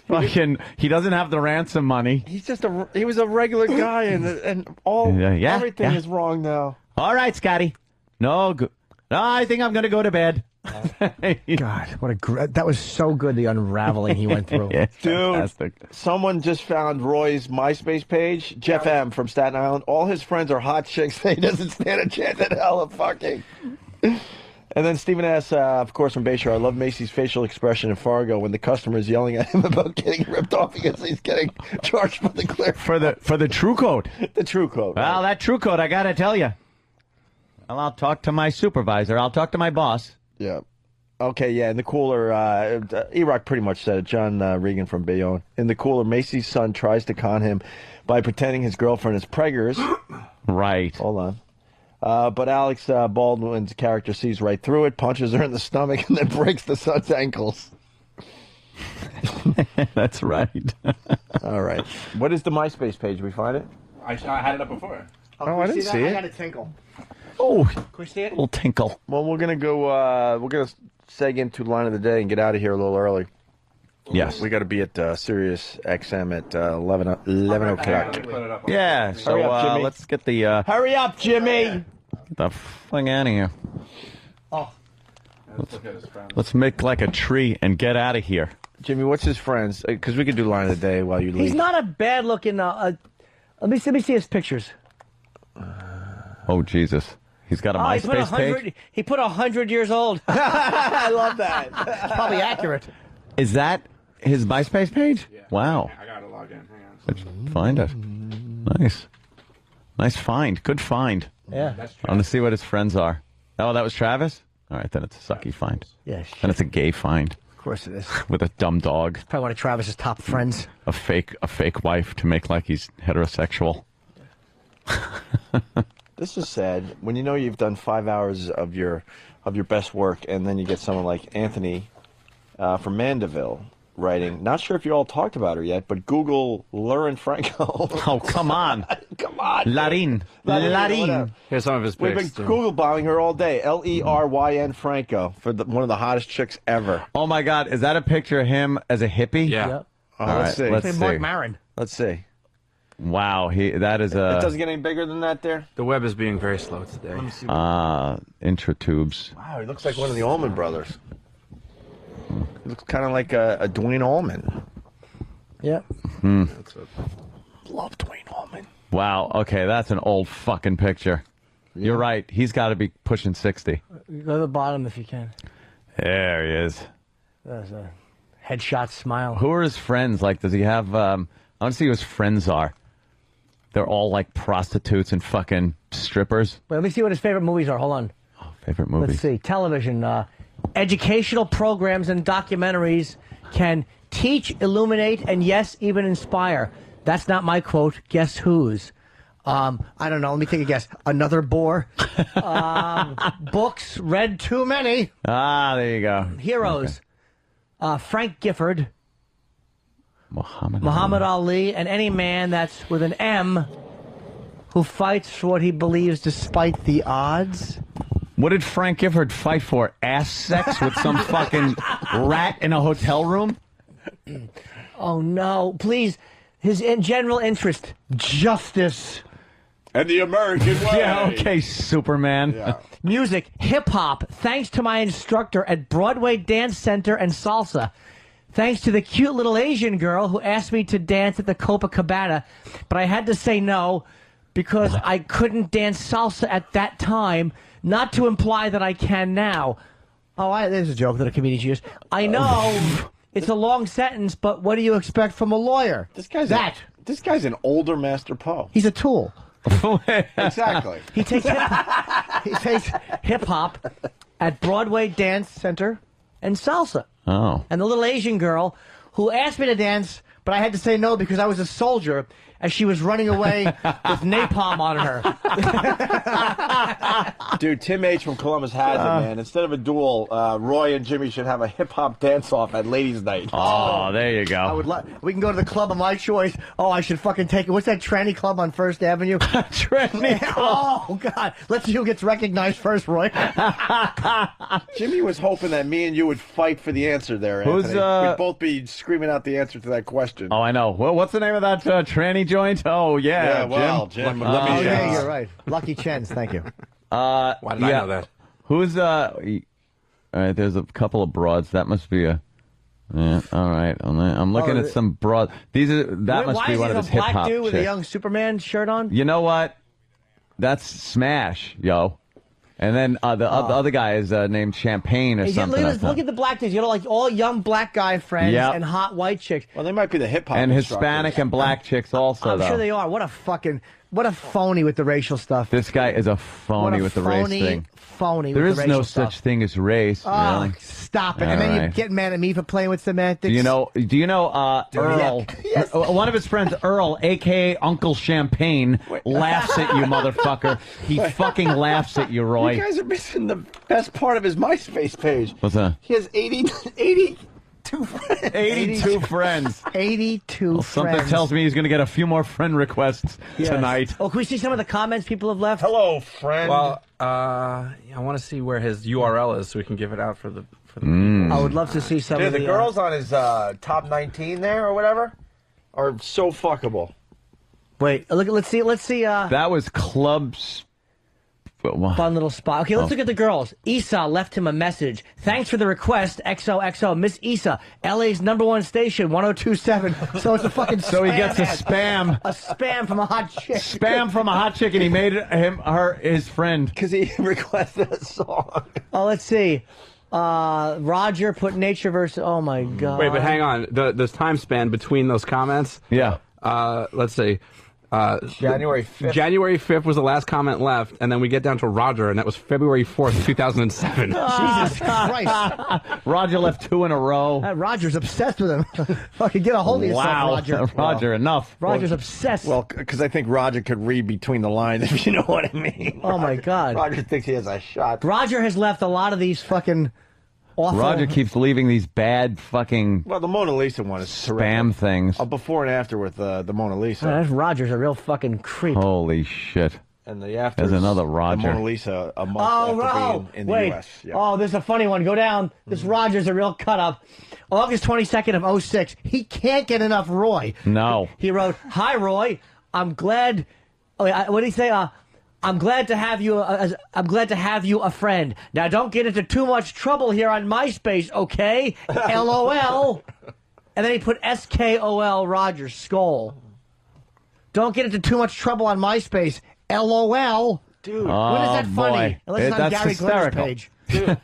Fucking, he doesn't have the ransom money. He's just he was a regular guy and everything is wrong now. All right, Scotty. No, I think I'm going to go to bed. God, what that was so good, the unraveling he went through. Yeah, Dude, fantastic. someone just found Roy's MySpace page. Jeff M. from Staten Island. All his friends are hot chicks. He doesn't stand a chance in hell of fucking. And then Stephen asks, of course, from Bayshore, I love Macy's facial expression in Fargo when the customer is yelling at him about getting ripped off because he's getting charged for the clear for the True Coat. The True Coat. Well, that True Coat, I got to tell you. Well, I'll talk to my supervisor. I'll talk to my boss. Yeah. Okay, yeah, in the cooler, E-Rock pretty much said it, John Regan from Bayonne. In the cooler, Macy's son tries to con him by pretending his girlfriend is preggers. Right. Hold on. But Alex Baldwin's character sees right through it, punches her in the stomach, and then breaks the son's ankles. That's right. All right. What is the MySpace page? Did we find it? I had it up before. Oh, I didn't see it. I got a tinkle. Oh, Can we see it? little tinkle. Well, we're gonna go. We're gonna seg into line of the day and get out of here a little early. Yes. We got to be at Sirius XM at 11 o'clock. Yeah. So Hurry up, Jimmy. let's get the Hurry up, Jimmy. the fuck out of here. Oh. Let's make like a tree and get out of here. Jimmy, what's his friends? Because we could do line of the day while you leave. He's not a bad looking. Let me see his pictures. Oh Jesus. He's got a MySpace page. He put 100 years old. I love that. It's probably accurate. Is that his MySpace page? Yeah. Wow. I gotta log in. Hang on. Let's find it. Nice. Nice find. Good find. Yeah. I want to see what his friends are. Oh, that was Travis? All right, then it's a sucky find. Yeah, Then it's a gay find. Of course it is. With a dumb dog. Probably one of Travis's top friends. A fake wife to make like he's heterosexual. This is sad. When you know you've done 5 hours of your best work, and then you get someone like Anthony from Mandeville writing. Not sure if you all talked about her yet, but Google Lauren Franco. Oh, come on. Come on. Larin. Here's some of his We've pics. been Google bombing her all day. Leryn Franco for one of the hottest chicks ever. Oh my God, is that a picture of him as a hippie? Yeah. Yep. Oh, All let's right, see. let's Hey, see. Mark Maron. Let's see. Wow, that is It a doesn't get any bigger than that there? The web is being very slow today. intratubes. Wow, he looks like one of the Allman brothers. He looks kind of like a Dwayne Allman. Yep. Love Dwayne Allman. Wow, okay, that's an old fucking picture. You're right. He's got to be pushing 60. Go to the bottom if you can. There he is. There's a headshot smile. Who are his friends? Like, does he have? I want to see who his friends are. They're all like prostitutes and fucking strippers. Wait, let me see what his favorite movies are. Hold on. Favorite movie? Let's see. Television. Educational programs and documentaries can teach, illuminate, and yes, even inspire. That's not my quote. Guess whose? I don't know. Let me take a guess. Another bore. Books read too many. Ah, there you go. Heroes. Frank Gifford. Muhammad Ali, and any man that's with an M who fights for what he believes despite the odds. What did Frank Gifford fight for? Ass sex with some fucking rat in a hotel room? Oh, no. Please. His general interest. Justice. And the American way. Yeah, okay, Superman. Yeah. Music. Hip-hop. Thanks to my instructor at Broadway Dance Center and Salsa. Thanks to the cute little Asian girl who asked me to dance at the Copacabana, but I had to say no because I couldn't dance salsa at that time, not to imply that I can now. Oh, there's a joke that a comedian used. I know it's a long sentence, but what do you expect from a lawyer? This guy's This guy's an older Master Poe. He's a tool. Exactly. He takes hip-hop at Broadway Dance Center and Salsa. Oh. And the little Asian girl who asked me to dance, but I had to say no because I was a soldier as she was running away with napalm on her. Dude, Tim H. from Columbus has it, man. Instead of a duel, Roy and Jimmy should have a hip-hop dance-off at Ladies' Night. Oh, there you go. I would we can go to the club of my choice. Oh, I should fucking take it. What's that tranny club on First Avenue? Tranny club. Oh, God. Let's see who gets recognized first, Roy. Jimmy was hoping that me and you would fight for the answer there, Who's, Anthony. We'd both be screaming out the answer to that question. Oh, I know. Well, what's the name of that tranny joint? Oh, yeah, well, Jim. Jim, let me Oh, guess. yeah, you're right. Lucky Chens, thank you. Why did I know that? Who's all right, there's a couple of broads. That must be a. Yeah, all right. I'm looking at some broad. That must be one of his hip Why is hop a black dude with a chicks. young Superman shirt on? You know what? That's Smash, yo. And then the other guy is named Champagne or something. Look at the black dudes. You know, like all young black guy friends Yep. and hot white chicks. Well, they might be the hip hop and Hispanic and black chicks also. I'm though. sure they are. What a phony with the racial stuff. This guy is a phony with the race thing. Phony. There with is the racial no stuff. such thing as race. Oh, really. stop it! All And then you right. get mad at me for playing with semantics. Do you know Earl? One of his friends, Earl, a.k.a. Uncle Champagne, laughs at you, motherfucker. He fucking laughs at you, Roy. You guys are missing the best part of his MySpace page. What's that? He has 82 friends. 82 friends. 82 Something friends. tells me he's going to get a few more friend requests tonight. Oh, can we see some of the comments people have left? Hello, friend. Well, I want to see where his URL is so we can give it out for the. I would love to see some Dude, of the the girls on his top 19 there or whatever are so fuckable. Wait, look. Let's see. That was Clubs. Fun little spot. Okay, let's look at the girls. Issa left him a message. Thanks for the request, XOXO. Miss Issa, LA's #1 station, 102.7. So it's a fucking So he spam gets a ad. spam. A spam from a hot chick. Spam from a hot chick, and he made his friend. Because he requested a song. Oh, let's see. Roger put nature versus. Oh my god. Wait, but hang on. The time span between those comments. Yeah. Let's see. January 5th. January 5th was the last comment left, and then we get down to Roger, and that was February 4th, 2007. Jesus Christ. Roger left 2 in a row. Roger's obsessed with him. Fucking get a hold of yourself, Roger. Roger, enough. Roger's obsessed. Well, because I think Roger could read between the lines, if you know what I mean. Oh my god. Roger thinks he has a shot. Roger has left a lot of these fucking awful. Roger keeps leaving these bad fucking Well, the Mona Lisa one is spam things. A before and after with the Mona Lisa. Roger's a real fucking creep. Holy shit. And the after There's another the Roger. Mona Lisa a month Oh, after being in the wait. U.S. Yeah. Oh, this is a funny one. Go down. This Roger's a real cut up. August 22nd of 06. He can't get enough Roy. No. He wrote, "Hi, Roy. I'm glad." Oh, what did he say? I'm glad to have you. I'm glad to have you a friend. Now, don't get into too much trouble here on MySpace, okay? LOL. And then he put SKOL Roger Skull. Don't get into too much trouble on MySpace. LOL. Dude, when is that funny? Boy. Unless it's on That's Gary hysterical. Glimmer's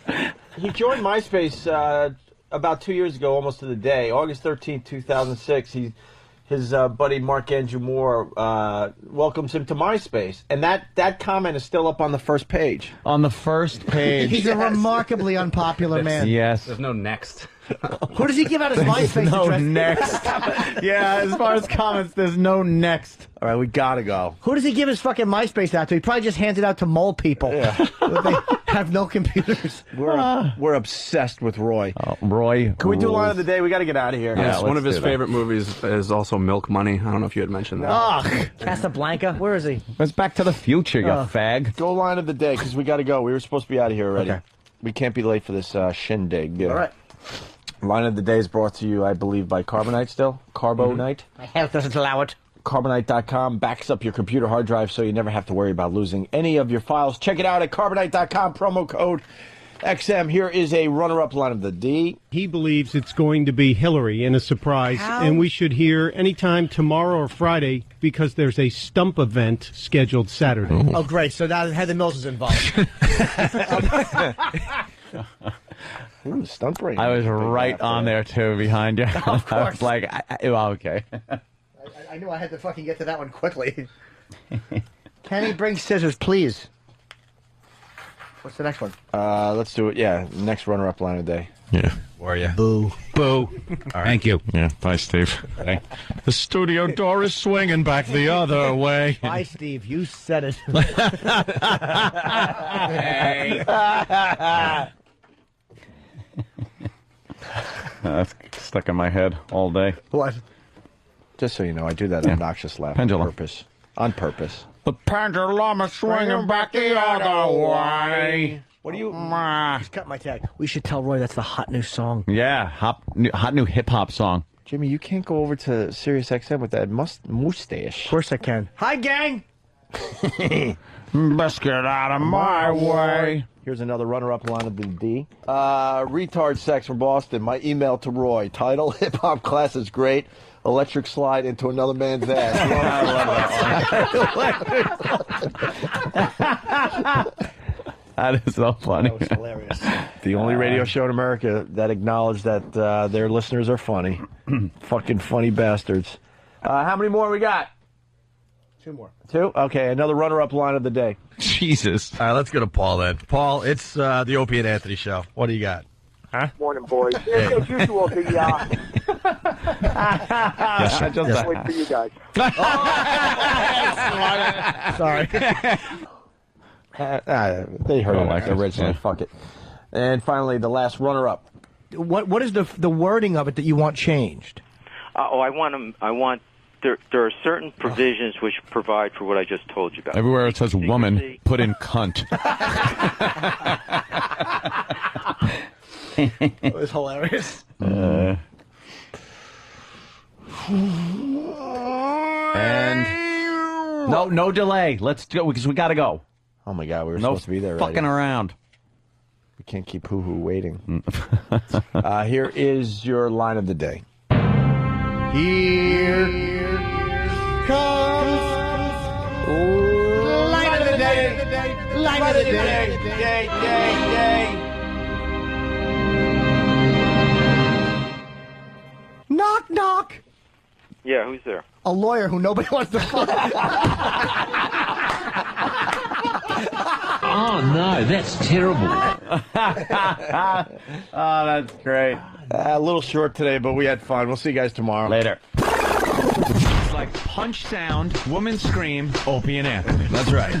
page. He joined MySpace about 2 years ago, almost to the day, August 13th, 2006. His buddy Mark Andrew Moore welcomes him to MySpace, and that comment is still up on the first page. On the first page. He's a remarkably unpopular man. Yes. There's no next. Who does he give out his MySpace no address? next. Yeah, as far as comments, there's no next. All right, we gotta go. Who does he give his fucking MySpace out to? He probably just hands it out to mole people. Yeah. They have no computers. We're obsessed with Roy. Roy. Can we do line of the day? We got to get out of here. Yes, one of his do that. favorite movies is also Milk Money. I don't know if you had mentioned that. Ugh. Casablanca. Where is he? It's Back to the Future, you fag. Go line of the day because we got to go. We were supposed to be out of here already. Okay. We can't be late for this shindig. All right. Line of the day is brought to you, I believe, by Carbonite still. Carbonite. My health doesn't allow it. Carbonite.com backs up your computer hard drive so you never have to worry about losing any of your files. Check it out at Carbonite.com, promo code XM. Here is a runner-up line of the D. He believes it's going to be Hillary in a surprise, and we should hear anytime tomorrow or Friday because there's a stump event scheduled Saturday. Oh, great. So now Heather Mills is involved. Ooh, stunt brain. I was right on there, too, behind you. Of I course. was like, okay. I knew I had to fucking get to that one quickly. Kenny, bring scissors, please. What's the next one? Let's do it. Yeah, next runner-up line of the day. Yeah. Where are you? Boo. Boo. Thank you. Yeah, bye, Steve. Hey. The studio door is swinging back the other way. Bye, Steve. You said it. That's stuck in my head all day. What? Just so you know, I do that obnoxious laugh Pendulum. on purpose. On purpose. The pendulum is swinging back the other way. What do you... Just cut my tag. We should tell Roy that's the hot new song. Yeah, hot new hip-hop song. Jimmy, you can't go over to Sirius XM with that mustache. Of course I can. Hi, gang. Best get out of my way. Here's another runner-up line of the D. Retard sex from Boston. My email to Roy. Title, hip-hop class is great. Electric slide into another man's ass. That is so funny. That was hilarious. The only radio show in America that acknowledged that their listeners are funny. Fucking funny bastards. How many more we got? 2 more. 2? Okay, another runner-up line of the day. Jesus. All right, let's go to Paul then. Paul, it's the Opie and Anthony show. What do you got? Huh? Morning, boys. As usual, the Yes, just wait for you guys. Sorry. They heard it originally. Fuck it. And finally, the last runner-up. What is the wording of it that you want changed? I want there are certain provisions which provide for what I just told you about. Everywhere it says woman, put in cunt. It was hilarious. And no delay. Let's go because we got to go. Oh my God, we were No supposed to be there. fucking around. We can't keep hoo-hoo waiting. Here is your line of the day. Here comes light of the day, light of the day. Knock, knock. Yeah, who's there? A lawyer who nobody wants to fuck. Oh, no, that's terrible. Oh, that's great. A little short today, but we had fun. We'll see you guys tomorrow. Later. It's like punch sound, woman scream, Opie and Anthony. That's right.